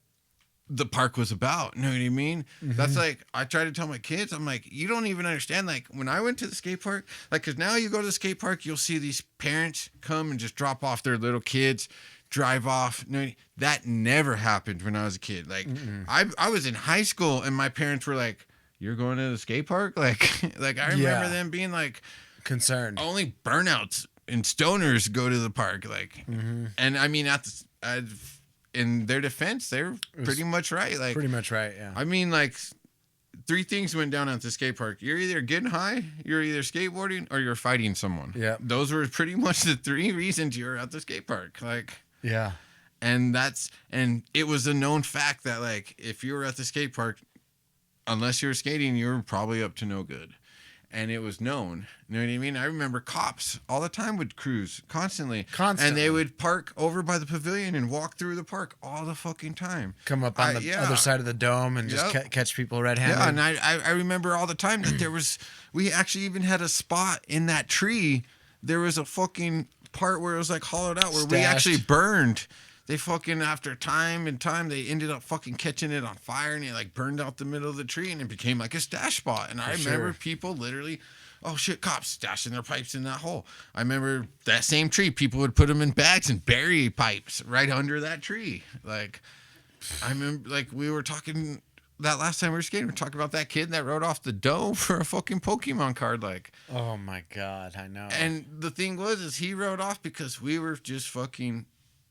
the park was about. You know what I mean? Mm-hmm. That's like, I try to tell my kids, I'm like, you don't even understand. Like when I went to the skate park, like, cause now you go to the skate park, you'll see these parents come and just drop off their little kids, drive off. No, that never happened when I was a kid. Like I was in high school, and my parents were like, you're going to the skate park? Like I remember them being like
concerned.
Only burnouts and stoners go to the park, like, and I mean, in their defense, they're pretty much right. Like
pretty much right. Yeah.
I mean, like 3 things went down at the skate park. You're either getting high, you're either skateboarding, or you're fighting someone.
Yeah.
Those were pretty much the 3 reasons you were at the skate park. Like,
yeah.
and it was a known fact that like if you were at the skate park, unless you were skating, you were probably up to no good. And it was known. You know what I mean? I remember cops all the time would cruise constantly. And they would park over by the pavilion and walk through the park all the fucking time.
Come up on the other side of the dome and just catch people red-handed.
Yeah, and I remember all the time that we actually even had a spot in that tree. There was a fucking part where it was like hollowed out where we actually burned. They fucking, after time and time, they ended up fucking catching it on fire, and it like burned out the middle of the tree, and it became like a stash spot. And I remember people literally, oh shit, cops stashing their pipes in that hole. I remember that same tree, people would put them in bags and bury pipes right under that tree. Like, I remember, like, we were talking that last time we were skating, we were talking about that kid that rode off the dome for a fucking Pokemon card. Like,
oh my God, I know.
And the thing is he rode off because we were just fucking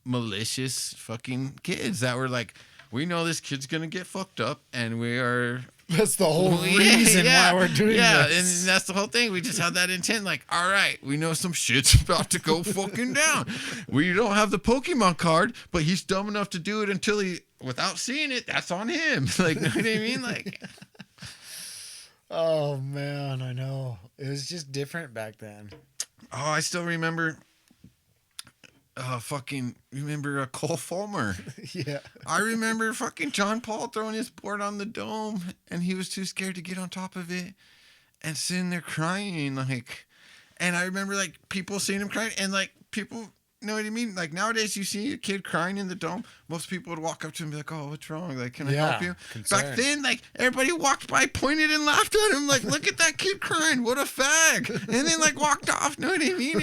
malicious fucking kids that were like, we know this kid's gonna get fucked up, and we are.
That's the whole reason why we're doing this.
Yeah, and that's the whole thing. We just had that intent, like, all right, we know some shit's about to go fucking down. We don't have the Pokemon card, but he's dumb enough to do it until without seeing it. That's on him. Like, know what I mean? Like,
oh man, I know. It was just different back then.
Oh, I still remember. Remember Cole Fulmer?
Yeah.
I remember fucking John Paul throwing his board on the dome, and he was too scared to get on top of it, and sitting there crying, like. And I remember like people seeing him crying, and like people, you know what I mean? Like nowadays, you see a kid crying in the dome, most people would walk up to him and be like, "Oh, what's wrong? Like, can I help you?"
Concerned.
Back then, like everybody walked by, pointed and laughed at him, like, "Look at that kid crying! What a fag!" And then like walked off. Know what I mean?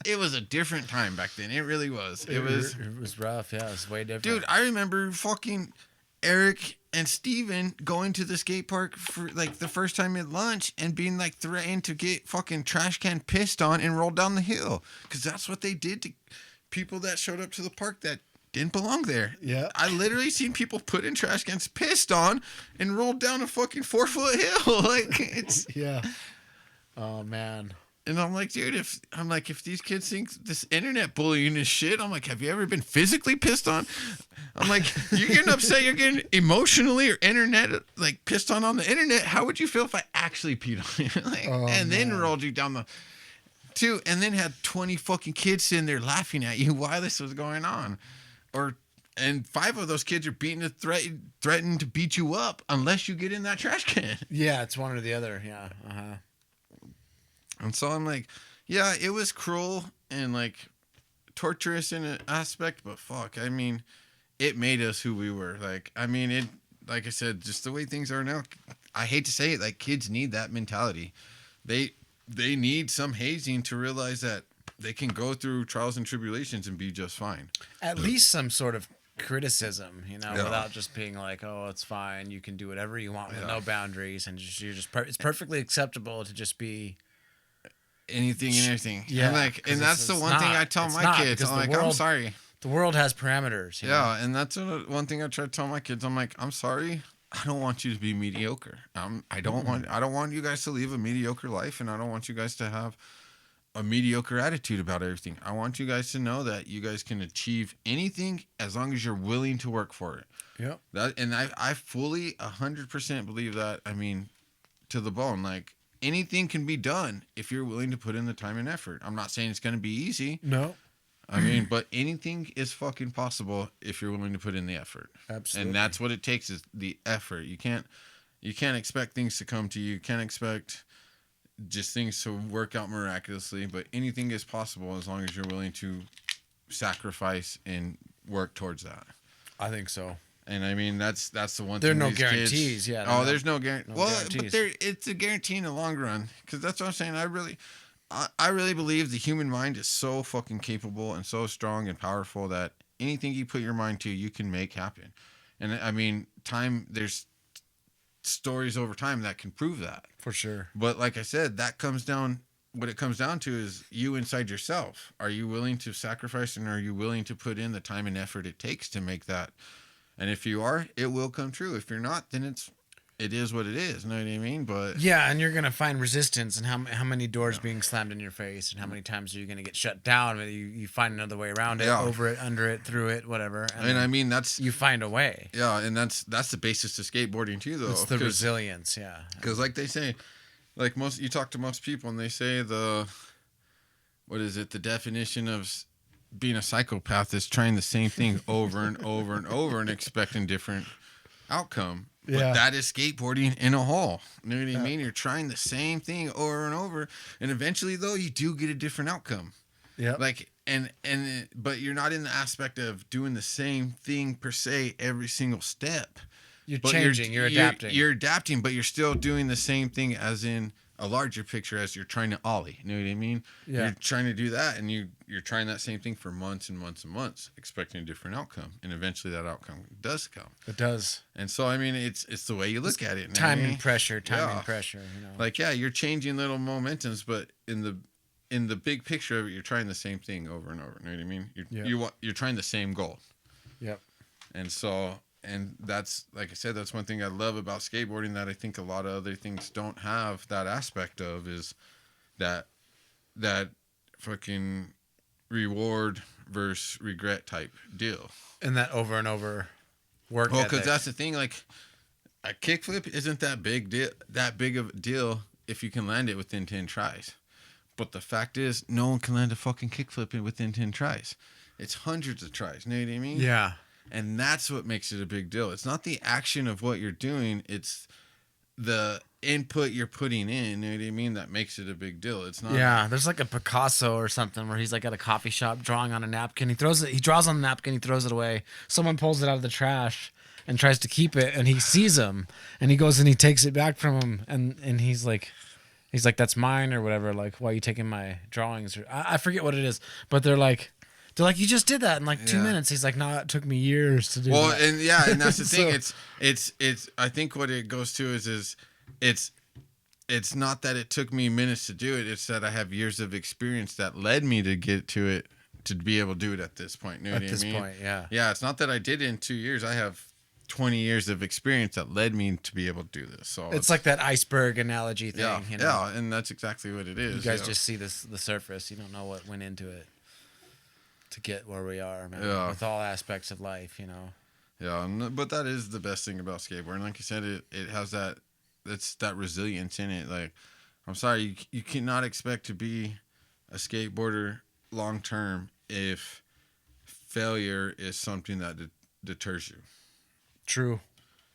It was a different time back then. It really was. It was
rough. Yeah, it was way different.
Dude, I remember fucking Eric and Steven going to the skate park for like the first time at lunch and being like threatened to get fucking trash can pissed on and rolled down the hill, because that's what they did to people that showed up to the park that didn't belong there.
Yeah.
I literally seen people put in trash cans, pissed on, and rolled down a fucking 4-foot hill. Like, it's.
Yeah. Oh man.
And I'm like, dude, if these kids think this internet bullying is shit, I'm like, have you ever been physically pissed on? I'm like, you're getting upset, you're getting emotionally or internet, like, pissed on the internet. How would you feel if I actually peed on you? Like, then rolled you down the two, and then had 20 fucking kids sitting there laughing at you while this was going on. And 5 of those kids are threatening to beat you up unless you get in that trash can.
Yeah, it's one or the other. Yeah. Uh-huh.
And so I'm like, yeah, it was cruel and like torturous in an aspect, but fuck, I mean, it made us who we were. Like, I mean, it, like I said, just the way things are now, I hate to say it, like kids need that mentality. They need some hazing to realize that they can go through trials and tribulations and be just fine.
At least some sort of criticism, without just being like, oh, it's fine, you can do whatever you want with no boundaries, and it's perfectly acceptable to just be
anything and everything.
Yeah,
and that's the one thing I tell my kids. I'm like, I'm sorry.
The world has parameters. You know?
And that's one thing I try to tell my kids. I'm like, I'm sorry. I don't want you to be mediocre. I don't want you guys to live a mediocre life, and I don't want you guys to have a mediocre attitude about everything. I want you guys to know that you guys can achieve anything as long as you're willing to work for it.
Yep.
And I fully 100% believe that. I mean, to the bone. Like, anything can be done if you're willing to put in the time and effort. I'm not saying it's going to be easy.
No.
I mean, but anything is fucking possible if you're willing to put in the effort.
Absolutely.
And that's what it takes, is the effort. You can't expect things to come to you. You can't expect just things to work out miraculously, but anything is possible as long as you're willing to sacrifice and work towards that.
I think so.
And I mean, that's the one
there
thing.
There are no guarantees. Yeah.
There's no guarantee.
No
well,
guarantees.
But it's a guarantee in the long run, because that's what I'm saying. I really believe the human mind is so fucking capable and so strong and powerful that anything you put your mind to, you can make happen. And I mean, there's stories over time that can prove that.
For sure.
But like I said, that comes down what it comes down to is you inside yourself. Are you willing to sacrifice, and are you willing to put in the time and effort it takes to make that? And if you are, it will come true. If you're not, then it is what it is. You know what I mean? But
yeah, and you're gonna find resistance, and how many doors being slammed in your face, and how many times are you gonna get shut down? You find another way around it, over it, under it, through it, whatever.
And I mean, that's
you find a way.
Yeah, and that's the basis to skateboarding too, though.
It's the resilience, yeah.
Because like they say, like you talk to most people, and they say the definition of being a psychopath is trying the same thing over and over and over and expecting different outcome. But that is skateboarding in a hole. You know what I mean? You're trying the same thing over and over, and eventually, though, you do get a different outcome.
Yeah.
Like but you're not in the aspect of doing the same thing per se every single step.
You're changing. You're adapting.
You're adapting, but you're still doing the same thing as in a larger picture as you're trying to ollie. You know what I mean?
Yeah.
You're trying to do that, and you're trying that same thing for months and months and months, expecting a different outcome, and eventually that outcome does come.
It does.
And so, I mean, it's the way you look at it.
Time and pressure. You know?
Like, yeah, you're changing little momentums, but in the big picture of it, you're trying the same thing over and over. You know what I mean? You're trying the same goal.
Yep.
And so. And that's, like I said, that's one thing I love about skateboarding that I think a lot of other things don't have that aspect of, is that fucking reward versus regret type deal.
And that over and over work.
Well, because that's the thing. Like, a kickflip isn't that big of a deal if you can land it within 10 tries. But the fact is, no one can land a fucking kickflip within 10 tries. It's hundreds of tries. You know what I mean?
Yeah.
And that's what makes it a big deal. It's not the action of what you're doing. It's the input you're putting in. You know what I mean? That makes it a big deal. It's not.
Yeah. There's like a Picasso or something where he's like at a coffee shop drawing on a napkin. He draws on the napkin. He throws it away. Someone pulls it out of the trash and tries to keep it. And he sees him and he goes and he takes it back from him. And he's like, that's mine or whatever. Like, why are you taking my drawings? Or I forget what it is, but they're like, you just did that in like 2 minutes. He's like, no, it took me years to do that.
Well, and that's the thing. It's. I think what it goes to is it's not that it took me minutes to do it. It's that I have years of experience that led me to get to it, to be able to do it at this point. You know what I mean? At this point, yeah. Yeah, it's not that I did it in 2 years. I have 20 years of experience that led me to be able to do this. So
it's like that iceberg analogy thing.
Yeah,
you know?
Yeah, and that's exactly what it is.
You guys just see the surface. You don't know what went into it to get where we are, man. Yeah. With all aspects of life, you know.
Yeah, but that is the best thing about skateboarding. Like you said, it has that resilience in it. Like, I'm sorry, you cannot expect to be a skateboarder long term if failure is something that deters you.
True.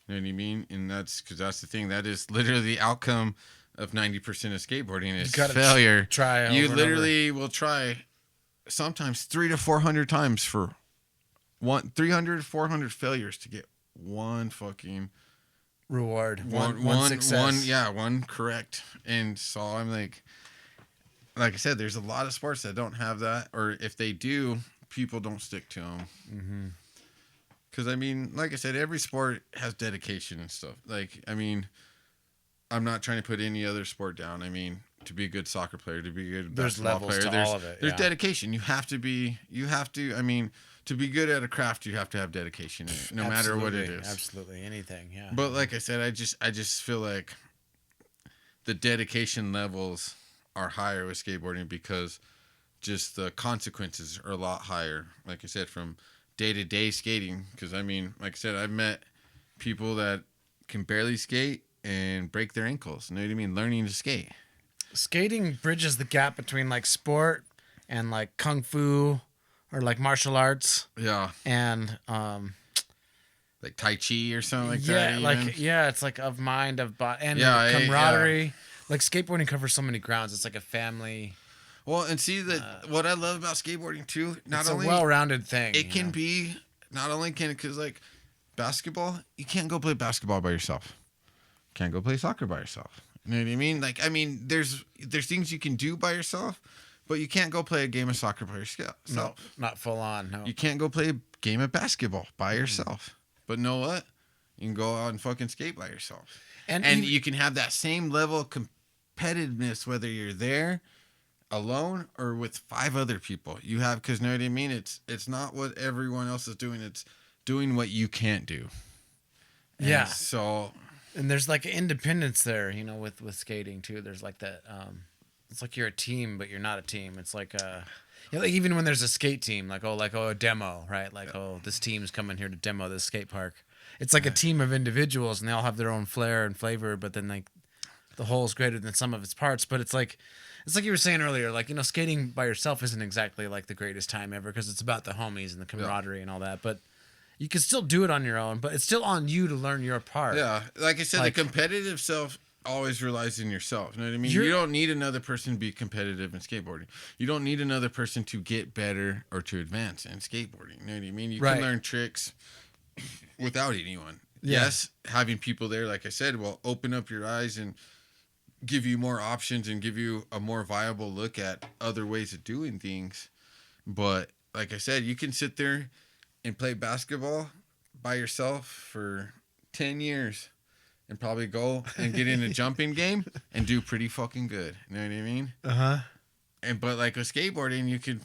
You know what I mean? And that's because that's the thing. That is literally the outcome of 90% of skateboarding is failure.
Try.
You literally will try sometimes 300 to 400 times for 300 to 400 failures to get one fucking
reward, one success.
One correct. And so I'm like I said, there's a lot of sports that don't have that, or if they do, people don't stick to them.
Mm-hmm.
Because I mean, like I said, every sport has dedication and stuff. Like, I mean, I'm not trying to put any other sport down. I mean, to be a good soccer player, to be a good basketball player, there's dedication. You have to, I mean, to be good at a craft, you have to have dedication in it, no matter what it is.
Absolutely. Anything. Yeah.
But like I said, I just feel like the dedication levels are higher with skateboarding because just the consequences are a lot higher. Like I said, from day-to-day skating. Because, I mean, like I said, I've met people that can barely skate and break their ankles. You know what I mean? Learning to skate.
Skating bridges the gap between like sport and like kung fu or like martial arts.
Yeah.
And
like Tai Chi or something like that.
It's like of mind, of body, and camaraderie. Yeah. Like skateboarding covers so many grounds. It's like a family.
Well, and see that what I love about skateboarding too,
it's a well-rounded thing.
It can be not only because like basketball, you can't go play basketball by yourself. Can't go play soccer by yourself. You know what I mean? Like, I mean, there's things you can do by yourself, but you can't go play a game of soccer by yourself.
No, not full on. No,
you can't go play a game of basketball by yourself. But know what? You can go out and fucking skate by yourself, and you can have that same level of competitiveness whether you're there alone or with 5 other people. You have, because you know what I mean? It's not what everyone else is doing. It's doing what you can't do. And so,
and there's like independence there, you know, with skating too. There's like that. It's like you're a team, but you're not a team. It's like you know, like even when there's a skate team, like a demo, right? Like this team's coming here to demo this skate park. It's like a team of individuals, and they all have their own flair and flavor. But then like the whole is greater than some of its parts. But it's like you were saying earlier, like, you know, skating by yourself isn't exactly like the greatest time ever because it's about the homies and the camaraderie and all that. But you can still do it on your own, but it's still on you to learn your part.
Yeah, like I said, the competitive self always relies in yourself. You know what I mean? You don't need another person to be competitive in skateboarding. You don't need another person to get better or to advance in skateboarding. You know what I mean? You can learn tricks without anyone. Yeah. Yes, having people there, like I said, will open up your eyes and give you more options and give you a more viable look at other ways of doing things. But like I said, you can sit there and play basketball by yourself for 10 years and probably go and get in a jumping game and do pretty fucking good. You know what I mean? But like with skateboarding, you could,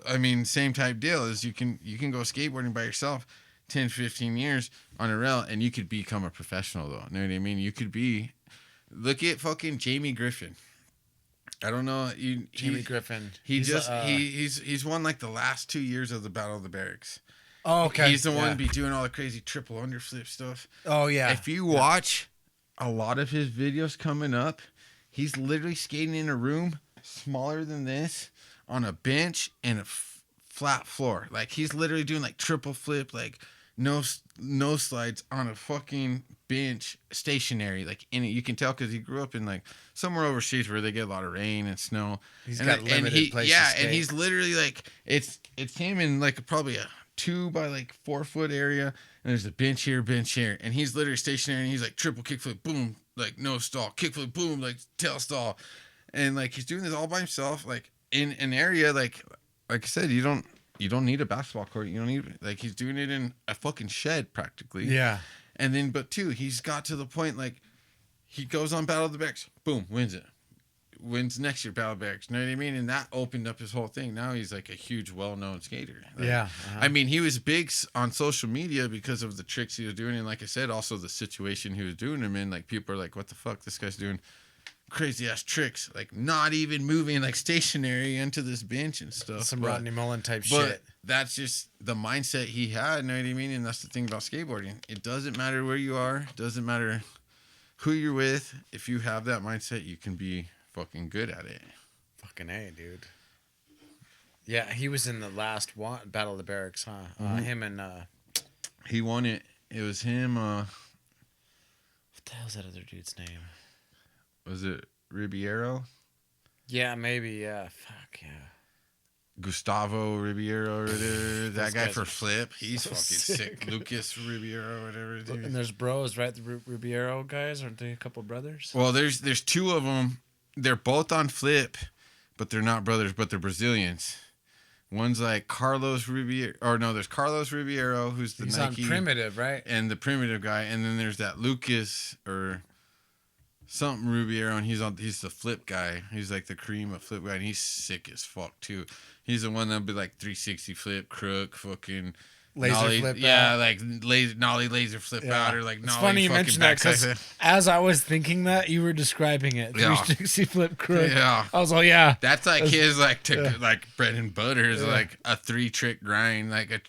I mean, same type deal is you can go skateboarding by yourself 10, 15 years on a rail and you could become a professional though. You know what I mean? You could be, look at fucking Jamie Griffin. I don't know.
Jamie Griffin.
He's won like the last 2 years of the Battle of the Barracks.
Oh, okay.
He's the one be doing all the crazy triple underflip stuff.
Oh yeah.
If you watch a lot of his videos coming up, he's literally skating in a room smaller than this on a bench and a flat floor. Like he's literally doing like triple flip, like no slides on a fucking bench, stationary. Like you can tell because he grew up in like somewhere overseas where they get a lot of rain and snow.
He's got limited places.
Yeah, and he's literally like it's him in like probably a 2 by like 4 foot area, and there's a bench here, and he's literally stationary, and he's like triple kickflip, boom, like no stall, kickflip, boom, like tail stall, and like he's doing this all by himself, like in an area like I said, you don't need a basketball court, you don't need, like he's doing it in a fucking shed practically.
Yeah.
And then but two, he's got to the point like he goes on Battle of the Barracks, boom, wins next year Battle of the Barracks. You know what I mean? And that opened up his whole thing. Now he's like a huge, well-known skater. Like,
yeah.
I mean, he was big on social media because of the tricks he was doing. And like I said, also the situation he was doing them in. Like people are like, what the fuck? This guy's doing crazy-ass tricks. Like not even moving like stationary into this bench and stuff.
Some Rodney Mullen type
but
shit.
That's just the mindset he had. You know what I mean? And that's the thing about skateboarding. It doesn't matter where you are. It doesn't matter who you're with. If you have that mindset, you can be fucking good at it.
Fucking A, dude. Yeah, he was in the last Battle of the Barracks, huh? Him and
he won it. It was him. What
the hell's that other dude's name?
Was it Ribeiro?
Yeah, maybe. Yeah. Fuck yeah.
Gustavo Ribeiro, that guy for flip. He's so fucking sick. Lucas Ribeiro, whatever. Dude.
And there's bros, right? The Ribeiro guys, aren't they a couple brothers?
Well, there's 2 of them. They're both on flip, but they're not brothers, but they're Brazilians. One's like Carlos Ribeiro, or no, there's Carlos Ribeiro, who's the Nike.
He's on Primitive, right?
And the Primitive guy, and then there's that Lucas or something Ribeiro, and he's the flip guy. He's like the cream of flip guy, and he's sick as fuck too. He's the one that'll be like 360 flip, crook, fucking
laser
nollie,
flip
yeah,
out.
like laser flip out, or like
it's
nollie.
Funny you
fucking
mentioned that because as I was thinking that, you were describing it.
Yeah.
360 flip crook.
Yeah,
I was like, yeah,
that's like his like like bread and butter is like a 3-trick grind, like a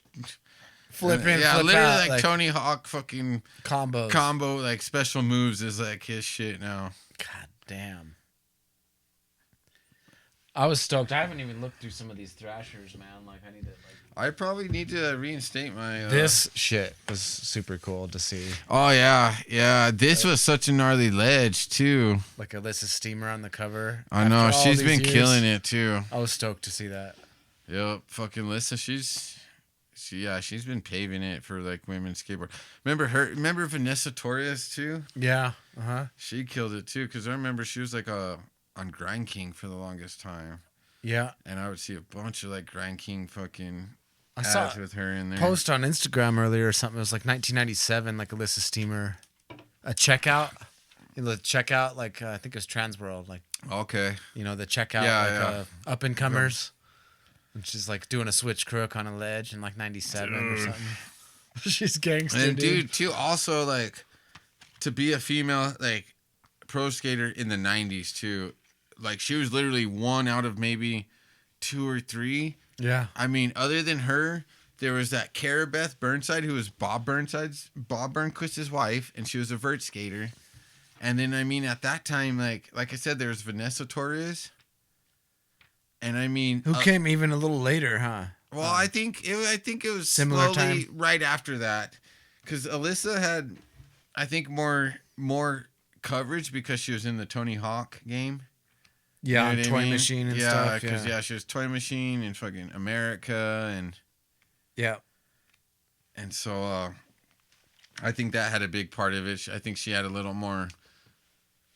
flip in,
yeah,
flip
literally
out,
like Tony Hawk fucking combo like special moves is like his shit now.
God damn. I was stoked. I haven't even looked through some of these thrashers, man. Like I need to
I probably need to reinstate my
this shit was super cool to see.
Oh yeah. This was such a gnarly ledge too.
Like Alyssa Steamer on the cover.
I know, she's been killing it too.
I was stoked to see that.
Yep, fucking Alyssa, she's been paving it for like women's skateboard. Remember Vanessa Torres too?
Yeah.
She killed it too, because I remember she was like on Grind King for the longest time.
Yeah.
And I would see a bunch of like Grind King fucking
I saw
ads with her in there.
Post on Instagram earlier or something. It was like 1997, like Alyssa Steamer, a checkout. the checkout, like I think it was Transworld, like
Okay.
you know the checkout, up and comers, and she's like doing a switch crook on a ledge in like '97 or something. She's gangster,
and dude, too. Also, like to be a female like pro skater in the '90s too. Like she was literally one out of maybe 2 or 3.
Yeah.
I mean, other than her, there was that Cara Beth Burnside, who was Bob Burnquist's wife, and she was a vert skater. And then, I mean, at that time, like I said, there was Vanessa Torres. And I mean,
who came even a little later, huh?
Well, I think it was
similar
slowly
time.
Right after that, because Alyssa had, I think, more coverage because she was in the Tony Hawk game.
Yeah,
you know
Toy Machine and stuff.
Yeah, because she was Toy Machine and fucking America and and so I think that had a big part of it. I think she had a little more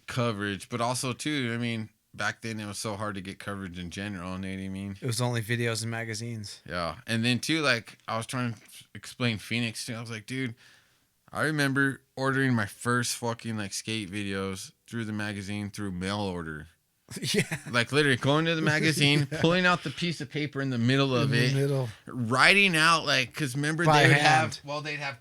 coverage, but also too, I mean, back then it was so hard to get coverage in general. You know what I mean?
It was only videos and magazines.
Yeah, and then too, like I was trying to explain Phoenix too. I was like, dude, I remember ordering my first fucking like skate videos through the magazine through mail order.
Yeah.
Like literally going to the magazine, pulling out the piece of paper in the middle of it, writing out like, because remember they'd have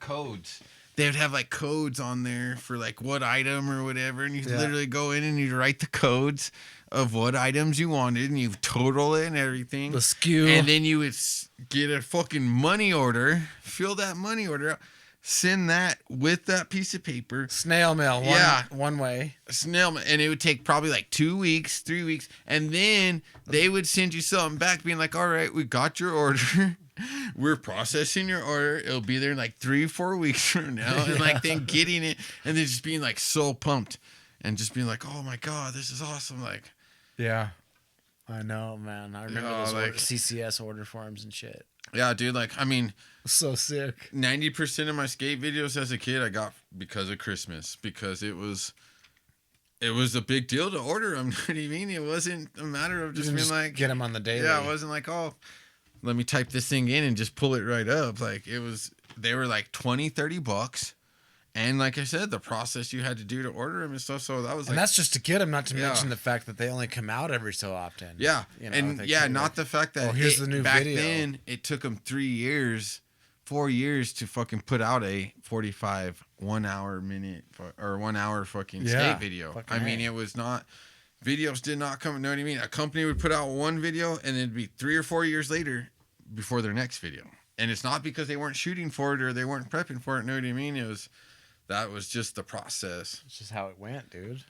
codes. They would have like codes on there for like what item or whatever, and you literally go in and you write the codes of what items you wanted, and you total it and everything.
The SKU.
And then you would get a fucking money order, fill that money order out, send that with that piece of paper.
Snail mail, one way.
Snail mail. And it would take probably like 2 weeks, 3 weeks. And then they would send you something back being like, all right, we got your order. We're processing your order. It'll be there in like 3 or 4 weeks from now. And like then getting it and then just being like so pumped and just being like, oh my God, this is awesome. Like,
yeah, I know, man. I remember those CCS order forms and shit.
Yeah, dude. Like, I mean,
so sick.
90% of my skate videos as a kid I got because of Christmas, because it was a big deal to order them. You know what I mean? It wasn't a matter of just being like,
get them on the daily.
Yeah, it wasn't like, oh, let me type this thing in and just pull it right up. Like they were like $20-$30. And like I said, the process you had to do to order them and stuff. So that was,
and that's just to get them. Not to mention the fact that they only come out every so often.
Yeah,
you know,
and not the fact that
here's the new
back
video.
then it took them 4 years to fucking put out a 45 1 hour minute or 1 hour fucking skate video. I mean, it was not. Videos did not come. You know what I mean? A company would put out one video and it'd be 3 or 4 years later before their next video. And it's not because they weren't shooting for it or they weren't prepping for it. You know what I mean? That was just the process.
It's just how it went, dude.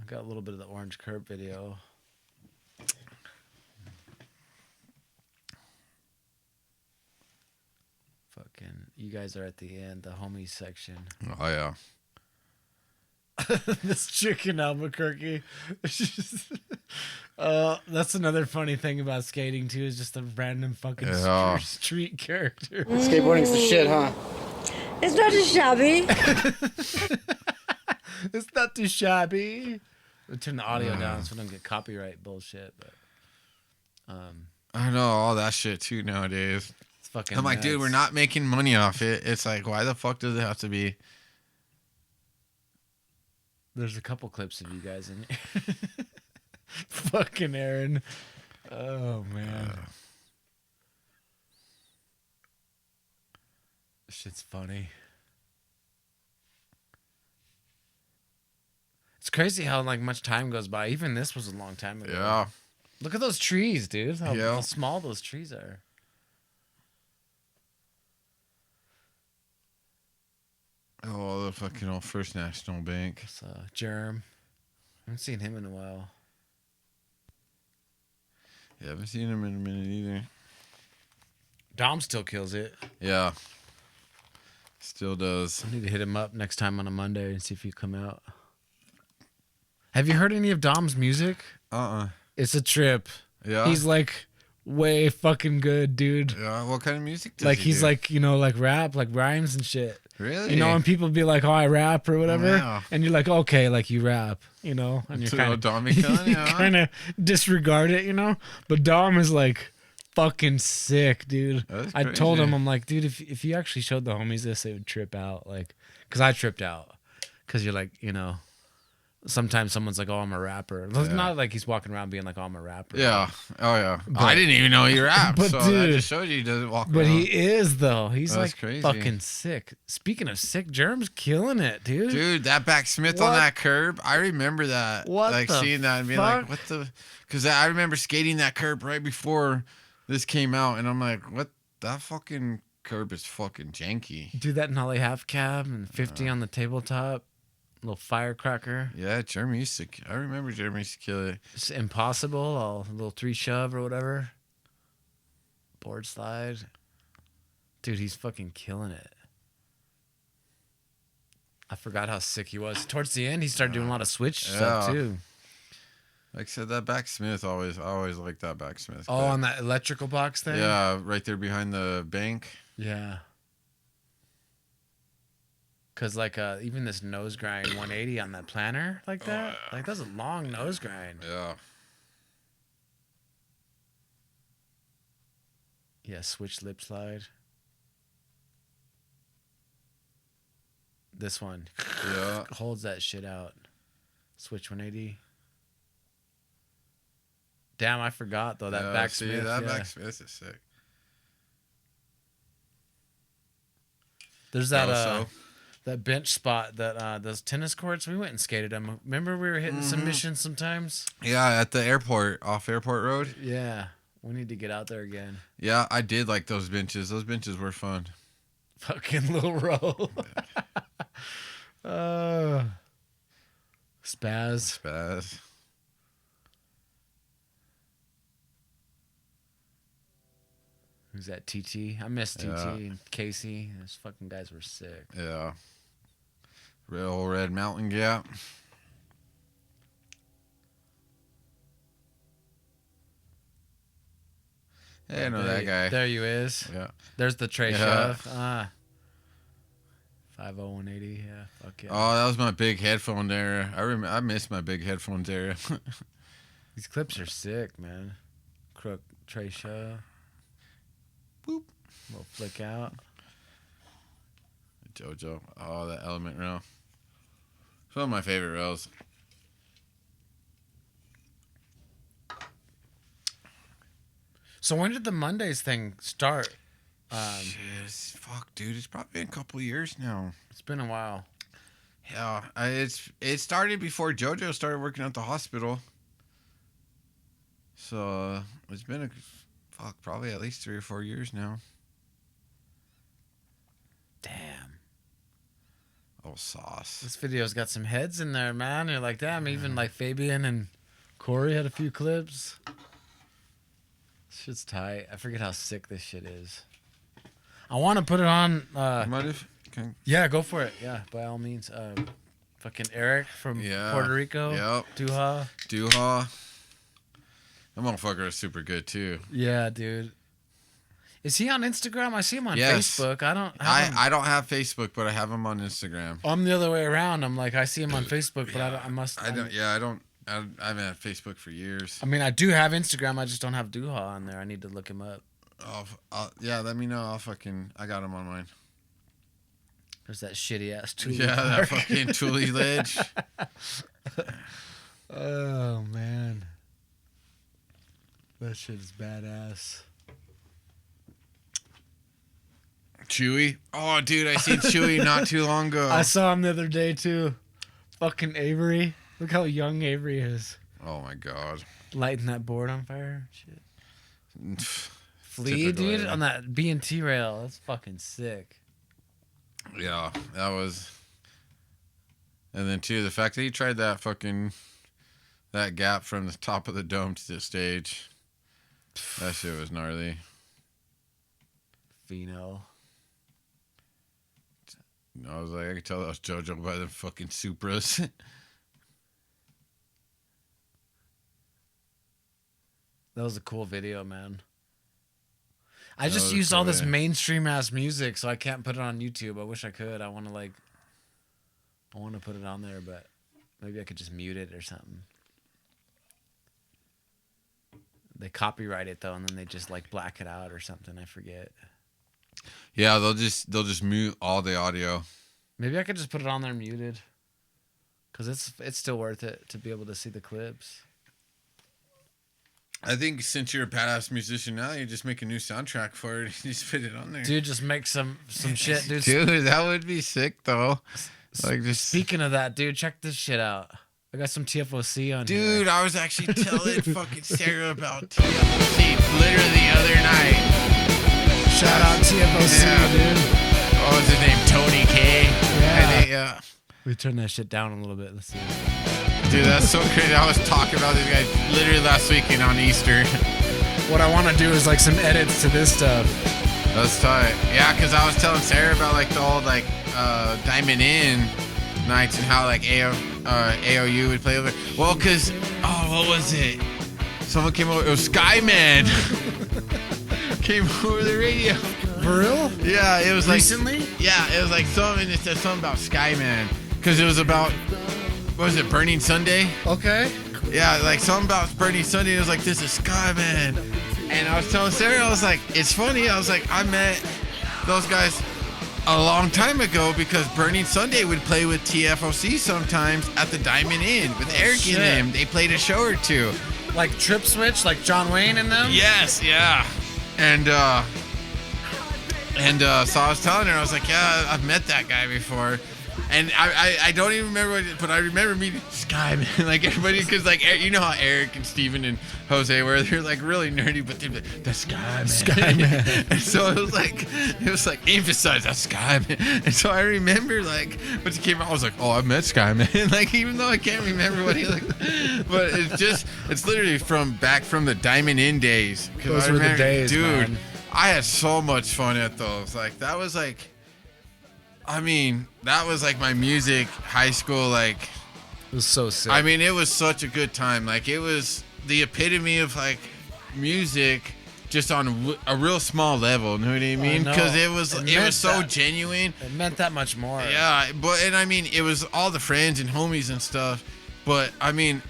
I got a little bit of the Orange Curb video. Fucking, you guys are at the end, the homies section.
Oh, yeah.
This chick in Albuquerque. That's another funny thing about skating, too, is just a random fucking street character.
Skateboarding's the shit, huh?
It's not too shabby.
It's not too shabby. We'll turn the audio down so we don't get copyright bullshit. But
I know all that shit too nowadays.
It's fucking.
I'm like, dude, we're not making money off it. It's like, why the fuck does it have to be?
There's a couple clips of you guys in here. Fucking Aaron. Oh man. Shit's funny. It's crazy how like much time goes by. Even this was a long time ago.
Yeah.
Look at those trees, dude. How small those trees are.
Oh, the fucking old First National Bank.
It's Germ. I haven't seen him in a while.
Yeah, I haven't seen him in a minute either.
Dom still kills it.
Yeah. Still does.
I need to hit him up next time on a Monday and see if he come out. Have you heard any of Dom's music? It's a trip.
Yeah.
He's like way fucking good, dude.
Yeah. What kind of music does
like
he
he's
do?
like, you know, like rap, like rhymes and shit.
Really?
You know, when people be like, oh, I rap or whatever.
Yeah.
And you're like, okay, like you rap, you know. And you're kind of disregard it, you know. But Dom is like fucking sick, dude. I told him, I'm like, dude, if you actually showed the homies this, they would trip out. Like, because I tripped out. Because you're like, sometimes someone's like, oh, I'm a rapper. It's not like he's walking around being like, oh, I'm a rapper.
Yeah. Oh, yeah.
But,
I didn't even know he rapped.
But
so
dude,
that just showed you he doesn't walk
but
around.
he is, though. He's
That's
like
crazy.
fucking sick. Speaking of sick, Germ's killing it, dude.
Dude, that backsmith
What?
on that curb, I remember that.
What
like
the
seeing that and being
fuck?
like, what the? Because I remember skating that curb right before this came out, and I'm like, what? That fucking curb is fucking janky.
Do that Nolly half cab and 50 on the tabletop. Little firecracker.
Yeah, Jeremy used to. I remember Jeremy used to kill it.
It's impossible. A little 3 shove or whatever. Board slide. Dude, he's fucking killing it. I forgot how sick he was. Towards the end, he started doing a lot of switch stuff too.
Like I said, that backsmith I always liked that backsmith.
Oh, on that electrical box thing?
Yeah, right there behind the bank.
Yeah. Cause like even this nose grind 180 on that planner like that, like that's a long nose grind.
Yeah.
Yeah, switch lip slide. This one,
Yeah.
holds that shit out. Switch 180. Damn, I forgot though that backsmith.
See, that backsmith is sick.
There's that that bench spot that those tennis courts. We went and skated them. Remember we were hitting some missions sometimes.
Yeah, at the airport, off Airport Road.
Yeah, we need to get out there again.
Yeah, I did like those benches. Those benches were fun.
Fucking little row. Spaz.
Spaz.
Who's that? TT. I miss TT
Yeah.
and Casey. Those fucking guys were sick.
Yeah. Real Red Mountain Gap. Hey, I know that guy.
There you is.
Yeah.
There's the tray
Yeah.
shove. 50180. Yeah. Fuck yeah.
Oh, that was my big headphone era. I miss my big headphones era.
These clips are sick, man. Crook tray shove.
Boop.
Little flick out.
JoJo. Oh, that element rail. It's one of my favorite rails.
So when did the Mondays thing start?
Shit, fuck, dude. It's probably been a couple years now.
It's been a while.
Yeah, it started before JoJo started working at the hospital. So it's been probably at least 3 or 4 years now.
Damn.
Oh, sauce.
This video's got some heads in there, man. You're like, damn, even like Fabian and Corey had a few clips. Shit's tight. I forget how sick this shit is. I want to put it on. Yeah, go for it. Yeah, by all means. Fucking Eric from Puerto Rico.
Yep.
Duha.
That motherfucker is super good too.
Yeah, dude. Is he on Instagram? I see him on
Yes.
Facebook. I don't.
I don't have Facebook, but I have him on Instagram.
I'm the other way around. I'm like, I see him on Facebook, but I
haven't had Facebook for years.
I mean, I do have Instagram. I just don't have Duha on there. I need to look him up.
Yeah, let me know. I got him on mine.
There's that shitty ass Thule.
Yeah, that fucking Thule ledge.
Oh man, that shit is badass.
Chewy. Oh, dude, I seen Chewy not too long ago.
I saw him the other day too. Fucking Avery. Look how young Avery is.
Oh my god.
Lighting that board on fire. Shit. Flea,
Typical
dude,
Avery.
on that B&T rail. That's fucking sick.
Yeah, that was. And then too, the fact that he tried that gap from the top of the dome to the stage. That shit was gnarly.
Fino.
I was like, I could tell that was JoJo by the fucking Supras.
That was a cool video, man. I
That
just
was
used
cool
all this
video.
mainstream ass music, so I can't put it on YouTube. I wish I could. I want to put it on there, but maybe I could just mute it or something. They copyright it though, and then they just like black it out or something. I forget.
Yeah, they'll just mute all the audio.
Maybe I could just put it on there muted. Because it's still worth it to be able to see the clips.
I think since you're a badass musician now, you just make a new soundtrack for it. You just put it on there.
Dude, just make some shit, dude.
Dude, that would be sick though. Like just
speaking of that, dude, check this shit out. I got some TFOC on here.
Dude, I was actually telling fucking Sarah about TFOC literally the other night.
Shout out TFOC, dude.
What was his name? Tony K.
Yeah. We turned that shit down a little bit. Let's see.
Dude, that's so crazy. I was talking about this guy literally last weekend on Easter.
What I want to do is like some edits to this stuff.
That's tight. Yeah, because I was telling Sarah about like the old like Diamond Inn nights and how like AOU would play over. Well, because what was it? Someone came over. It was Skyman. Came over the radio.
For real?
Yeah, it was like
recently.
Yeah, it was like something. It said something about Skyman because it was about. What was it, Burning Sunday?
Okay.
Yeah, like something about Burning Sunday. It was like, this is Skyman. And I was telling Sarah, I was like, it's funny. I was like, I met those guys a long time ago because Burning Sunday would play with TFOC sometimes at the Diamond Inn with Eric and them. They played a show or two.
Like Trip Switch, like John Wayne and them?
Yes, yeah. And so I was telling her, I was like, yeah, I've met that guy before. And I don't even remember but I remember meeting Skyman, like everybody, because like you know how Eric and Steven and Jose were, they're like really nerdy, but they're like, that's Skyman. And so it was like emphasize that Skyman. And so I remember like when he came out, I was like, oh, I met Skyman. Like even though I can't remember what he looked like, but it's literally from the Diamond Inn days.
Those were the days,
dude.
man.
I had so much fun at those. Like that was like. I mean, that was like my music high school, like.
It was so sick.
I mean, it was such a good time. Like, it was the epitome of like music just on a real small level. You know what I mean? Because it was so genuine.
It meant that much more.
Yeah, and I mean, it was all the friends and homies and stuff. But I mean,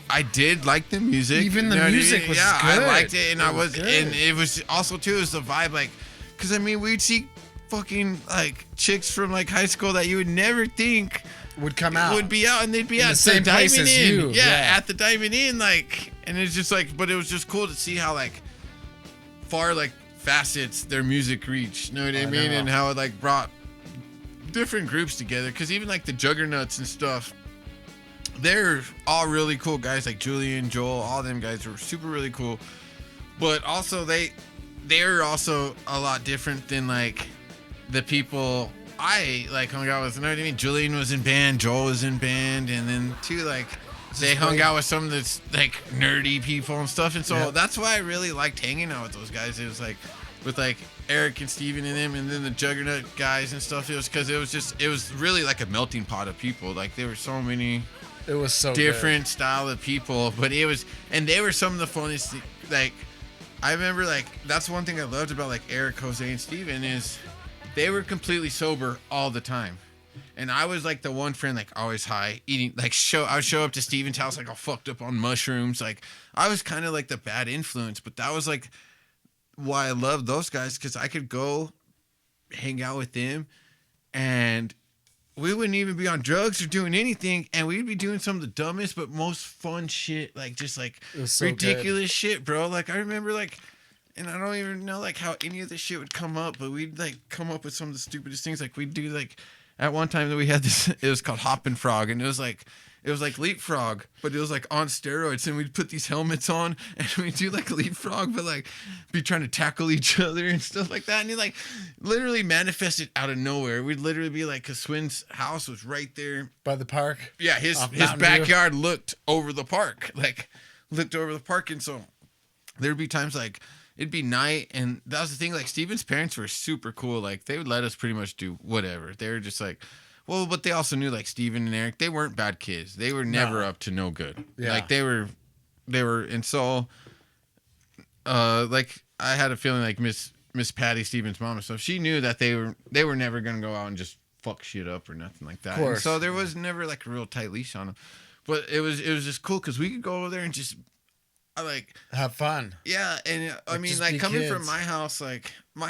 I did like the music.
Even the music was good.
I liked it, and and it was also too, it was the vibe, like, because I mean, we'd see fucking like chicks from like high school that you would never think
would come out,
would be out, and they'd be
in
at
the same place
Diamond
as
Inn.
you.
Yeah, at the Diamond Inn, like, and it's just like, but it was just cool to see how like far like facets their music reached. You know what I mean? And how it like brought different groups together. Because even like the Juggernauts and stuff, they're all really cool guys. Like Julian, Joel, all them guys were super really cool. But also they're also a lot different than like the people I like hung out with. You know what I mean? Julian was in band, Joel was in band, and then too like they hung out with some of this like nerdy people and stuff. And so that's why I really liked hanging out with those guys. It was like with like Eric and Steven and them, and then the Juggernaut guys and stuff. It was because it was really like a melting pot of people. Like there were so many.
It was so
different style of people, but and they were some of the funniest. Like I remember, like that's one thing I loved about like Eric, Jose, and Steven is. They were completely sober all the time. And I was like the one friend, like always high, eating, like I would show up to Steven's house like all fucked up on mushrooms. Like I was kind of like the bad influence, but that was like why I loved those guys, because I could go hang out with them and we wouldn't even be on drugs or doing anything, and we'd be doing some of the dumbest but most fun shit, like just like
so
ridiculous shit, bro. Like I remember like. And I don't even know like how any of this shit would come up, but we'd like come up with some of the stupidest things. Like we'd do like at one time that we had this, it was called Hop and Frog, and it was like leapfrog, but it was like on steroids, and we'd put these helmets on and we'd do like leapfrog, but like be trying to tackle each other and stuff like that. And it like literally manifested out of nowhere. We'd literally be like, cause Swin's house was right there
by the park.
Yeah, his backyard looked over the park, and so there'd be times like. It'd be night, and that was the thing. Like Steven's parents were super cool. Like they would let us pretty much do whatever. They were just like, well, but they also knew like Steven and Eric. They weren't bad kids. They were never up to no good. Yeah. Like they were, and so, like I had a feeling like Miss Patty, Steven's mom, and stuff. She knew that they were never gonna go out and just fuck shit up or nothing like that. Of course. And so there was never like a real tight leash on them. But it was just cool because we could go over there and just. I like
have fun.
Yeah, and I mean, like coming from my house, like my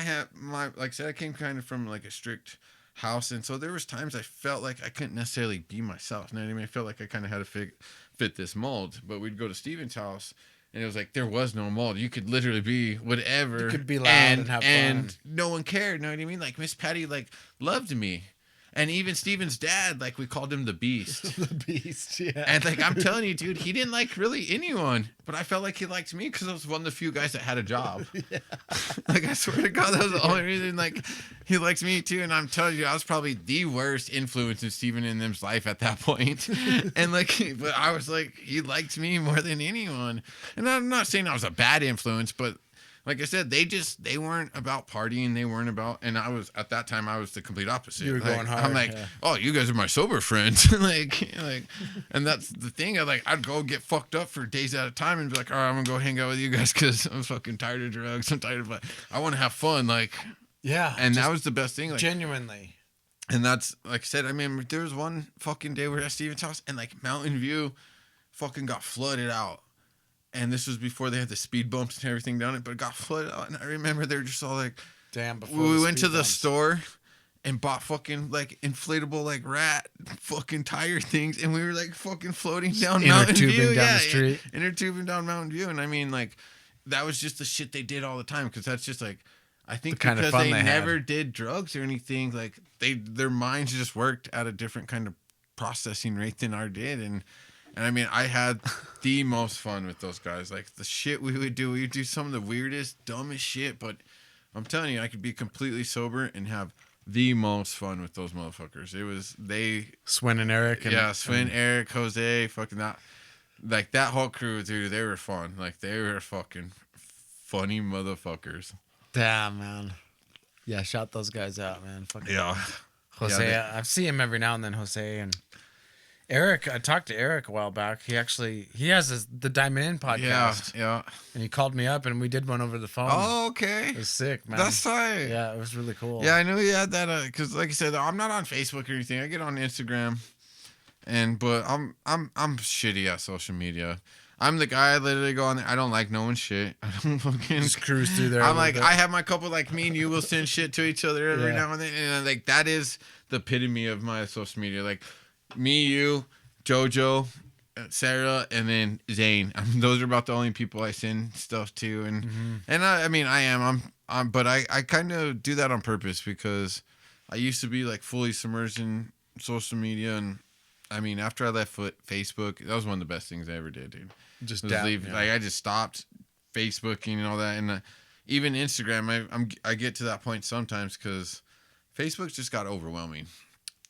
like I said, I came kind of from like a strict house. And so there was times I felt like I couldn't necessarily be myself. You know what I mean? I felt like I kind of had to fit this mold. But we'd go to Steven's house, and it was like there was no mold. You could literally be whatever.
You could be loud and have fun.
And no one cared. You know what I mean? Like Miss Patty like loved me. And even Steven's dad, like we called him the Beast.
The Beast, yeah.
And like I'm telling you, dude, he didn't like really anyone, but I felt like he liked me because I was one of the few guys that had a job. Yeah. Like I swear to God, that was the only reason. Like he liked me too, and I'm telling you, I was probably the worst influence in Steven and them's life at that point. And like, but I was like, he liked me more than anyone. And I'm not saying I was a bad influence, but. Like I said, they weren't about partying. They weren't about, and at that time, I was the complete opposite.
You were
like,
going hard.
I'm like, oh, you guys are my sober friends. like, and that's the thing. I'd go get fucked up for days at a time and be like, all right, I'm going to go hang out with you guys because I'm fucking tired of drugs. I'm tired of, I want to have fun. Like,
yeah.
And that was the best thing. Like,
genuinely. And
that's, like I said, I mean, there was one fucking day we were at Steven's house and like Mountain View fucking got flooded out. And this was before they had the speed bumps and everything down it, but it got flooded out. And I remember they were just all like,
damn,
we went to the store and bought fucking like inflatable like rat fucking tire things. And we were like fucking floating down Mountain View.
Down the street.
Inner tubing down Mountain View. And I mean, like, that was just the shit they did all the time. Cause that's just like, I think
the
because they never did drugs or anything, like their minds just worked at a different kind of processing rate than ours did. And I mean, I had the most fun with those guys. Like, the shit we would do some of the weirdest, dumbest shit. But I'm telling you, I could be completely sober and have the most fun with those motherfuckers.
Swin and Eric.
Swin, Eric, Jose, fucking that. Like, that whole crew, dude, they were fun. Like, they were fucking funny motherfuckers.
Damn, man. Yeah, shout those guys out, man. Fucking
yeah.
Jose, yeah, I see him every now and then, Jose, and... Eric, I talked to Eric a while back. He has the Diamond In podcast.
Yeah.
And he called me up and we did one over the phone.
Oh, okay.
It was sick, man.
That's tight.
Yeah, it was really cool.
Yeah, I knew he had that because, like I said, I'm not on Facebook or anything. I get on Instagram, but I'm shitty at social media. I'm the guy I literally go on there. I don't like knowing shit. I don't fucking
just cruise through there.
I'm like, I have my couple, like me and you will send shit to each other every now and then, and like that is the epitome of my social media. Like. Me, you, JoJo, Sarah, and then Zane. Those are about the only people I send stuff to, and I mean I am but I kind of do that on purpose because I used to be like fully submerged in social media, and I mean after I left Facebook, that was one of the best things I ever did, dude.
Just
leave. Like I just stopped Facebooking and all that, and even Instagram. I get to that point sometimes because Facebook's just got overwhelming.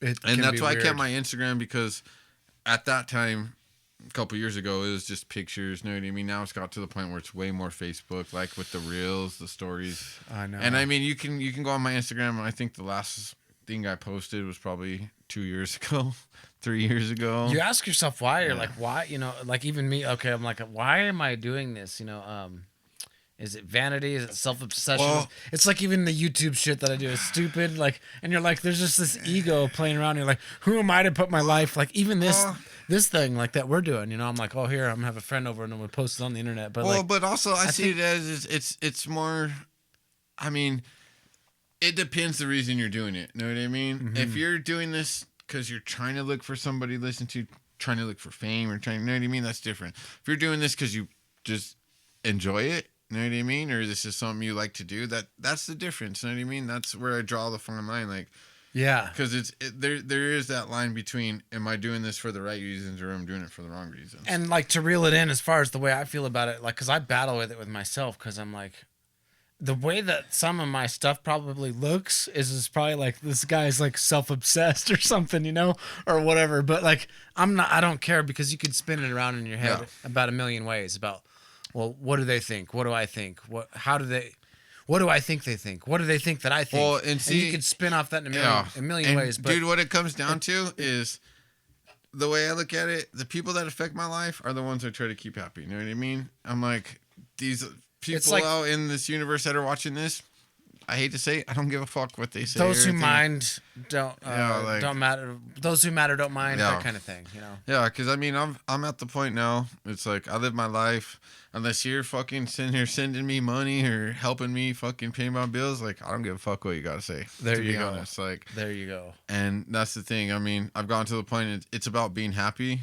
And that's why I kept my Instagram because at that time, a couple years ago, it was just pictures. You know what I mean? Now it's got to the point where it's way more Facebook, like with the reels, the stories.
I know.
And I mean, you can go on my Instagram. I think the last thing I posted was probably 2 years ago, 3 years ago.
You ask yourself why. You're like, why? You know, like even me. Okay, I'm like, why am I doing this? You know, is it vanity? Is it self-obsession? Well, it's like even the YouTube shit that I do is stupid. Like, and you're like, there's just this ego playing around. You're like, who am I to put my life? Like, even this thing like that we're doing. You know, I'm like, oh, here, I'm gonna have a friend over and I'm gonna post it on the internet. But
but also I see it as it's more. I mean, it depends the reason you're doing it. Know what I mean? Mm-hmm. If you're doing this because you're trying to look for somebody to listen to, trying to look for fame, or trying, you know what I mean? That's different. If you're doing this because you just enjoy it. You know what I mean? Or this is something you like to do. That's the difference. You know what I mean? That's where I draw the fine line. Like, yeah, because there is that line between am I doing this for the right reasons or am I doing it for the wrong reasons?
And like to reel it in as far as the way I feel about it, like because I battle with it with myself because I'm like, the way that some of my stuff probably looks is probably like this guy's like self-obsessed or something, you know, or whatever. But like I don't care because you could spin it around in your head about a million ways about. Well, what do they think? What do I think? What do I think they think? What do they think that I think? Well, and you could spin off that in a million ways. But
dude, what it comes down to is the way I look at it, the people that affect my life are the ones I try to keep happy. You know what I mean? I'm like, these people out in this universe that are watching this, I hate to say it, I don't give a fuck what they say.
Those who
everything.
mind don't don't matter. Those who matter don't mind.
Yeah.
That kind of thing, you know.
Yeah, because I mean, I'm at the point now. It's like I live my life. Unless you're fucking sitting here sending me money or helping me fucking pay my bills, like I don't give a fuck what you gotta say.
There
to
you
be
go.
honest, like
There you go.
and that's the thing. I mean, I've gotten to the point. It's about being happy.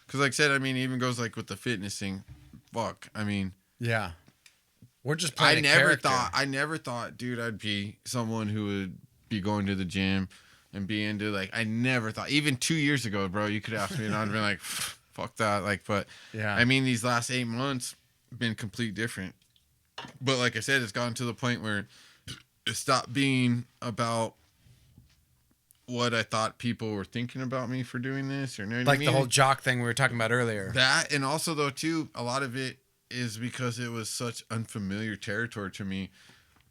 Because like I said, I mean, it even goes like with the fitness thing. Fuck. I mean,
Yeah. We're just playing
I never thought, dude, I'd be someone who would be going to the gym and be into like, I never thought, even 2 years ago, bro, you could ask me and I'd be like, fuck that. Like, but
Yeah.
I mean, these last 8 months been complete different. But like I said, it's gotten to the point where it stopped being about what I thought people were thinking about me for doing this or
like the whole jock thing we were talking about earlier.
That, and also though too, a lot of it is because it was such unfamiliar territory to me.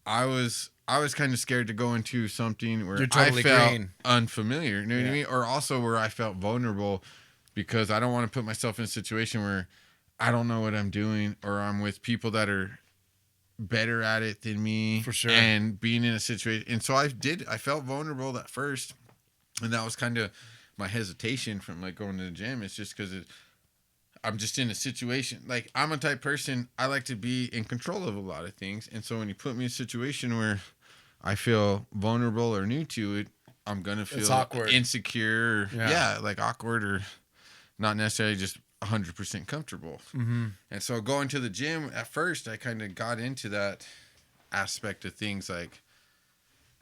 I was kind of scared to go into something where
totally
I felt
green.
unfamiliar, you know what I mean? Or also where I felt vulnerable because I don't want to put myself in a situation where I don't know what I'm doing or I'm with people that are better at it than me.
For sure.
And being in a situation. And so I felt vulnerable at first. And that was kind of my hesitation from like going to the gym. It's just because I'm just in a situation. Like I'm a type person, I like to be in control of a lot of things. And so when you put me in a situation where I feel vulnerable or new to it, I'm going to feel
awkward.
Insecure. Yeah, like awkward or not necessarily just 100% comfortable.
Mm-hmm.
And so going to the gym at first, I kind of got into that aspect of things like,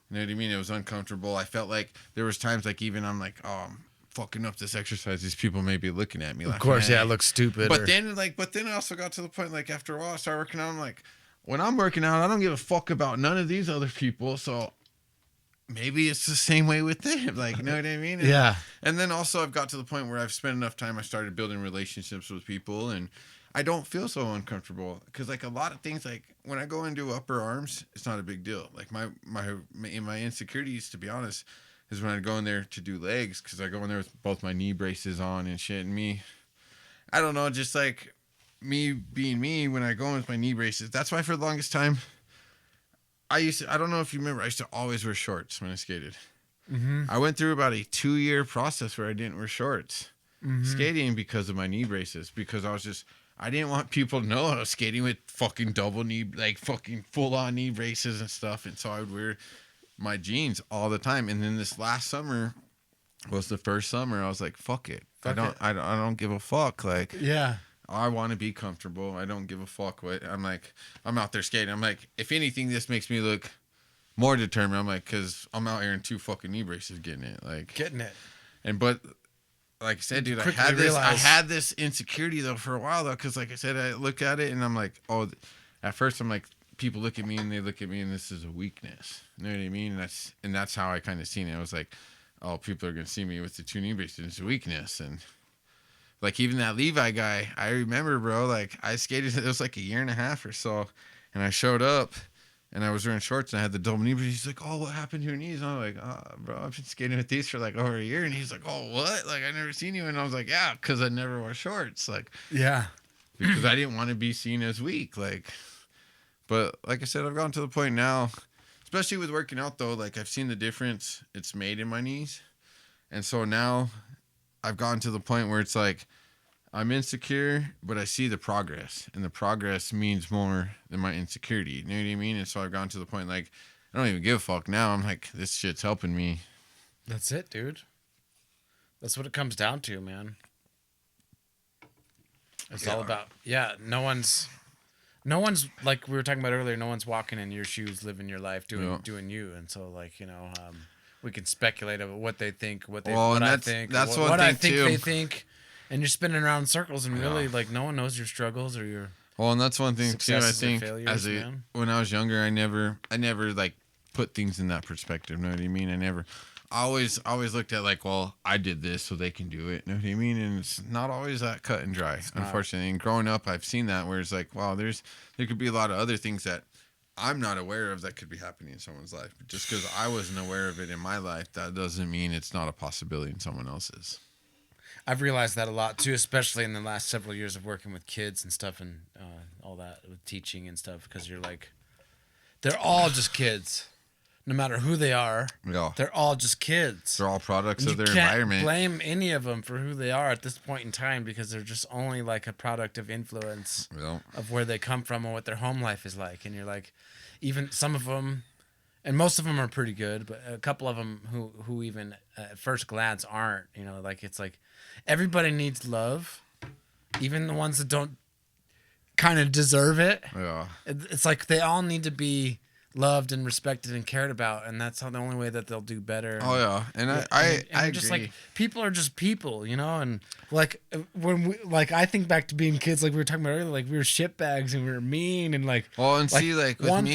you know what I mean? It was uncomfortable. I felt like there was times like even I'm like, oh, I'm fucking up this exercise. These people may be looking at me. Like,
of course,
hey.
yeah, it looks stupid.
But then I also got to the point like after a while I started working out. I'm like, when I'm working out, I don't give a fuck about none of these other people. So maybe it's the same way with them. Like, you know what I mean?
Yeah.
And then also I've got to the point where I've spent enough time. I started building relationships with people and I don't feel so uncomfortable because like a lot of things, like when I go into upper arms, it's not a big deal. Like my insecurities, to be honest, is when I go in there to do legs because I go in there with both my knee braces on and shit. And I don't know, just like me being me when I go in with my knee braces. That's why for the longest time, I don't know if you remember, I used to always wear shorts when I skated.
Mm-hmm.
I went through about a 2-year process where I didn't wear shorts skating because of my knee braces because I didn't want people to know I was skating with fucking double knee, like fucking full on knee braces and stuff. And so I would wear my jeans all the time. And then this last summer was the first summer I was like, fuck it. I don't give a fuck. Like,
Yeah.
I want to be comfortable. I don't give a fuck what I'm like. I'm out there skating. I'm like, if anything, this makes me look more determined. I'm like, cause I'm out here in 2 fucking knee braces getting it. Like
Getting it.
but like I said, dude, I had this insecurity though for a while though, because like I said, I look at it and I'm like, oh, at first I'm like, people look at me and they look at me and this is a weakness. You know what I mean? And that's how I kind of seen it. I was like, oh, people are gonna see me with the 2 knee braces. It's a weakness. And like even that Levi guy, I remember, bro. Like I skated, it was like a 1.5 years or so, and I showed up. And I was wearing shorts and I had the double knee brace. He's like, oh, what happened to your knees? And I'm like, oh, bro, I've been skating with these for like over a year. And he's like, oh, what? Like, I never seen you. And I was like, yeah, because I never wore shorts. Like,
Yeah.
because I didn't want to be seen as weak. Like, but like I said, I've gotten to the point now, especially with working out though, like I've seen the difference it's made in my knees. And so now I've gotten to the point where it's like, I'm insecure, but I see the progress, and the progress means more than my insecurity. You know what I mean? And so I've gone to the point like, I don't even give a fuck now. I'm like, this shit's helping me.
That's it, dude. That's what it comes down to, man. It's all about, no one's like we were talking about earlier, no one's walking in your shoes, living your life, doing you. And so like, we can speculate about what they think, what I think they think. And you're spinning around in circles, and really, like, no one knows your struggles or your.
Well, and that's one thing too. I think
failures,
when I was younger, I never like put things in that perspective. Know what I mean? I always looked at like, well, I did this, so they can do it. Know what I mean? And it's not always that cut and dry, unfortunately. And growing up, I've seen that where it's like, wow, there could be a lot of other things that I'm not aware of that could be happening in someone's life. But just because I wasn't aware of it in my life, that doesn't mean it's not a possibility in someone else's.
I've realized that a lot too, especially in the last several years of working with kids and stuff and all that with teaching and stuff, because you're like, They're all just kids. No matter who they are,
Yeah.
they're all just kids.
They're all products
And
of
you
their
can't
environment.
blame any of them for who they are at this point in time because they're just only like a product of influence
Yeah.
of where they come from and what their home life is like. And you're like, even some of them, and most of them are pretty good, but a couple of them who even at first glance aren't. You know, like it's like everybody needs love, even the ones that don't kind of deserve it.
Yeah.
It's like they all need to be loved and respected and cared about, and that's how the only way that they'll do better.
Oh yeah, and I agree.
Just like people are just people, you know, and like when we like I think back to being kids, like we were talking about earlier, like we were shitbags and we were mean and like.
Well, and see, like with
one
me,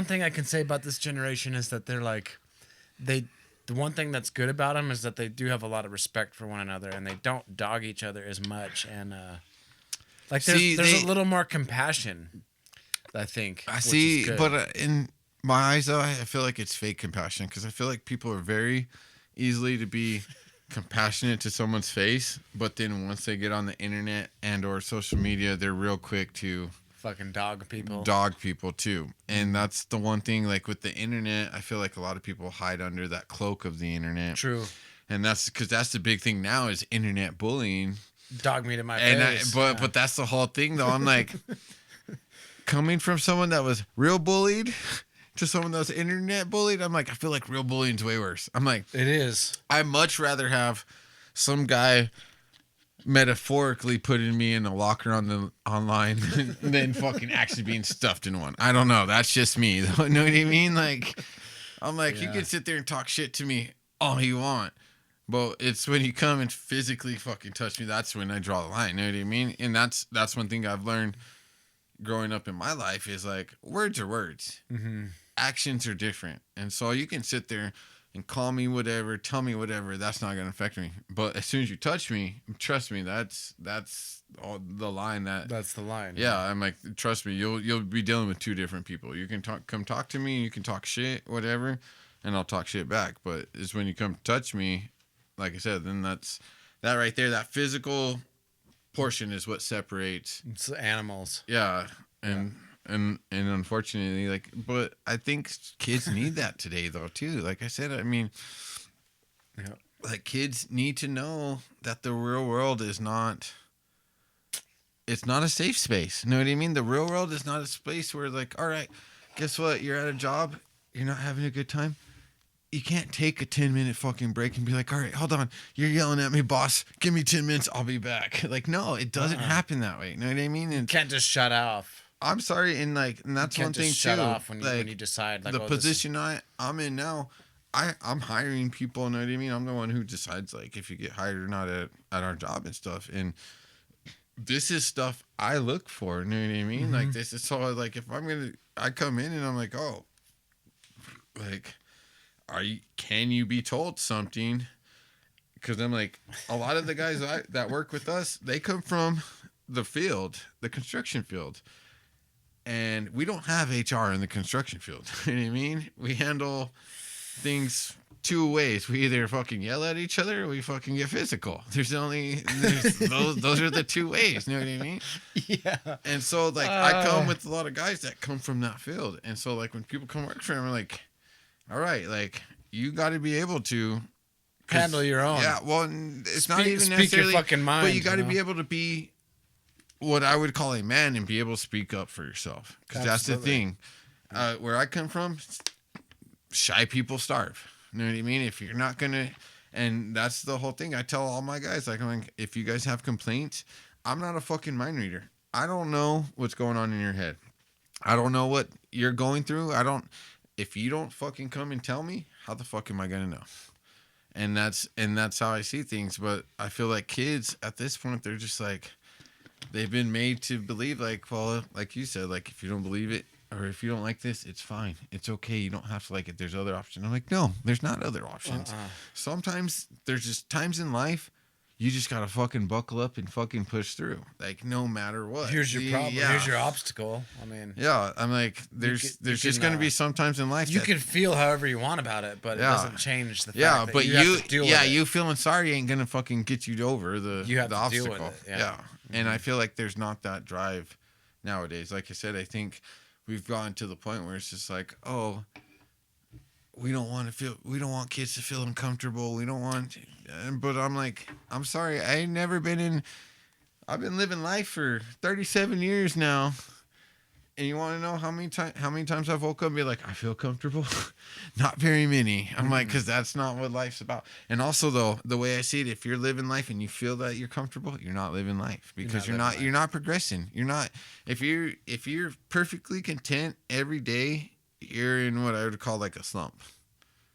thing I can say about this generation is that they're like, the one thing that's good about them is that they do have a lot of respect for one another and they don't dog each other as much, and like there's a little more compassion. I think
I see, but in my eyes, though, I feel like it's fake compassion because I feel like people are very easily to be compassionate to someone's face, but then once they get on the internet and or social media, they're real quick to
fucking dog people
too. And that's the one thing, like with the internet, I feel like a lot of people hide under that cloak of the internet.
True.
And that's because that's the big thing now is internet bullying.
Dog me to my face.
But that's the whole thing, though. I'm like, coming from someone that was real bullied to someone that was internet bullied, I'm like, I feel like real bullying's way worse. I'm like,
it is.
I'd much rather have some guy metaphorically putting me in a locker on the online than fucking actually being stuffed in one. I don't know. That's just me. Though. You know what I mean? Like, I'm like, you can sit there and talk shit to me all you want. But it's when you come and physically fucking touch me, that's when I draw the line. You know what I mean? And that's one thing I've learned growing up in my life is like, words are words. Mm-hmm. Actions are different. And so you can sit there and call me whatever, tell me whatever, that's not going to affect me. But as soon as you touch me, trust me, that's all the line
that's the line.
Yeah, I'm like, trust me, you'll be dealing with two different people. You can come talk to me, you can talk shit, whatever, and I'll talk shit back. But it's when you come touch me, like I said, then that's that right there, that physical portion is what separates.
It's animals.
Yeah. And unfortunately, like, but I think kids need that today, though, too. Like I said, I mean, like kids need to know that the real world is not. It's not a safe space. You know what I mean? The real world is not a space where, like, all right, guess what? You're at a job, you're not having a good time. You can't take a 10-minute fucking break and be like, all right, hold on. You're yelling at me, boss. Give me 10 minutes. I'll be back. Like, no, it doesn't happen that way. You know what I mean? And
you can't just shut off.
I'm sorry. And that's one thing, too.
Shut off when you decide. Like,
the position I'm in now, I'm hiring people. You know what I mean? I'm the one who decides, like, if you get hired or not at our job and stuff. And this is stuff I look for. You know what I mean? Mm-hmm. Like, this is so, like, if I come in and I'm like, oh, like, can you be told something? Because I'm like, a lot of the guys that work with us, they come from the construction field, and we don't have HR in the construction field. You know what I mean? We handle things two ways. We either fucking yell at each other or we fucking get physical. There's those are the two ways. You know what I mean?
Yeah.
And so like I come with a lot of guys that come from that field, and so like when people come work for them, I'm like, all right, like you got to be able to
handle your own.
Yeah, well, it's not even necessarily
your fucking mind,
but you got to be able to be what I would call a man and be able to speak up for yourself. Because that's the thing. Where I come from, shy people starve. You know what I mean? If you're not gonna, and that's the whole thing. I tell all my guys, like, if you guys have complaints, I'm not a fucking mind reader. I don't know what's going on in your head. I don't know what you're going through. If you don't fucking come and tell me, how the fuck am I gonna know? And that's how I see things. But I feel like kids at this point, they're just like, they've been made to believe, like, well, like you said, like if you don't believe it or if you don't like this, it's fine. It's okay. You don't have to like it. There's other options. I'm like, no, there's not other options. Sometimes there's just times in life you just gotta fucking buckle up and fucking push through. Like no matter what.
Here's your problem. Yeah. Here's your obstacle. I mean.
Yeah, I'm like, there's just gonna be some times in life
you can feel however you want about it, but it doesn't change the fact that
but
you have to deal with it.
you feeling sorry ain't gonna fucking get you over the obstacle. Deal with it. Yeah. Mm-hmm. And I feel like there's not that drive nowadays. Like I said, I think we've gotten to the point where it's just like, oh, we don't want kids to feel uncomfortable. We don't want, but I'm like, I'm sorry. I've been living life for 37 years now. And you want to know how many times I've woke up and be like, I feel comfortable? Not very many. I'm like, because that's not what life's about. And also, though, the way I see it, if you're living life and you feel that you're comfortable, you're not living life because you're not progressing. You're not. If you're perfectly content every day, you're in what I would call like a slump.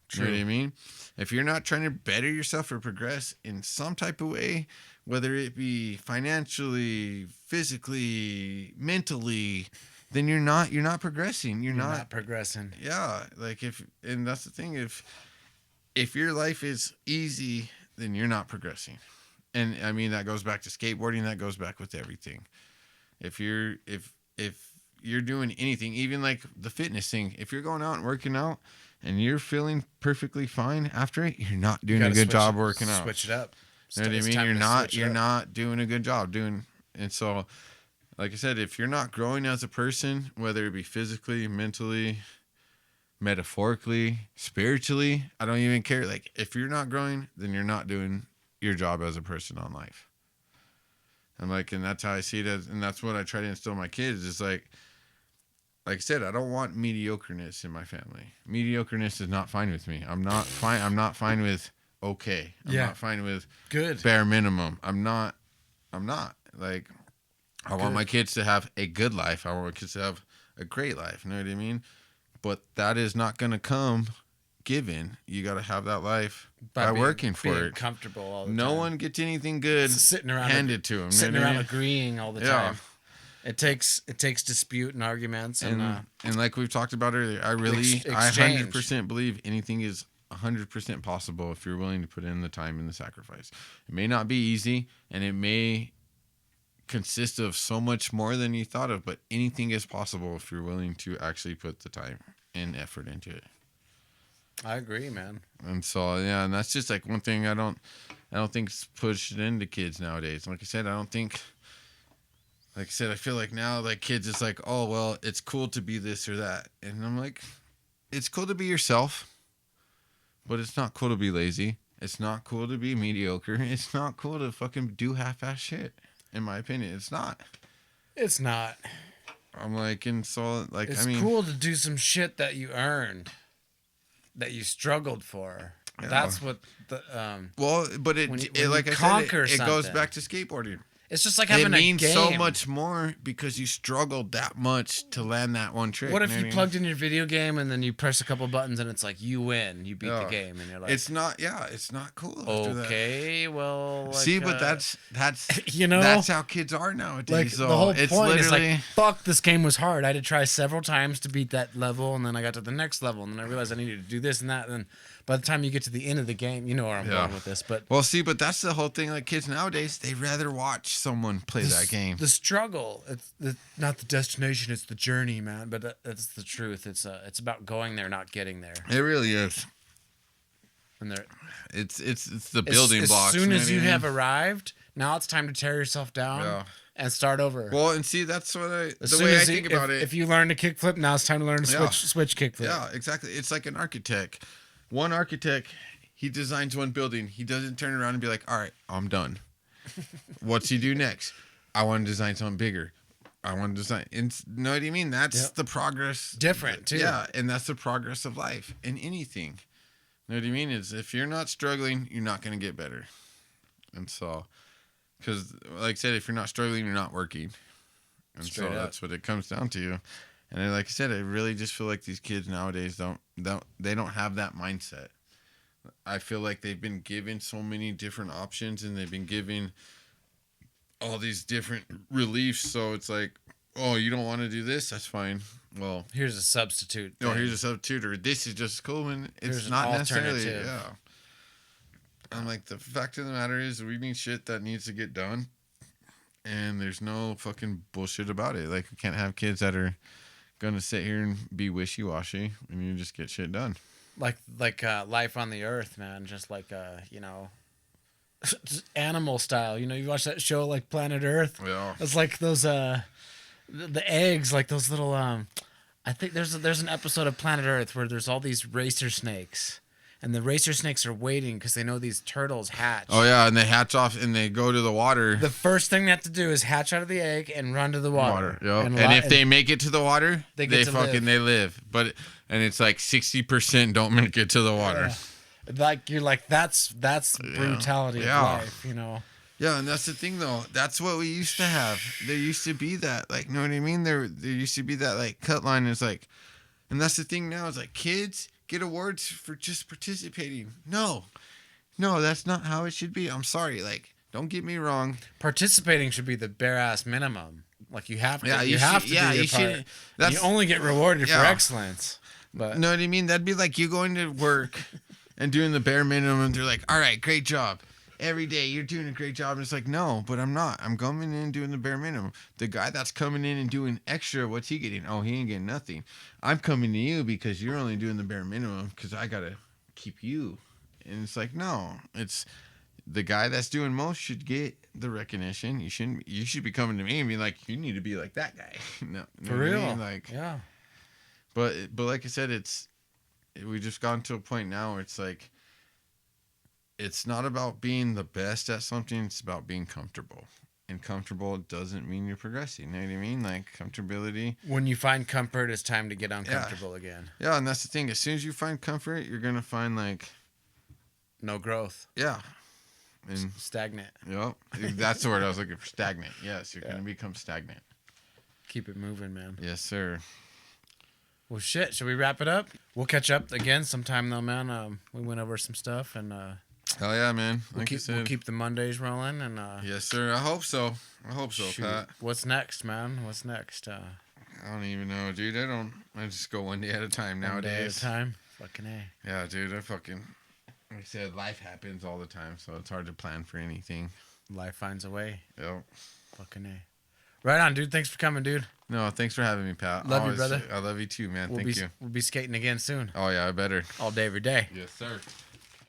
True. You know what I mean? If you're not trying to better yourself or progress in some type of way, whether it be financially, physically, mentally, then you're not progressing. You're not
progressing.
Yeah, and that's the thing. If your life is easy, then you're not progressing. And I mean that goes back to skateboarding. That goes back with everything. If you're doing anything, even like the fitness thing, if you're going out and working out and you're feeling perfectly fine after it, you're not doing a good job working out.
Switch it up.
You know what I mean? You're not doing a good job doing. And so, like I said, if you're not growing as a person, whether it be physically, mentally, metaphorically, spiritually, I don't even care. Like, if you're not growing, then you're not doing your job as a person on life. I'm like, and that's how I see it and that's what I try to instill in my kids is like I said, I don't want mediocreness in my family. Mediocreness is not fine with me. I'm not fine with okay. I'm not fine with
good
bare minimum. I'm not like, I want my kids to have a good life. I want my kids to have a great life. You know what I mean? But that is not going to come given. You got to have that life by working for it.
Comfortable all the
no
time.
one gets anything good
sitting around
handed to them.
Sitting around agreeing all the time. It takes dispute and arguments and
like we've talked about earlier, I 100% believe anything is 100% possible if you're willing to put in the time and the sacrifice. It may not be easy, and it may consist of so much more than you thought of, but anything is possible if you're willing to actually put the time and effort into it.
I agree, man.
And so and that's just like one thing I don't think is pushed into kids nowadays. Like I said, I feel like now like kids it's like, oh well, it's cool to be this or that. And I'm like, it's cool to be yourself, but it's not cool to be lazy. It's not cool to be mediocre. It's not cool to fucking do half-ass shit. In my opinion, it's not.
It's not.
I'm like, and so like,
it's cool to do some shit that you earned, that you struggled for. Yeah. That's what the
well, but it like I said, it goes back to skateboarding.
It's just like having a game.
It means so much more because you struggled that much to land that one trick.
What if you plugged in your video game and then you press a couple buttons and it's like you win, you beat the game, and you're like,
it's not cool.
Okay, well, like,
see, but that's
you know,
that's how kids are nowadays.
Like
so
the whole
it's
point is like, fuck, this game was hard. I had to try several times to beat that level, and then I got to the next level, and then I realized I needed to do this and that, and then by the time you get to the end of the game, you know where I'm going with this. But
well, see, but that's the whole thing. Like kids nowadays, they rather watch someone play that game.
The struggle, it's not the destination, it's the journey, man. But that's the truth. It's about going there, not getting there.
It really is.
And
it's the building blocks.
As soon as you have arrived, now it's time to tear yourself down and start over.
Well, and see, that's what the way I think about it.
If you learn to kickflip, now it's time to learn to switch kickflip.
Yeah, exactly. It's like an architect. One architect, he designs one building. He doesn't turn around and be like, all right, I'm done. What's he do next? I want to design something bigger. I want to design. You know what I mean? That's the progress.
Different, too.
Yeah, and that's the progress of life in anything. You know what I mean? Is if you're not struggling, you're not going to get better. And so, because like I said, if you're not struggling, you're not working. And so that's what it comes down to. And like I said, I really just feel like these kids nowadays don't have that mindset. I feel like they've been given so many different options and they've been given all these different reliefs. So it's like, oh, you don't want to do this? That's fine. Well,
here's a substitute.
No, here's a substitute, or this is just cool, and it's not necessarily. Yeah. I'm like, the fact of the matter is, we need shit that needs to get done, and there's no fucking bullshit about it. Like, we can't have kids that are gonna sit here and be wishy-washy, and you just get shit done.
Like life on the earth, man. Just like animal style. You know, you watch that show like Planet Earth.
Yeah.
It's like those the eggs, like those little I think there's an episode of Planet Earth where there's all these racer snakes, and the racer snakes are waiting because they know these turtles hatch.
Oh yeah, and they hatch off and they go to the water.
The first thing they have to do is hatch out of the egg and run to the water.
Yep. And if they make it to the water, they live. But it's like 60% don't make it to the water.
Yeah. Like you're like that's brutality of life, you know.
Yeah, and that's the thing though. That's what we used to have. There used to be that, like, you know what I mean? There used to be that like cut line. Is like, and that's the thing now. Is like kids get awards for just participating. No, that's not how it should be. I'm sorry. Like, don't get me wrong.
Participating should be the bare ass minimum. Like you have to.
Yeah,
you have to do your part. You only get rewarded for excellence. But
know what I mean? That'd be like you going to work and doing the bare minimum. And they're like, all right, great job. Every day you're doing a great job. And it's like, no, but I'm not. I'm coming in and doing the bare minimum. The guy that's coming in and doing extra, what's he getting? Oh, he ain't getting nothing. I'm coming to you because you're only doing the bare minimum because I got to keep you. And it's like, no, it's the guy that's doing most should get the recognition. You should be coming to me and be like, you need to be like that guy. No,
for real.
I mean? Like,
yeah.
But like I said, we just gotten to a point now where it's like, it's not about being the best at something. It's about being comfortable. And comfortable doesn't mean you're progressing. You know what I mean? Like comfortability.
When you find comfort, it's time to get uncomfortable again.
Yeah, and that's the thing. As soon as you find comfort, you're going to find like...
no growth.
Yeah. And
stagnant.
Yep. That's the word I was looking for. Stagnant. Yes, you're going to become stagnant.
Keep it moving, man.
Yes, sir.
Well, shit. Should we wrap it up? We'll catch up again sometime, though, man. We went over some stuff, and...
hell yeah, man. Like
we'll keep the Mondays rolling, and
yes, sir. I hope so, shoot. Pat.
What's next, man? What's next?
I don't even know, dude. I just go one day at a time nowadays.
One day at a time. Fucking A.
Yeah, dude. Like I said, life happens all the time, so it's hard to plan for anything.
Life finds a way.
Yep.
Fucking A. Right on, dude. Thanks for coming, dude.
No, thanks for having me, Pat.
Love you, brother.
I love you too, man. Thank you.
We'll be skating again soon.
Oh yeah, I better.
All day, every day.
Yes, sir.